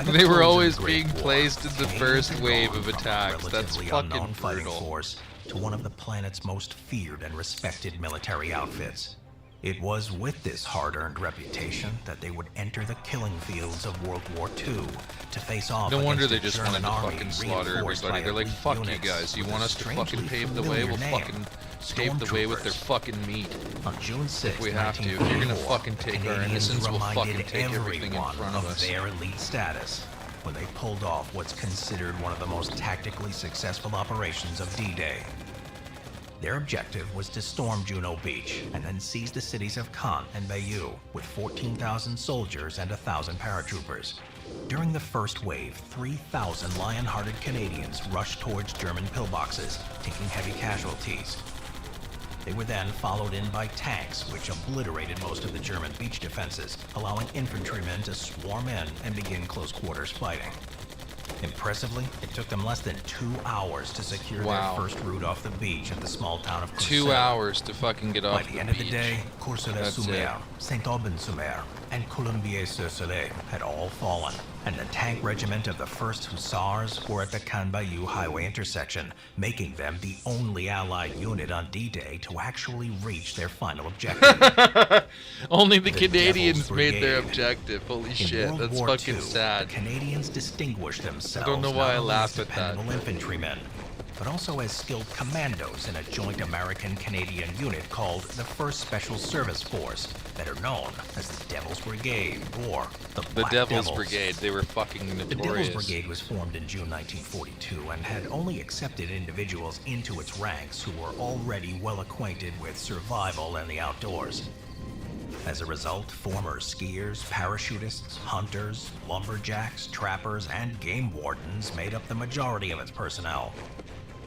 They were always being placed in the first wave of attacks. That's fucking brutal. Force to one of the planet's most feared and respected military outfits. It was with this hard-earned reputation that they would enter the killing fields of World War II to face off. No wonder they against just a wanted to German fucking army slaughter reinforced everybody. by They're like, elite fuck you units guys. You with want a us to fucking strangely pave the way? We'll familiar name, fucking pave the way with their fucking meat. On June 6, If we have to. If you're gonna fucking take our innocence, we'll fucking take everything in front of us. Their elite status when they pulled off what's considered one of the most tactically successful operations of D-Day. Their objective was to storm Juno Beach and then seize the cities of Caen and Bayeux with 14,000 soldiers and 1,000 paratroopers. During the first wave, 3,000 lion-hearted Canadians rushed towards German pillboxes, taking heavy casualties. They were then followed in by tanks, which obliterated most of the German beach defenses, allowing infantrymen to swarm in and begin close-quarters fighting. Impressively, it took them less than 2 hours to secure their first route off the beach at the small town of Courcelles. 2 hours to fucking get off the beach. By the end of the day, Courcelles-sur-Mer, Saint-Aubin-sur-Mer, and Colombiers-sur-Soleil had all fallen, and the tank regiment of the 1st Hussars were at the Caen-Bayeux highway intersection, making them the only Allied unit on D-Day to actually reach their final objective. Only the Canadians made their objective. Holy shit, that's fucking sad. The Canadians distinguished themselves I don't know why I laughed at that. dependable infantrymen, but also as skilled commandos in a joint American-Canadian unit called the 1st Special Service Force, better known as the Devil's Brigade, or the Black Devil's Devils. Brigade, they were fucking The Devil's notorious. Brigade was formed in June 1942 and had only accepted individuals into its ranks who were already well acquainted with survival and the outdoors. As a result, former skiers, parachutists, hunters, lumberjacks, trappers, and game wardens made up the majority of its personnel.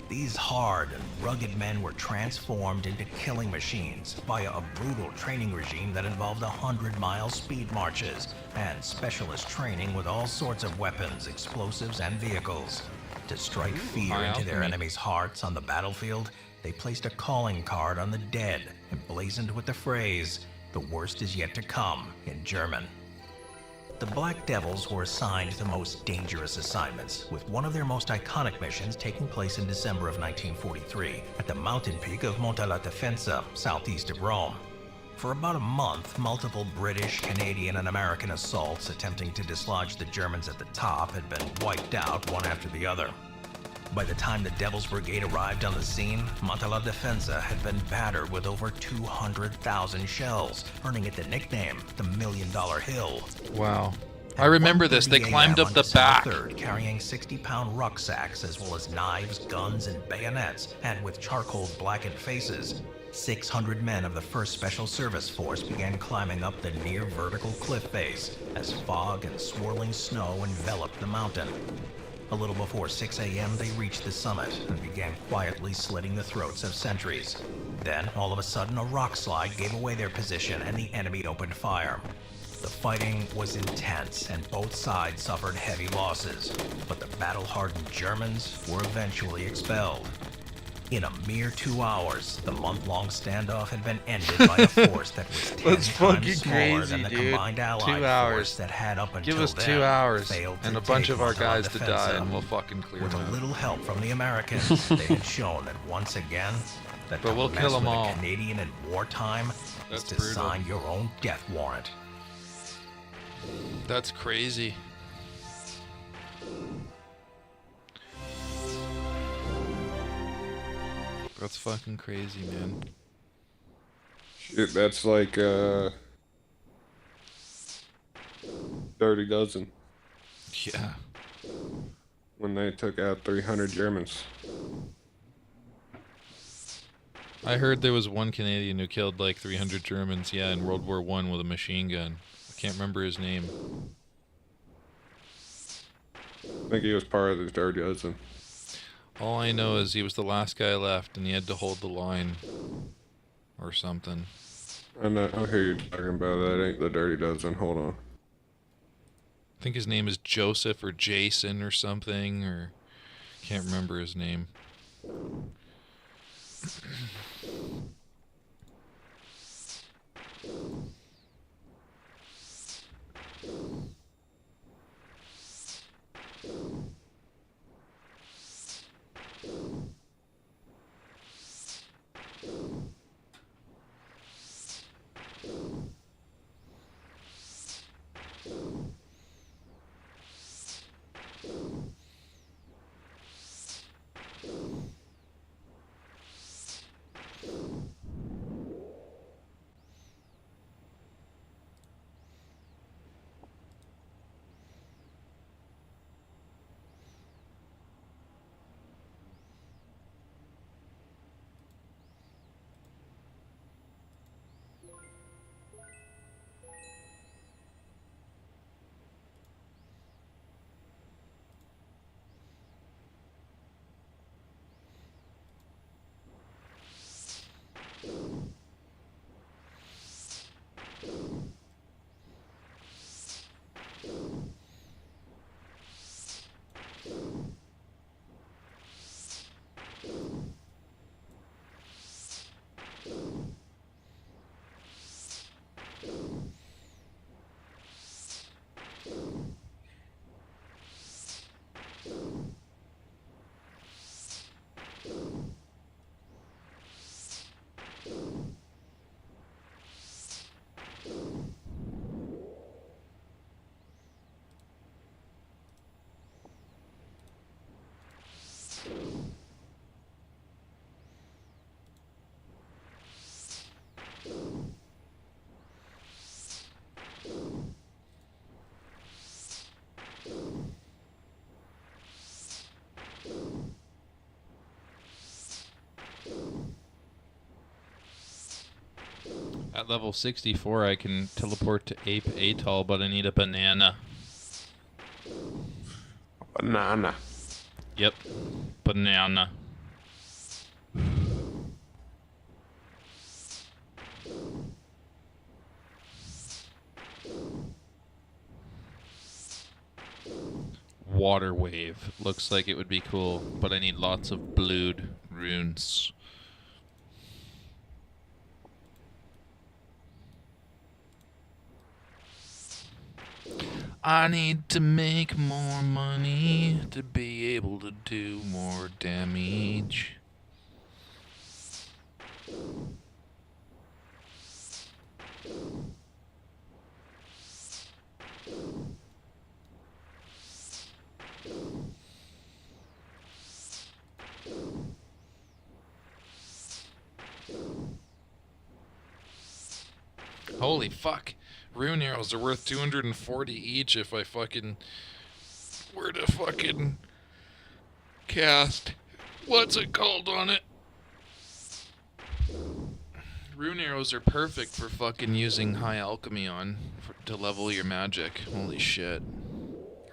These hard and rugged men were transformed into killing machines via a brutal training regime that involved 100-mile speed marches and specialist training with all sorts of weapons, explosives, and vehicles. To strike fear into their enemies' hearts on the battlefield, they placed a calling card on the dead, emblazoned with the phrase, "The worst is yet to come," in German. The Black Devils were assigned the most dangerous assignments, with one of their most iconic missions taking place in December of 1943 at the mountain peak of Monte la Defensa, southeast of Rome. For about a month, multiple British, Canadian, and American assaults attempting to dislodge the Germans at the top had been wiped out one after the other. By the time the Devil's Brigade arrived on the scene, Monte la Defensa had been battered with over 200,000 shells, earning it the nickname the $1 Million Hill. Wow. I remember this. They climbed up the back. 3rd, carrying 60-pound rucksacks as well as knives, guns, and bayonets, and with charcoal blackened faces. 600 men of the 1st Special Service Force began climbing up the near vertical cliff face as fog and swirling snow enveloped the mountain. A little before 6 a.m., they reached the summit and began quietly slitting the throats of sentries. Then, all of a sudden, a rock slide gave away their position and the enemy opened fire. The fighting was intense and both sides suffered heavy losses, but the battle-hardened Germans were eventually expelled. In a mere 2 hours, the month-long standoff had been ended by a force that was 10 times smaller than the combined Allied force that had up until Give us then 2 hours failed to and a bunch take of our Monte la guys to die, Defensa. and we'll fucking clear With them a out. little help from the Americans, they had shown that once again, that But to we'll mess kill 'em with all. a Canadian in wartime That's is to brutal. sign your own death warrant. That's crazy. That's fucking crazy, man. Shit, that's like, Dirty Dozen. Yeah. When they took out 300 Germans. I heard there was one Canadian who killed like 300 Germans, yeah, in World War I with a machine gun. I can't remember his name. I think he was part of the Dirty Dozen. All I know is he was the last guy left and he had to hold the line. Or something. I know, I hear you talking about that. Ain't the Dirty Dozen. Hold on. I think his name is Joseph or Jason or something, or can't remember his name. At level 64, I can teleport to Ape Atoll, but I need a banana. Banana. Yep. Banana. Water wave. Looks like it would be cool, but I need lots of blued runes. I need to make more money to be able to do more damage. Holy fuck. Rune arrows are worth 240 each if I fucking were to fucking cast. What's it called on it? Rune arrows are perfect for fucking using high alchemy on to level your magic. Holy shit.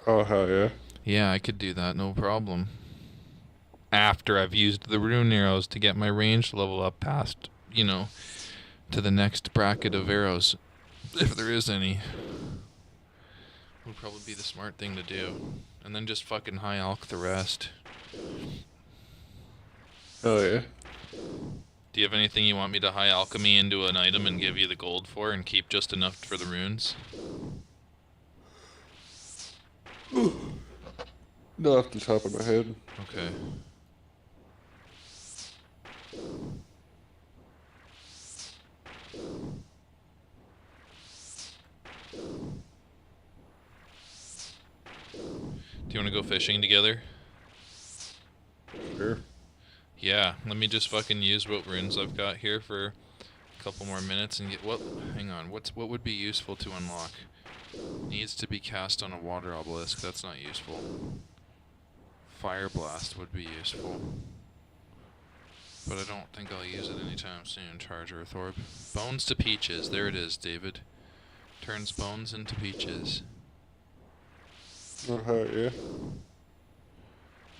Oh, hell yeah. Yeah, I could do that, no problem. After I've used the rune arrows to get my range level up past, you know, to the next bracket of arrows. If there is any. Would probably be the smart thing to do. And then just fucking high alch the rest. Oh yeah. Do you have anything you want me to high alchemy into an item and give you the gold for and keep just enough for the runes? Not off the top of my head. Okay. Do you want to go fishing together? Sure. Yeah, let me just fucking use what runes I've got here for a couple more minutes and get what. Hang on, what would be useful to unlock? Needs to be cast on a water obelisk. That's not useful. Fire blast would be useful, but I don't think I'll use it anytime soon. Charge Earth Orb. Bones to peaches. There it is, David. Turns bones into peaches. Oh, yeah.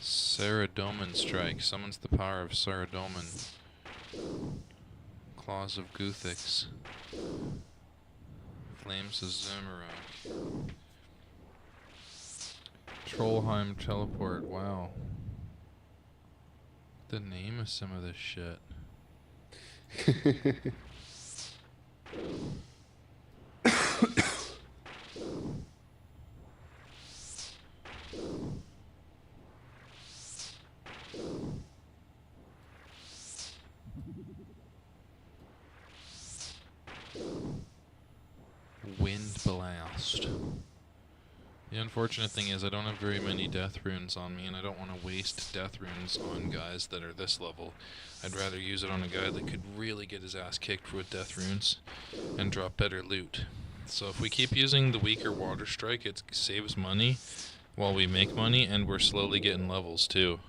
Saradomin Strike. Summons the power of Saradomin. Claws of Guthix. Flames of Zamorak. Trollheim Teleport. Wow. The name of some of this shit. Wind Blast. The unfortunate thing is I don't have very many death runes on me, and I don't want to waste death runes on guys that are this level. I'd rather use it on a guy that could really get his ass kicked with death runes and drop better loot. So if we keep using the weaker Water Strike, it saves money while we make money, and we're slowly getting levels too.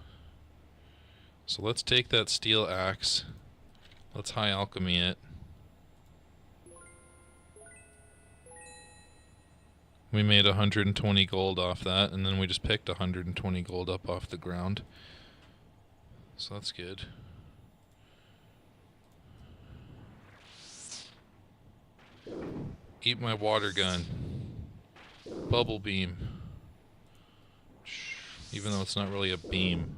So let's take that steel axe. Let's high alchemy it. We made 120 gold off that, and then we just picked 120 gold up off the ground. So that's good. Eat my water gun. Bubble beam. Even though it's not really a beam.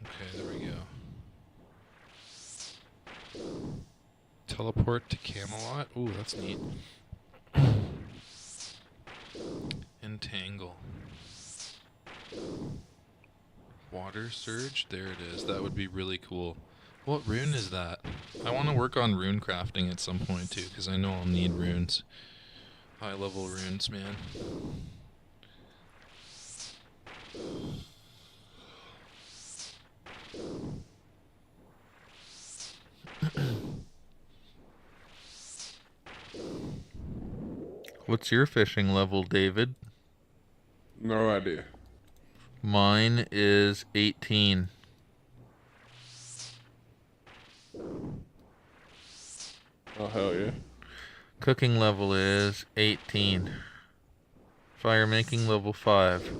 Okay, there we go. Teleport to Camelot. Ooh, that's neat. Entangle. Water Surge. There it is. That would be really cool. What rune is that? I want to work on rune crafting at some point too, because I know I'll need runes. High level runes, man. What's your fishing level, David? No idea. Mine is 18. Oh, hell yeah. Cooking level is 18. Fire making level 5.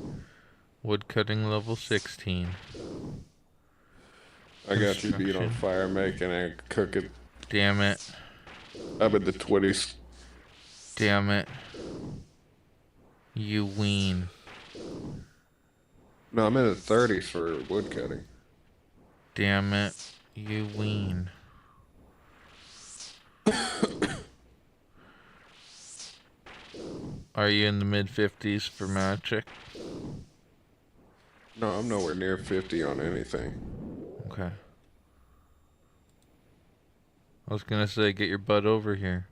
Wood cutting level 16. I got you beat on fire making and cooking. Damn it. I'm in the 20s. Damn it. You ween. No, I'm in the 30s for wood cutting. Damn it. You ween. Are you in the mid-50s for magic? No, I'm nowhere near 50 on anything. Okay. I was gonna say, get your butt over here.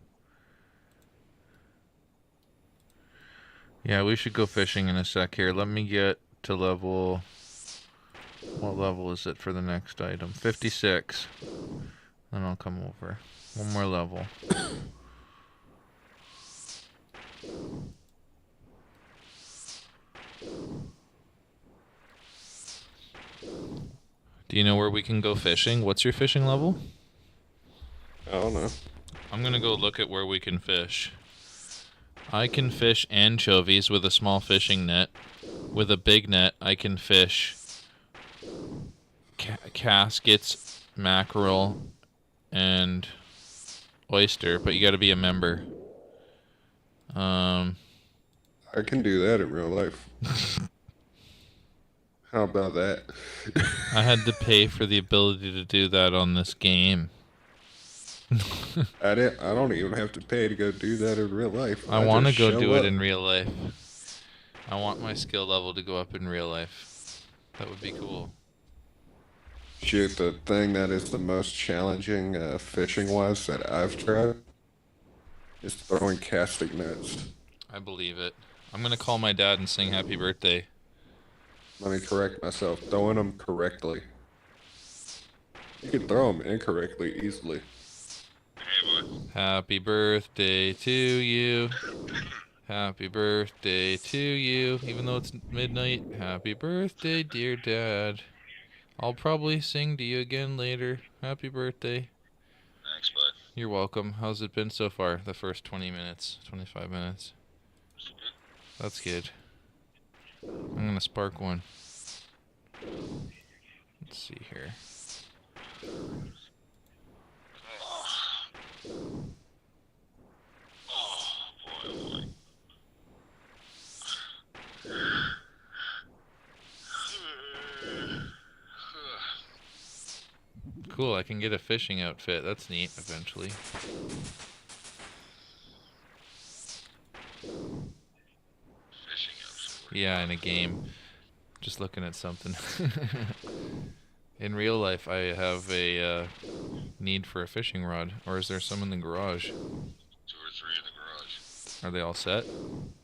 Yeah, we should go fishing in a sec here. Let me get to level... What level is it for the next item? 56. Then I'll come over. One more level. Do you know where we can go fishing? What's your fishing level? I don't know. I'm gonna go look at where we can fish. I can fish anchovies with a small fishing net. With a big net, I can fish caskets, mackerel, and oyster, but you gotta be a member. I can do that in real life. How about that? I had to pay for the ability to do that on this game. I don't even have to pay to go do that in real life. I want to go do it in real life. I want my skill level to go up in real life. That would be cool. Shoot, the thing that is the most challenging fishing-wise that I've tried is throwing casting nets. I believe it. I'm going to call my dad and sing happy birthday. Let me correct myself. Throwing them correctly. You can throw them incorrectly easily. Happy birthday to you. Happy birthday to you. Even though it's midnight. Happy birthday, dear Dad. I'll probably sing to you again later. Happy birthday. Thanks, bud. You're welcome. How's it been so far? The first 20 minutes, 25 minutes. That's good. I'm gonna spark one. Let's see here. Cool, I can get a fishing outfit. That's neat, eventually. Fishing outfit. Yeah, in a game. Just looking at something. In real life, I have a need for a fishing rod. Or is there some in the garage? 2 or 3 in the garage. Are they all set? Probably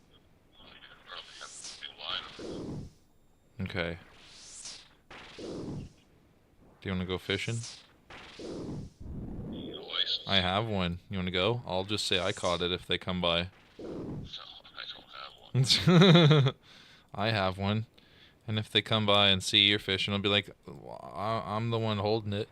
have a line of them. Okay. Do you want to go fishing? You need a license. I have one. You want to go? I'll just say I caught it if they come by. No, I don't have one. I have one. And if they come by and see you're fishing, I'll be like, I'm the one holding it.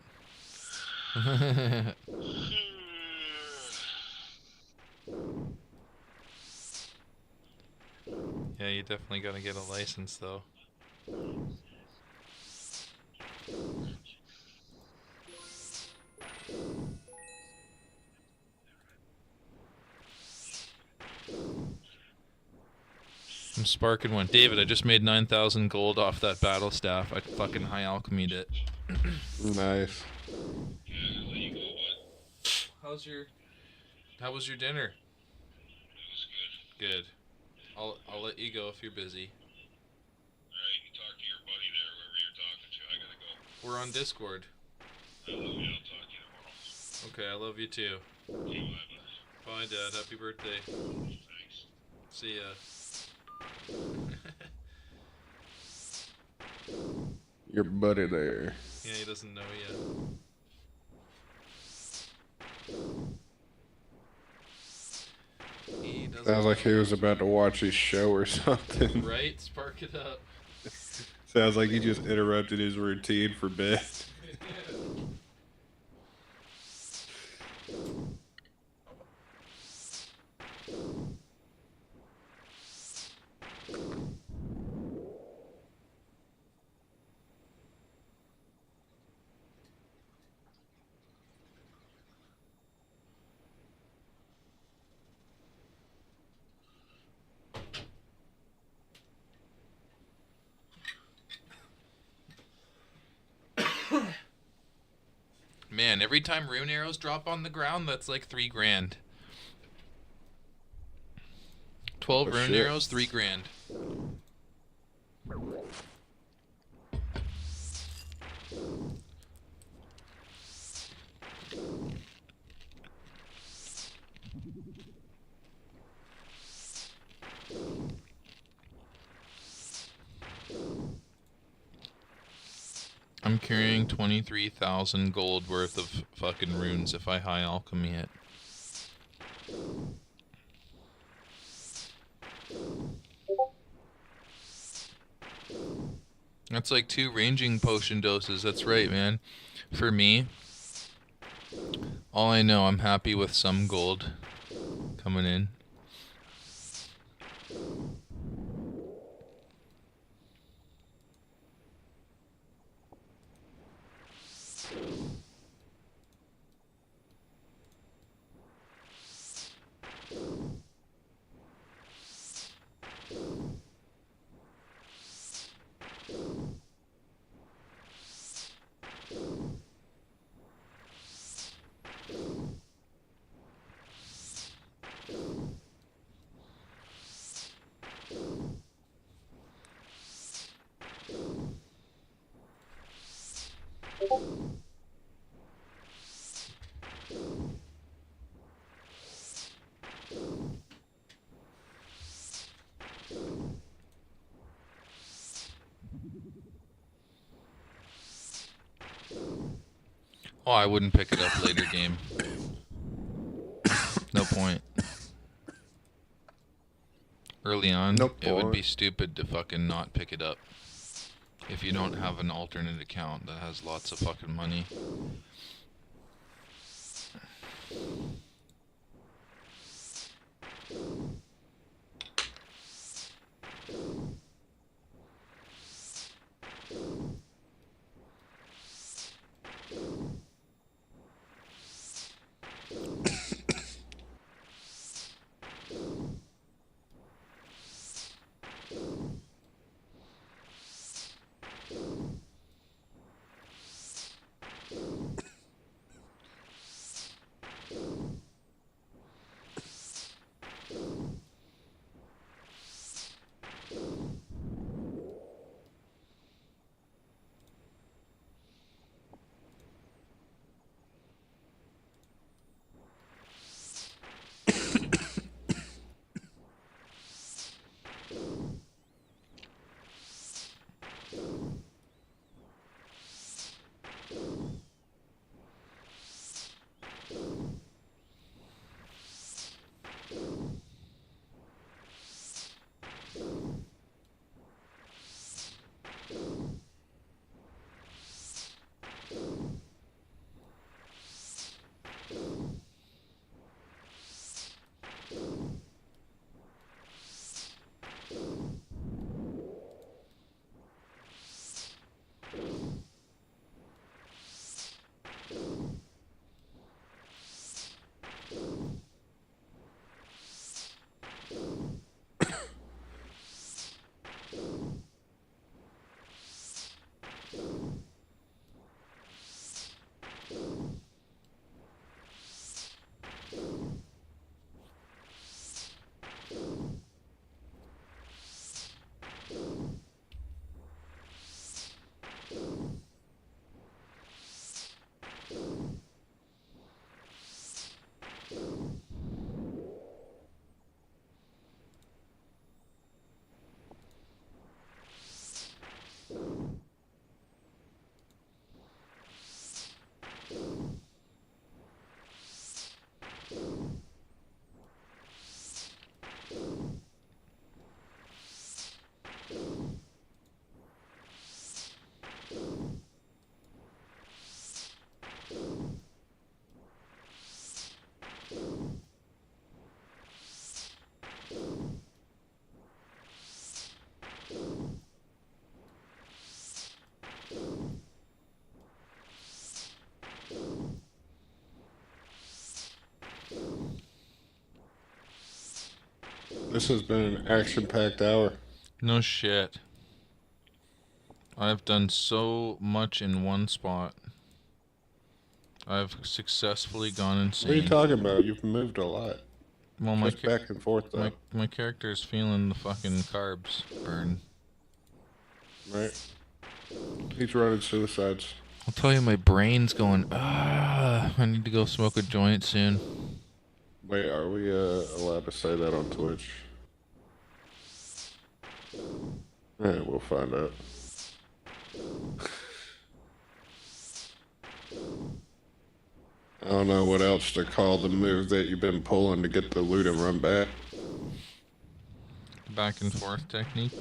Yeah, you definitely gotta get a license, though. I'm sparking one. David, I just made 9,000 gold off that battle staff. I fucking high alchemied it. Nice. How was your dinner? It was good. Good. I'll let you go if you're busy. Alright, you can talk to your buddy there, whoever you're talking to. I gotta go. We're on Discord. I love you. I'll talk to you tomorrow. Okay, I love you too. Okay, bye, Bye, Dad. Happy birthday. Thanks. See ya. Your buddy there. Yeah, he doesn't know yet. He doesn't Sounds like he know. was about to watch his show or something. Right? Spark it up. Sounds like he just interrupted his routine for bed. Man, every time rune arrows drop on the ground, that's like 3 grand. 12 rune shit. arrows, 3 grand. I'm carrying 23,000 gold worth of fucking runes if I high alchemy it. That's like 2 ranging potion doses. That's right, man. For me, all I know, I'm happy with some gold coming in. Oh, I wouldn't pick it up later game. No point. Early on, No it would be point. stupid to fucking not pick it up. If you don't have an alternate account that has lots of fucking money. This has been an action-packed hour. No shit. I've done so much in one spot. I've successfully gone insane. What are you talking about? You've moved a lot. Well, just back and forth, though. My character is feeling the fucking carbs burn. Right. He's running suicides. I'll tell you, my brain's going, I need to go smoke a joint soon. Wait, are we allowed to say that on Twitch? We'll find out. I don't know what else to call the move that you've been pulling to get the loot and run back. Back and forth technique.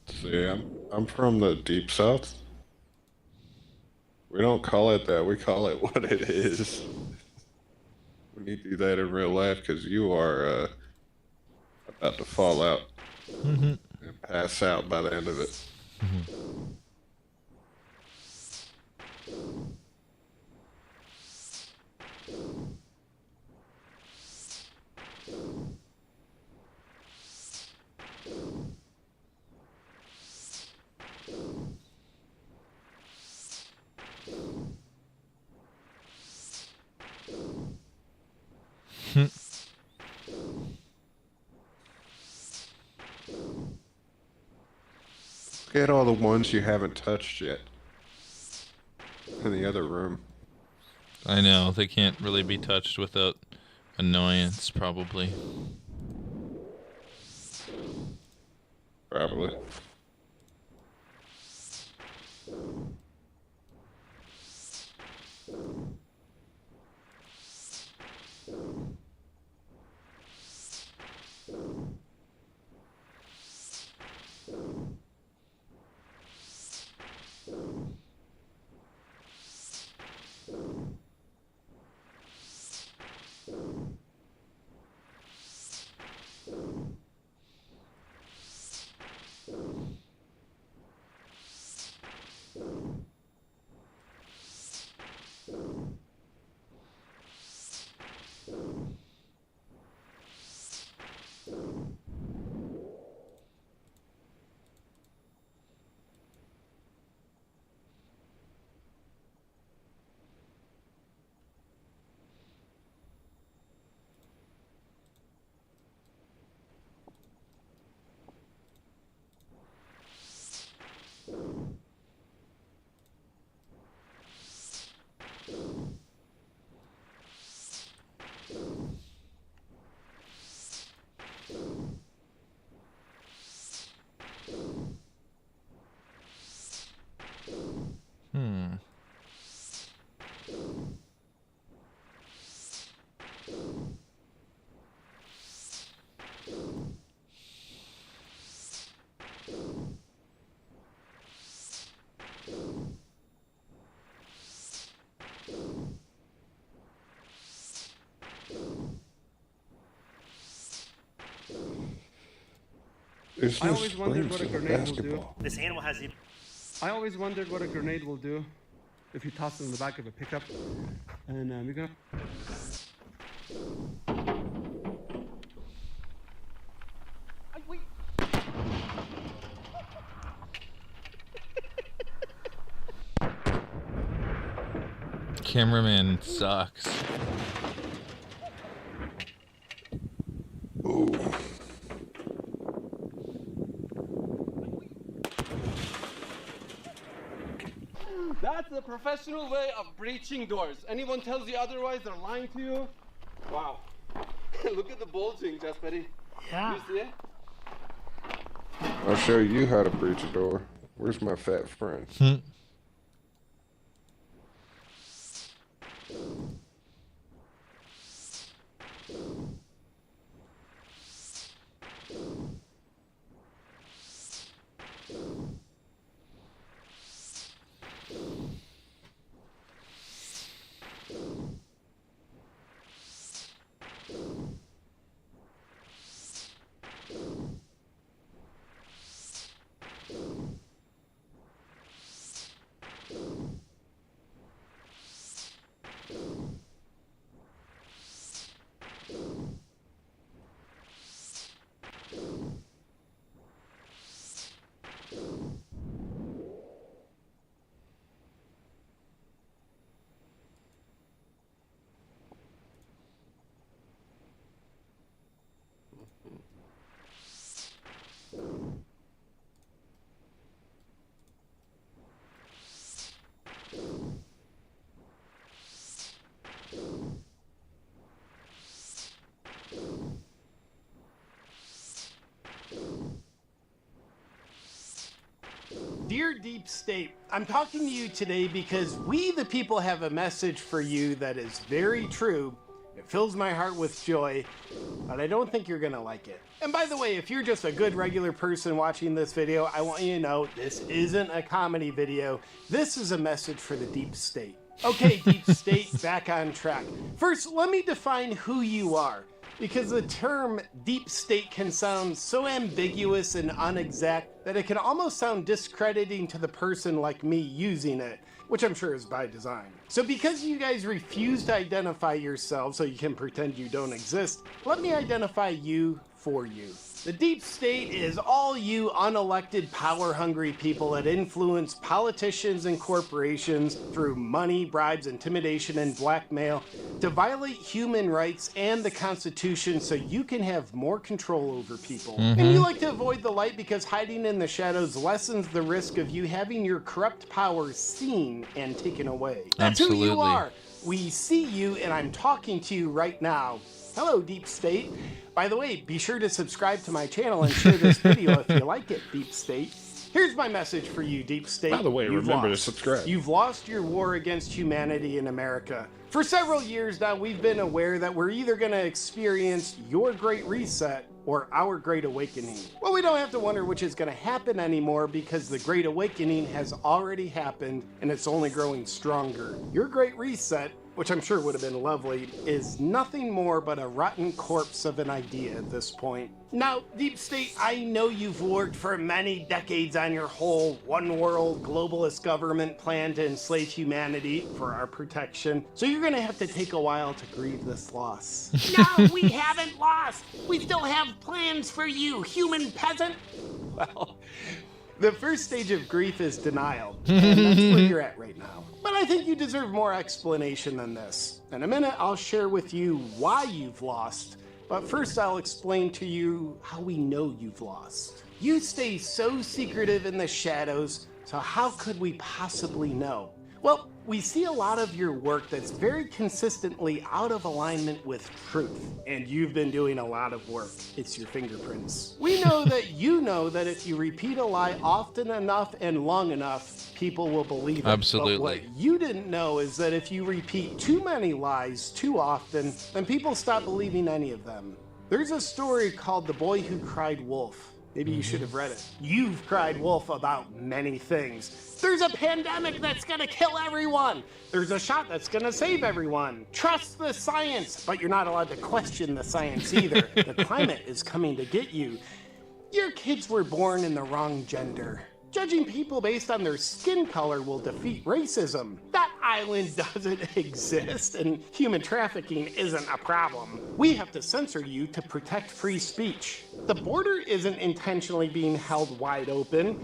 See, I'm from the deep south. We don't call it that. We call it what it is. We need to do that in real life because you are about to fall out and pass out by the end of it. Look at all the ones you haven't touched yet in the other room. I know, they can't really be touched without annoyance, probably. Probably. There's I no always wondered springs what a in the grenade will do. basketball. This animal has the... I always wondered what a grenade will do if you toss it in the back of a pickup. And you're gonna... Wait. Cameraman sucks. Ooh. That's a professional way of breaching doors. Anyone tells you otherwise, they're lying to you. Wow. Look at the bulging, Jesperi. Yeah. You see it? I'll show you how to breach a door. Where's my fat friend? Dear Deep State, I'm talking to you today because we the people have a message for you that is very true. It fills my heart with joy, but I don't think you're gonna like it. And by the way, if you're just a good regular person watching this video, I want you to know this isn't a comedy video. This is a message for the Deep State. Okay, Deep State, back on track. First, let me define who you are, because the term deep state can sound so ambiguous and unexact that it can almost sound discrediting to the person like me using it, which I'm sure is by design. So because you guys refuse to identify yourselves so you can pretend you don't exist, let me identify you for you. The Deep State is all you unelected, power-hungry people that influence politicians and corporations through money, bribes, intimidation, and blackmail to violate human rights and the Constitution so you can have more control over people. And you like to avoid the light because hiding in the shadows lessens the risk of you having your corrupt power seen and taken away. That's who you are. We see you, and I'm talking to you right now. Hello, Deep State. By the way, be sure to subscribe to my channel and share this video if you like it, Deep State. Here's my message for you, Deep State. By the way, remember to subscribe. You've lost your war against humanity in America. For several years now, we've been aware that we're either going to experience your Great Reset or our Great Awakening. Well, we don't have to wonder which is going to happen anymore because the Great Awakening has already happened and it's only growing stronger. Your Great Reset, which I'm sure would have been lovely, is nothing more but a rotten corpse of an idea at this point. Now, Deep State, I know you've worked for many decades on your whole one world globalist government plan to enslave humanity for our protection, so you're gonna have to take a while to grieve this loss. No, we haven't lost! We still have plans for you, human peasant! Well, the first stage of grief is denial, and that's where you're at right now. But I think you deserve more explanation than this. In a minute, I'll share with you why you've lost, but first I'll explain to you how we know you've lost. You stay so secretive in the shadows, so how could we possibly know? Well, we see a lot of your work that's very consistently out of alignment with truth, and you've been doing a lot of work. It's your fingerprints. We know that you know that if you repeat a lie often enough and long enough, people will believe it. Absolutely. But what you didn't know is that if you repeat too many lies too often, then people stop believing any of them. There's a story called The Boy Who Cried Wolf. Maybe you should have read it. You've cried wolf about many things. There's a pandemic that's gonna kill everyone. There's a shot that's gonna save everyone. Trust the science, but you're not allowed to question the science either. The climate is coming to get you. Your kids were born in the wrong gender. Judging people based on their skin color will defeat racism. That island doesn't exist, and human trafficking isn't a problem. We have to censor you to protect free speech. The border isn't intentionally being held wide open.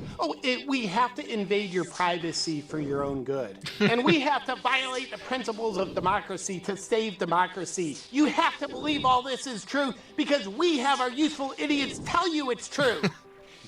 We have to invade your privacy for your own good. And we have to violate the principles of democracy to save democracy. You have to believe all this is true because we have our useful idiots tell you it's true.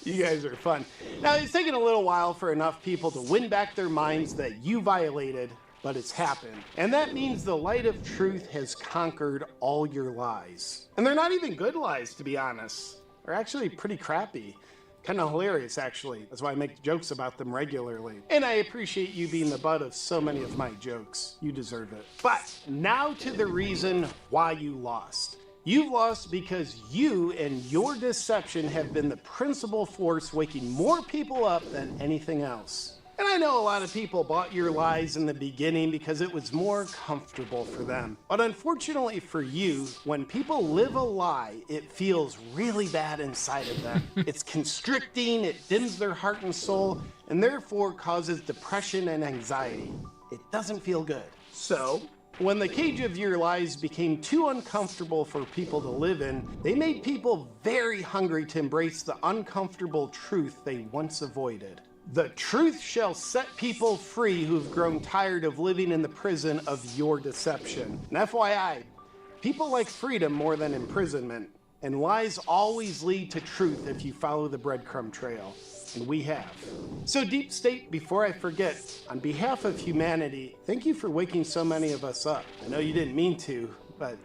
You guys are fun. Now, it's taken a little while for enough people to win back their minds that you violated, but it's happened. And that means the light of truth has conquered all your lies. And they're not even good lies, to be honest. They're actually pretty crappy. Kind of hilarious, actually. That's why I make jokes about them regularly. And I appreciate you being the butt of so many of my jokes. You deserve it. But now to the reason why you lost. You've lost because you and your deception have been the principal force waking more people up than anything else. And I know a lot of people bought your lies in the beginning because it was more comfortable for them. But unfortunately for you, when people live a lie, it feels really bad inside of them. It's constricting, it dims their heart and soul, and therefore causes depression and anxiety. It doesn't feel good. So, when the cage of your lies became too uncomfortable for people to live in, they made people very hungry to embrace the uncomfortable truth they once avoided. The truth shall set people free who've grown tired of living in the prison of your deception. And FYI, people like freedom more than imprisonment, and lies always lead to truth if you follow the breadcrumb trail. And we have. So Deep State, before I forget, on behalf of humanity, thank you for waking so many of us up. I know you didn't mean to, but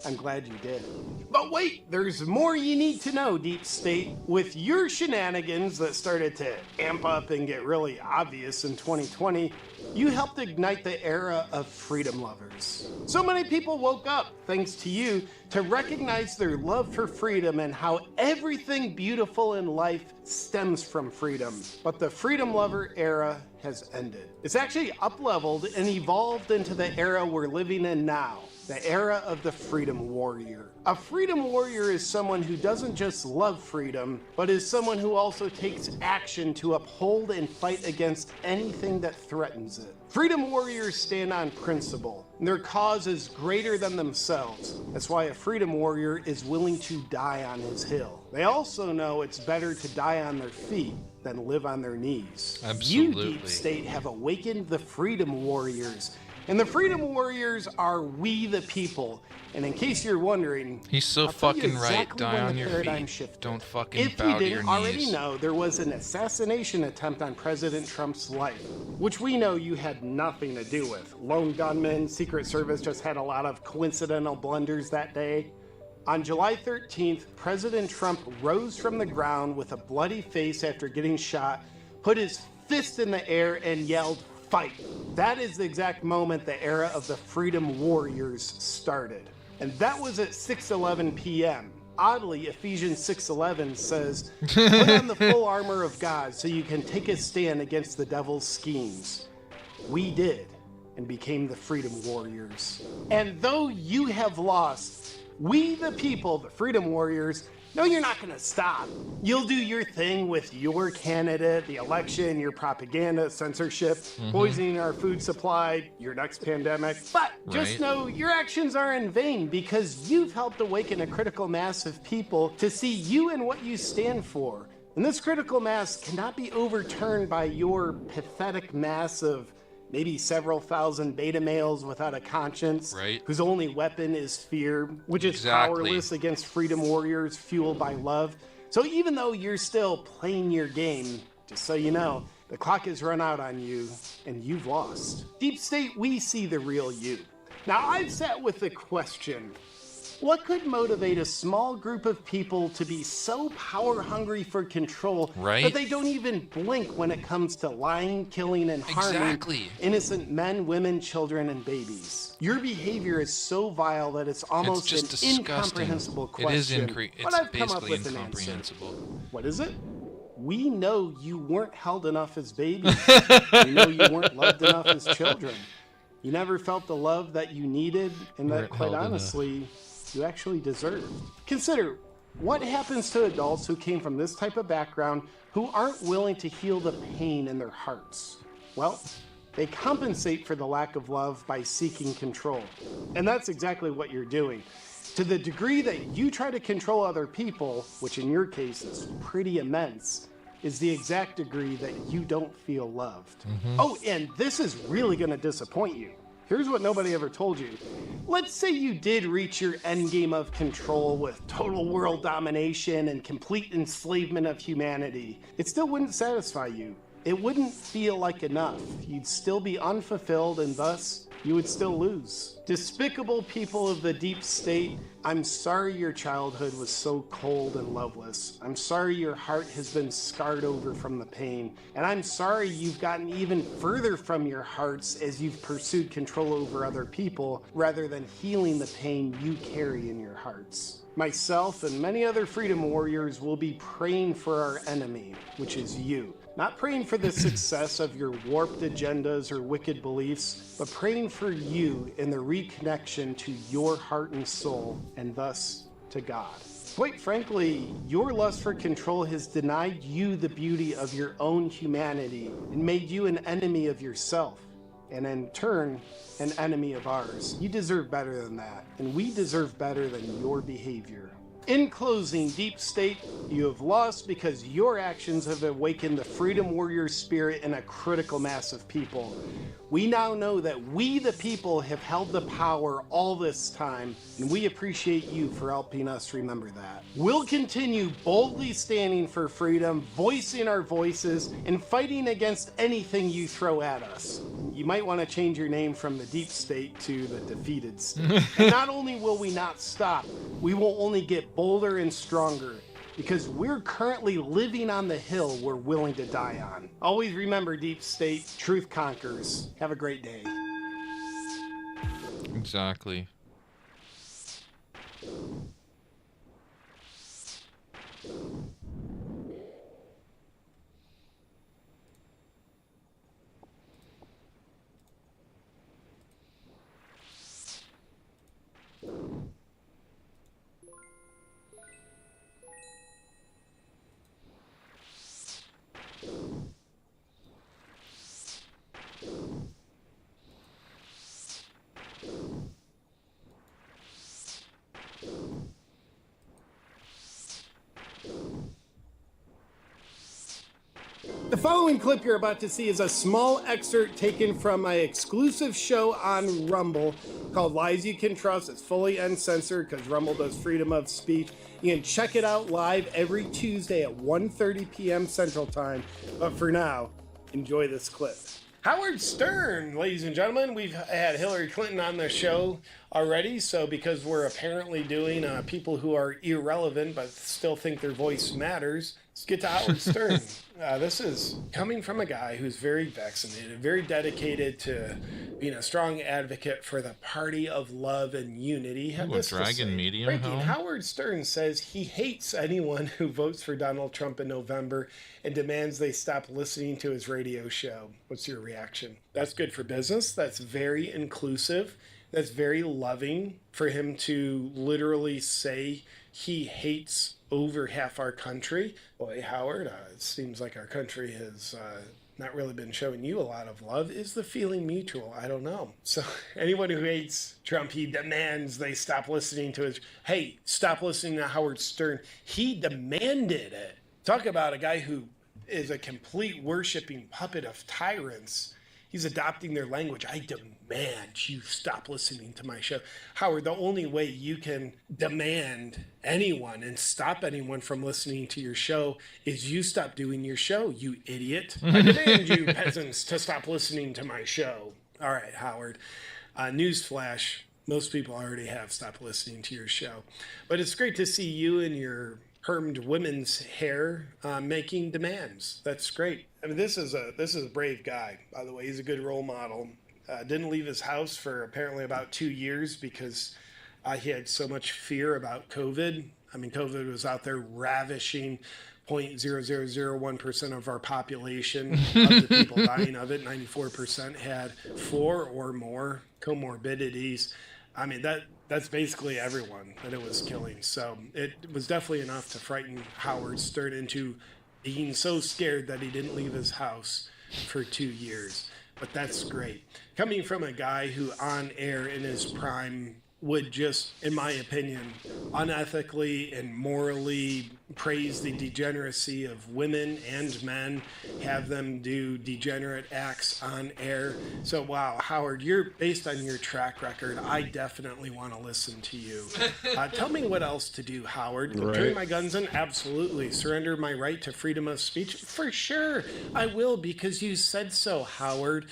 I'm glad you did. But wait, there's more you need to know, Deep State. With your shenanigans that started to amp up and get really obvious in 2020, you helped ignite the era of freedom lovers. So many people woke up, thanks to you, to recognize their love for freedom and how everything beautiful in life stems from freedom. But the freedom lover era has ended. It's actually up-leveled and evolved into the era we're living in now. The era of the freedom warrior. A freedom warrior is someone who doesn't just love freedom, but is someone who also takes action to uphold and fight against anything that threatens it. Freedom warriors stand on principle, and their cause is greater than themselves. That's why a freedom warrior is willing to die on his hill. They also know it's better to die on their feet than live on their knees. Absolutely. You, Deep State, have awakened the freedom warriors. And the freedom warriors are we the people. And in case you're wondering, he's so fucking right. Die on your feet. Shifted. Don't fucking if bow you to your didn't knees. already know, there was an assassination attempt on President Trump's life, which we know you had nothing to do with. Lone gunman, Secret Service just had a lot of coincidental blunders that day. On July 13th, President Trump rose from the ground with a bloody face after getting shot, put his fist in the air and yelled, "Fight." That is the exact moment the era of the freedom warriors started. And that was at 6:11 p.m. Oddly, Ephesians 6:11 says, "Put on the full armor of God so you can take a stand against the devil's schemes." We did, and became the freedom warriors. And though you have lost, we the people, the freedom warriors, no, you're not going to stop. You'll do your thing with your candidate, the election, your propaganda, censorship, poisoning our food supply, your next pandemic. But just know your actions are in vain because you've helped awaken a critical mass of people to see you and what you stand for. And this critical mass cannot be overturned by your pathetic mass of maybe several thousand beta males without a conscience, whose only weapon is fear, which is powerless against freedom warriors fueled by love. So even though you're still playing your game, just so you know, the clock has run out on you and you've lost. Deep State, we see the real you. Now I've sat with the question, what could motivate a small group of people to be so power hungry for control that they don't even blink when it comes to lying, killing, and harming innocent men, women, children, and babies? Your behavior is so vile that it's almost an incomprehensible question. It's I've come up basically with an incomprehensible. answer. What is it? We know you weren't held enough as babies. We know you weren't loved enough as children. You never felt the love that you needed and that, quite honestly, you actually deserved. Consider, What happens to adults who came from this type of background who aren't willing to heal the pain in their hearts? Well, they compensate for the lack of love by seeking control. And that's exactly what you're doing. To the degree that you try to control other people, which in your case is pretty immense, is the exact degree that you don't feel loved. Oh, and this is really gonna disappoint you. Here's what nobody ever told you. Let's say you did reach your endgame of control with total world domination and complete enslavement of humanity. It still wouldn't satisfy you. It wouldn't feel like enough. You'd still be unfulfilled, and thus you would still lose. Despicable people of the deep state, I'm sorry your childhood was so cold and loveless. I'm sorry your heart has been scarred over from the pain. And I'm sorry you've gotten even further from your hearts as you've pursued control over other people rather than healing the pain you carry in your hearts. Myself and many other freedom warriors will be praying for our enemy, which is you. Not praying for the success of your warped agendas or wicked beliefs, but praying for you in the reconnection to your heart and soul, and thus to God. Quite frankly, your lust for control has denied you the beauty of your own humanity and made you an enemy of yourself, and in turn, an enemy of ours. You deserve better than that, and we deserve better than your behavior. In closing, Deep State, you have lost because your actions have awakened the freedom warrior spirit in a critical mass of people. We now know that we, the people, have held the power all this time, and we appreciate you for helping us remember that. We'll continue boldly standing for freedom, voicing our voices, and fighting against anything you throw at us. You might want to change your name from the Deep State to the Defeated State. And not only will we not stop, we will only get bolder and stronger, because we're currently living on the hill we're willing to die on. Always remember, Deep State, truth conquers. Have a great day. Exactly. The following clip you're about to see is a small excerpt taken from my exclusive show on Rumble called Lies You Can Trust. It's fully uncensored because Rumble does freedom of speech. You can check it out live every Tuesday at 1:30 p.m. Central Time. But for now, enjoy this clip. Howard Stern, ladies and gentlemen. We've had Hillary Clinton on the show already, so because we're apparently doing people who are irrelevant but still think their voice matters, let's get to Howard Stern. This is coming from a guy who's very vaccinated, very dedicated to being a strong advocate for the party of love and unity. Ooh, a dragon medium. Breaking, Howard Stern says he hates anyone who votes for Donald Trump in November and demands they stop listening to his radio show. What's your reaction? That's good for business. That's very inclusive. That's very loving for him to literally say he hates over half our country. Boy, Howard, it seems like our country has not really been showing you a lot of love. Is the feeling mutual? I don't know. So anyone who hates Trump, he demands they stop listening to his... Hey, stop listening to Howard Stern. He demanded it. Talk about a guy who is a complete worshiping puppet of tyrants. He's adopting their language. I demand you stop listening to my show. Howard, the only way you can demand anyone and stop anyone from listening to your show is you stop doing your show, you idiot. I demand you peasants to stop listening to my show. All right, Howard. Newsflash, most people already have stopped listening to your show. But it's great to see you and your permed women's hair making demands. That's great. I mean, this is a brave guy, by the way. He's a good role model. Didn't leave his house for apparently about 2 years because he had so much fear about COVID. I mean, COVID was out there ravishing 0.0001% of our population. Of the people dying of it, 94% had 4 or more comorbidities. I mean, that that's basically everyone that it was killing. So it was definitely enough to frighten Howard Stern into being so scared that he didn't leave his house for 2 years. But that's great. Coming from a guy who on air in his prime would just, in my opinion, unethically and morally praise the degeneracy of women and men, have them do degenerate acts on air. So, wow, Howard, you're based on your track record, I definitely want to listen to you. Tell me what else to do, Howard. Right. Turn my guns in? Absolutely. Surrender my right to freedom of speech? For sure. I will, because you said so, Howard.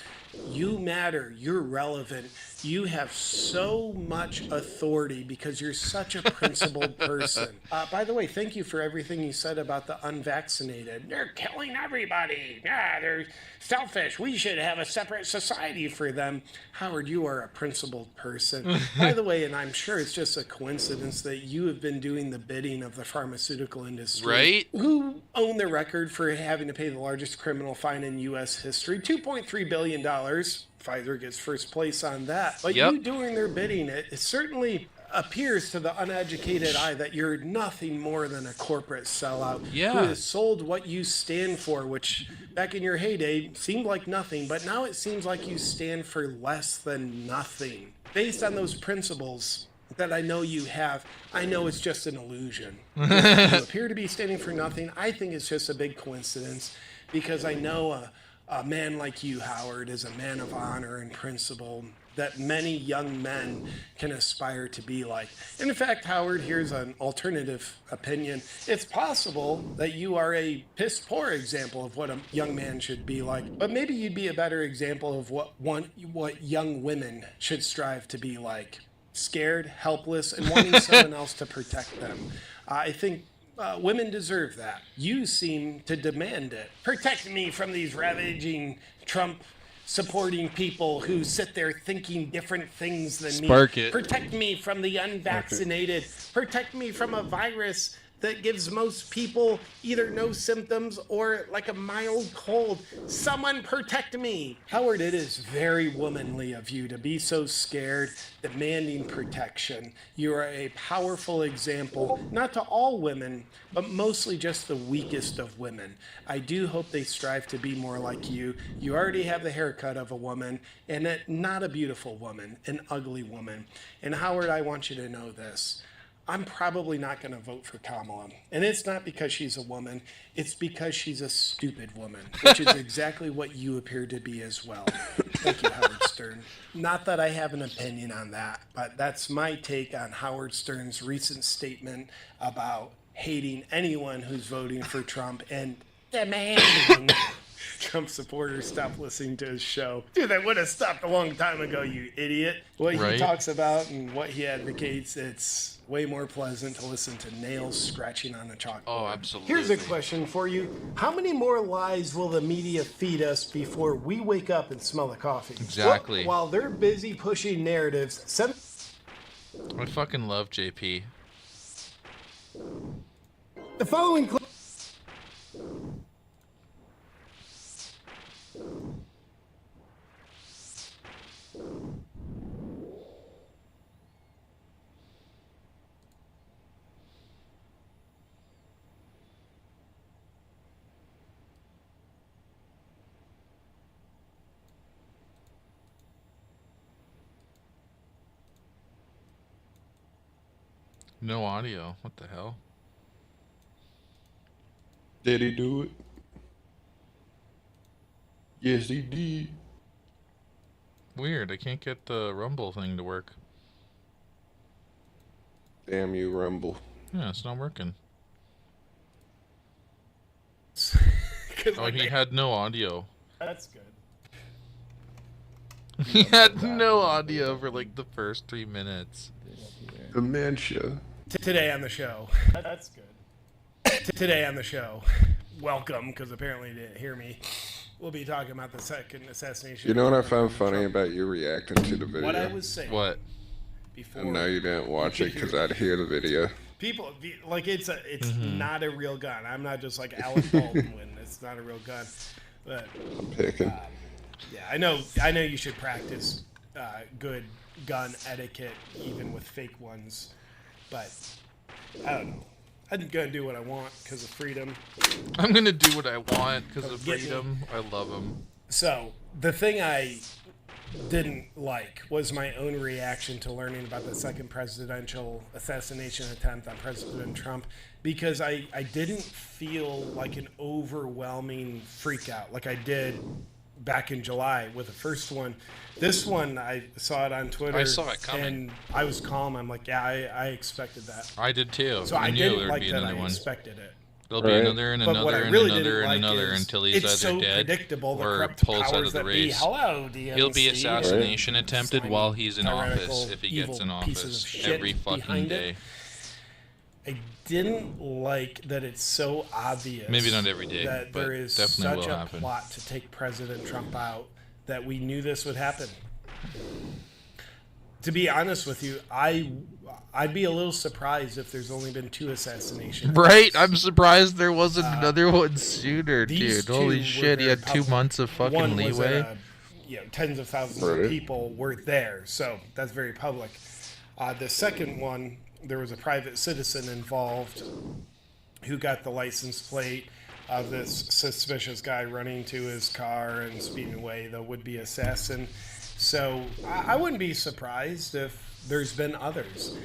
You matter. You're relevant. You have so much authority because you're such a principled person. By the way, thank you for everything you said about the unvaccinated. They're killing everybody. Yeah, they're selfish. We should have a separate society for them. Howard, you are a principled person. By the way, and I'm sure it's just a coincidence that you have been doing the bidding of the pharmaceutical industry. Right? Who own the record for having to pay the largest criminal fine in U.S. history? $2.3 billion. Pfizer gets first place on that. But you doing their bidding, it certainly appears to the uneducated eye that you're nothing more than a corporate sellout who has sold what you stand for, which back in your heyday seemed like nothing, but now it seems like you stand for less than nothing. Based on those principles that I know you have, I know it's just an illusion. You appear to be standing for nothing. I think it's just a big coincidence, because I know a man like you, Howard, is a man of honor and principle that many young men can aspire to be like. And in fact, Howard, here's an alternative opinion. It's possible that you are a piss poor example of what a young man should be like, but maybe you'd be a better example of what young women should strive to be like. Scared, helpless, and wanting someone else to protect them. I think women deserve that. You seem to demand it. Protect me from these ravaging Trump-supporting people who sit there thinking different things than me. Protect me from the unvaccinated. Protect me from a virus that gives most people either no symptoms or like a mild cold. Someone protect me. Howard, it is very womanly of you to be so scared, demanding protection. You are a powerful example, not to all women, but mostly just the weakest of women. I do hope they strive to be more like you. You already have the haircut of a woman, and not a beautiful woman, an ugly woman. And Howard, I want you to know this. I'm probably not going to vote for Kamala. And it's not because she's a woman. It's because she's a stupid woman, which is exactly what you appear to be as well. Thank you, Howard Stern. Not that I have an opinion on that, but that's my take on Howard Stern's recent statement about hating anyone who's voting for Trump and demanding Trump supporters stop listening to his show. Dude, they would have stopped a long time ago, you idiot. What he talks about and what he advocates, it's way more pleasant to listen to nails scratching on a chalkboard. Oh, absolutely. Here's a question for you. How many more lies will the media feed us before we wake up and smell the coffee? Exactly. While they're busy pushing narratives, I fucking love JP. The following clip. No audio. What the hell? Did he do it? Yes, he did. Weird. I can't get the Rumble thing to work. Damn you, Rumble. Yeah, it's not working. Oh, he had no audio. That's good. He had no audio for like the first 3 minutes. Dementia. Today on the show. That's good. Today on the show. Welcome, because apparently you didn't hear me. We'll be talking about the second assassination. You know what I found funny about you reacting to the video? What I was saying. What? Before. I know you didn't watch it because I'd hear the video. People, like, it's not a real gun. I'm not just like Alec Baldwin. It's not a real gun. But I'm picking. yeah, I know you should practice good gun etiquette, even with fake ones. But I don't know. I'm gonna do what I want because of freedom. I'm gonna do what I want because of freedom. I love them. So the thing I didn't like was my own reaction to learning about the second presidential assassination attempt on President Trump, because I didn't feel like an overwhelming freak out like I did back in July with the first one. This one, I saw it on Twitter. I saw it coming. And I was calm. I'm like, yeah, I expected that. I did too. So I knew didn't there would like be that. another I one. expected it. There'll be another and another and another and another until he's it's either so dead predictable, the or corrupt pulls out powers of the that be. race. Hello, DNC. He'll be assassination attempted Slimy, while he's in office, tyrannical, if he gets in evil pieces office, of shit every fucking behind day. it. I didn't like that it's so obvious. Maybe not every day, that but there is definitely such will a happen. plot to take President Trump out that we knew this would happen. To be honest with you, I'd be a little surprised if there's only been 2 assassinations. Right? I'm surprised there wasn't another one sooner, These dude. Holy two shit, he were had very 2 months of fucking One was leeway. Tens of thousands of people were there, so that's very public. The second one, there was a private citizen involved who got the license plate of this suspicious guy running to his car and speeding away, the would-be assassin. So I wouldn't be surprised if there's been others.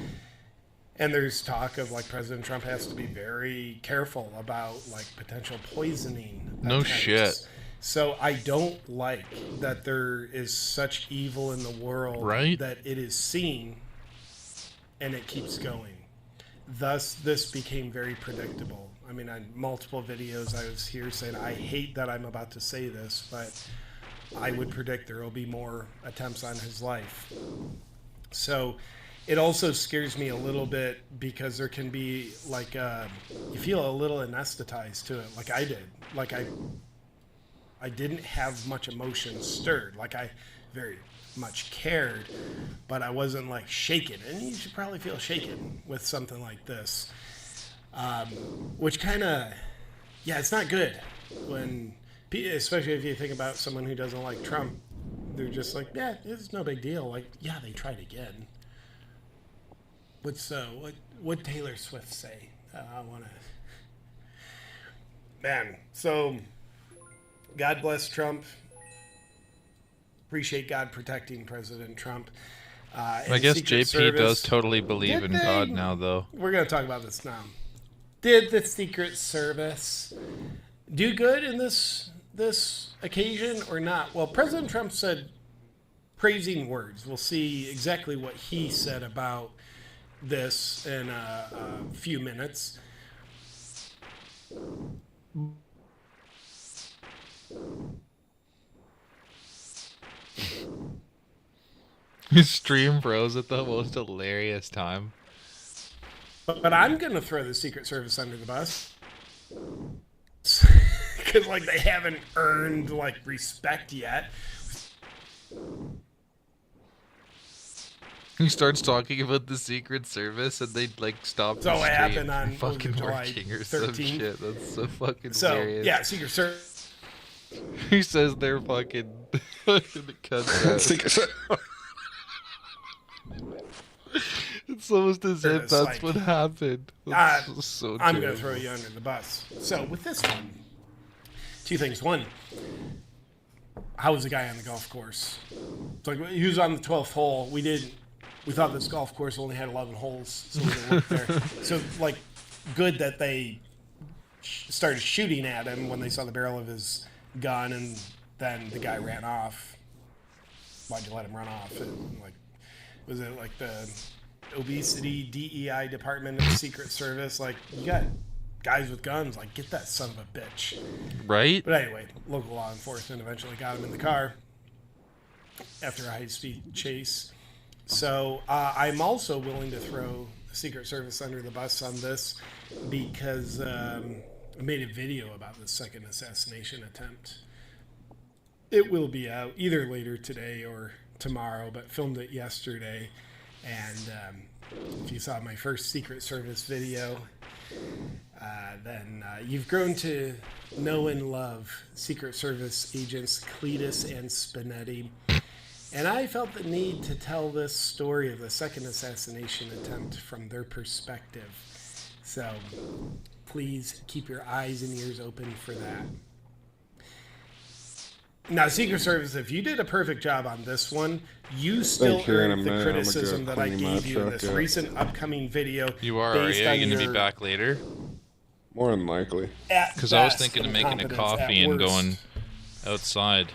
And there's talk of like President Trump has to be very careful about like potential poisoning. No shit. So I don't like that there is such evil in the world, right? That it is seen and it keeps going. Thus, this became very predictable. I mean, on multiple videos I was here saying, I hate that I'm about to say this, but I would predict there will be more attempts on his life. So it also scares me a little bit because there can be like, you feel a little anesthetized to it, like I did. Like I didn't have much emotion stirred. Like I very much cared, but I wasn't like shaken. And you should probably feel shaken with something like this. Which kind of, yeah, it's not good when, especially if you think about someone who doesn't like Trump, they're just like, yeah, it's no big deal. Like, yeah, they tried again. What Taylor Swift say? I want to, man. So, God bless Trump. Appreciate God protecting President Trump. I guess JP does totally believe in God now, though. We're going to talk about this now. Did the Secret Service do good in this occasion or not? Well, President Trump said praising words. We'll see exactly what he said about this in a few minutes. His stream froze at the most hilarious time. But I'm going to throw the Secret Service under the bus. Because, like, they haven't earned, like, respect yet. He starts talking about the Secret Service and they, like, stop So the what stream happened on fucking July working or 13th? some shit. That's so fucking So, hilarious. yeah, Secret Service. He says they're fucking... Secret It's almost as if that's like, what happened. That's so I'm going to throw you under the bus. So with this one, 2 things. One, how was the guy on the golf course? It's like he was on the 12th hole. We thought this golf course only had 11 holes, so we didn't look there. So like, good that they started shooting at him when they saw the barrel of his gun, and then the guy ran off. Why'd you let him run off? And, like, was it like the obesity DEI department of the Secret Service? Like, you got guys with guns, like, get that son of a bitch. Right? But anyway, local law enforcement eventually got him in the car after a high-speed chase. So I'm also willing to throw the Secret Service under the bus on this because I made a video about the second assassination attempt. It will be out either later today or tomorrow, but filmed it yesterday. And if you saw my first Secret Service video, then you've grown to know and love Secret Service agents Cletus and Spinetti. And I felt the need to tell this story of the second assassination attempt from their perspective. So please keep your eyes and ears open for that. Now, Secret Service, if you did a perfect job on this one, you still earned the criticism that I gave you in this recent upcoming video. You are you going to be back later? More than likely. Because I was thinking of making a coffee and going outside,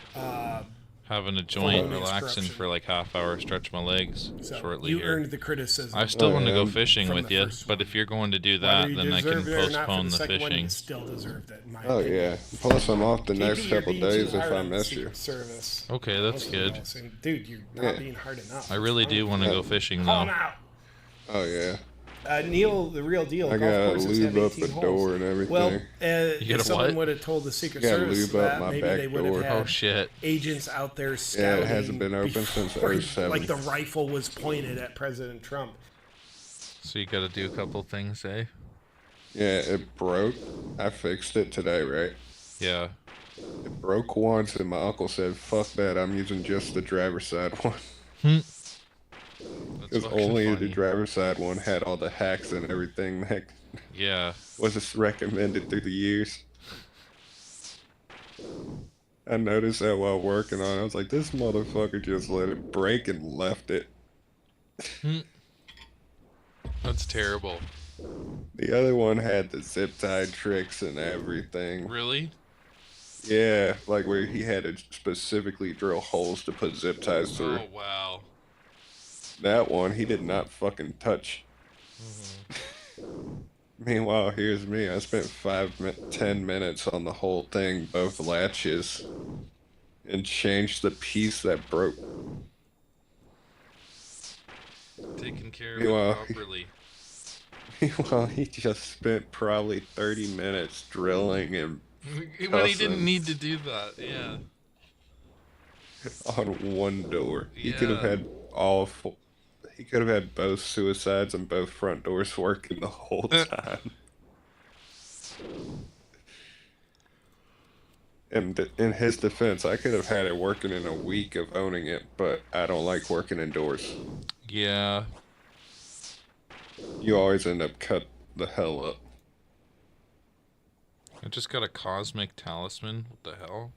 having a joint, relaxing for like half-hour, stretch my legs shortly you here. earned the criticism. I still want to go fishing with you, but if you're going to do that, then I can postpone the fishing. Still deserved it, oh yeah. Plus, I'm off the next couple days if I miss you. Service. Okay, that's good. Dude, you're not being hard enough. I really do want to go fishing though. Oh yeah. Neil, the real deal. I gotta lube up the door and everything. Well, if someone would have told the Secret Service that, maybe they would have had agents out there scouting. Yeah, it hasn't been open since 07. Like the rifle was pointed at President Trump. So you gotta do a couple things, eh? Yeah, it broke. I fixed it today, right? Yeah. It broke once, and my uncle said, "Fuck that! I'm using just the driver's side one." Because only the driver's side one had all the hacks and everything that was recommended through the years. I noticed that while working on it. I was like, this motherfucker just let it break and left it. That's terrible. The other one had the zip tie tricks and everything. Really? Yeah, like where he had to specifically drill holes to put zip ties through. Oh, wow. That one, he did not fucking touch. Meanwhile, here's me. I spent 10 minutes on the whole thing, both latches, and changed the piece that broke. Taking care of it properly. Meanwhile, he just spent probably 30 minutes drilling and when he didn't need to do that, yeah. On one door. He could have had he could have had both suicides and both front doors working the whole time. And in his defense, I could have had it working in a week of owning it, but I don't like working indoors. Yeah. You always end up cut the hell up. I just got a cosmic talisman. What the hell?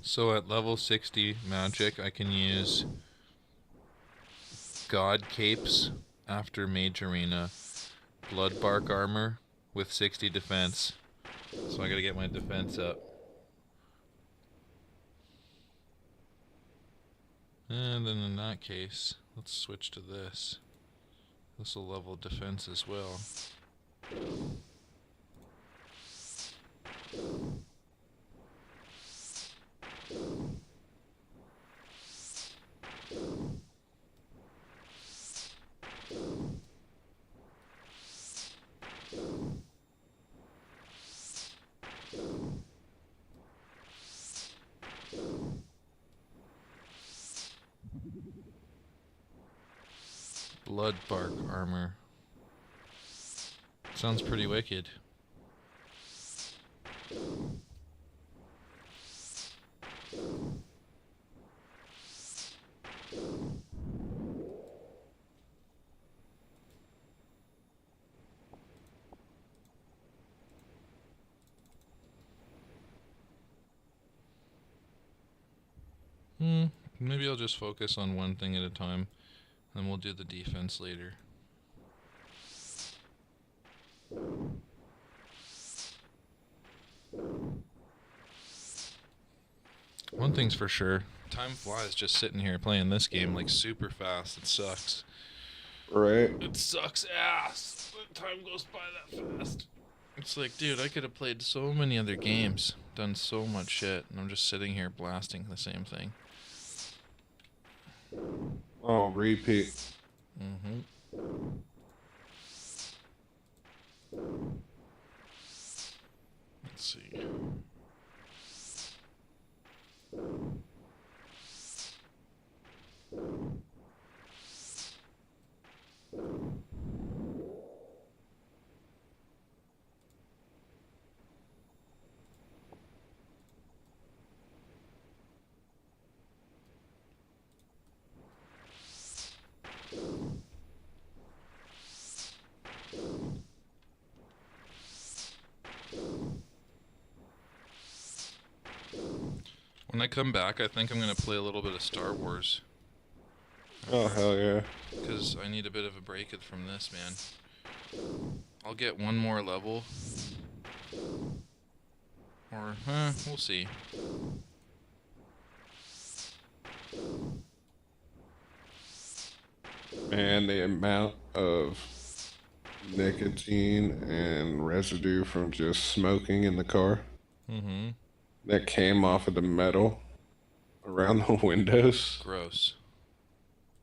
So at level 60 magic, I can use God Capes after Mage Arena, Blood Bark Armor with 60 defense. So I gotta get my defense up. And then in that case, let's switch to this. This will level defense as well. Blood Bark Armor. Sounds pretty wicked. Maybe I'll just focus on one thing at a time, then we'll do the defense later. One thing's for sure, time flies just sitting here playing this game like super fast. It sucks. Right. It sucks ass. Time goes by that fast. It's like, dude, I could have played so many other games, done so much shit, and I'm just sitting here blasting the same thing. Oh, repeat. Let's see. When I come back, I think I'm going to play a little bit of Star Wars. Oh, hell yeah. Because I need a bit of a break from this, man. I'll get one more level. Or, we'll see. Man, the amount of nicotine and residue from just smoking in the car that came off of the metal around the windows. Gross.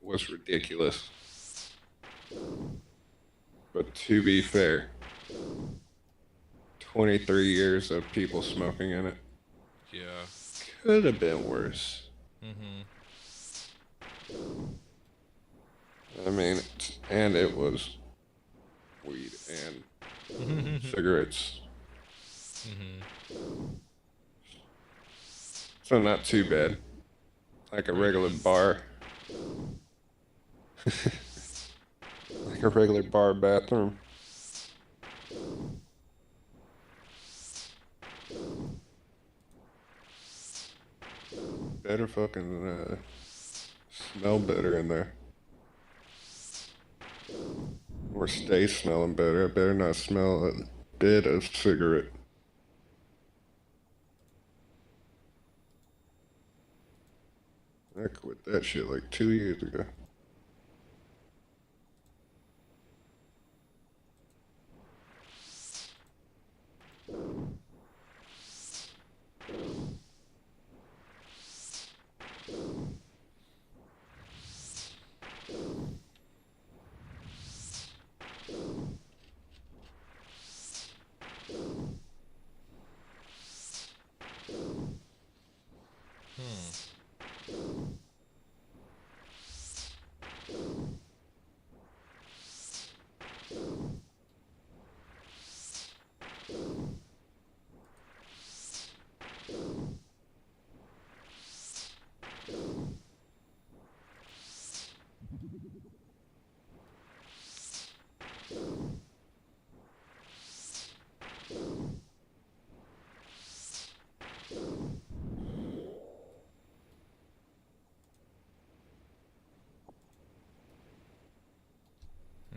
Was ridiculous. But to be fair, 23 years of people smoking in it. Yeah. Could have been worse. I mean, and it was weed and cigarettes. So not too bad. Like a regular bar. Like a regular bar bathroom. Better fucking smell better in there. Or stay smelling better. I better not smell a bit of cigarette. I quit that shit like 2 years ago.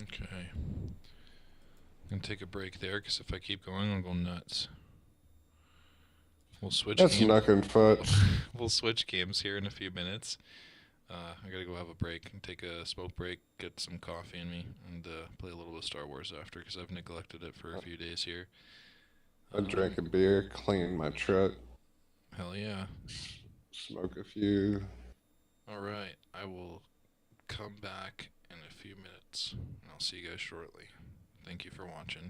Okay. I'm going to take a break there, because if I keep going, I'll go nuts. We'll switch That's games. knuckin' foot. We'll switch games here in a few minutes. I gotta go have a break and take a smoke break, get some coffee in me, and play a little bit of Star Wars after, because I've neglected it for a few days here. I drank a beer, cleaned my truck. Hell yeah. Smoke a few. Alright, I will come back in a few minutes, and I'll see you guys shortly. Thank you for watching.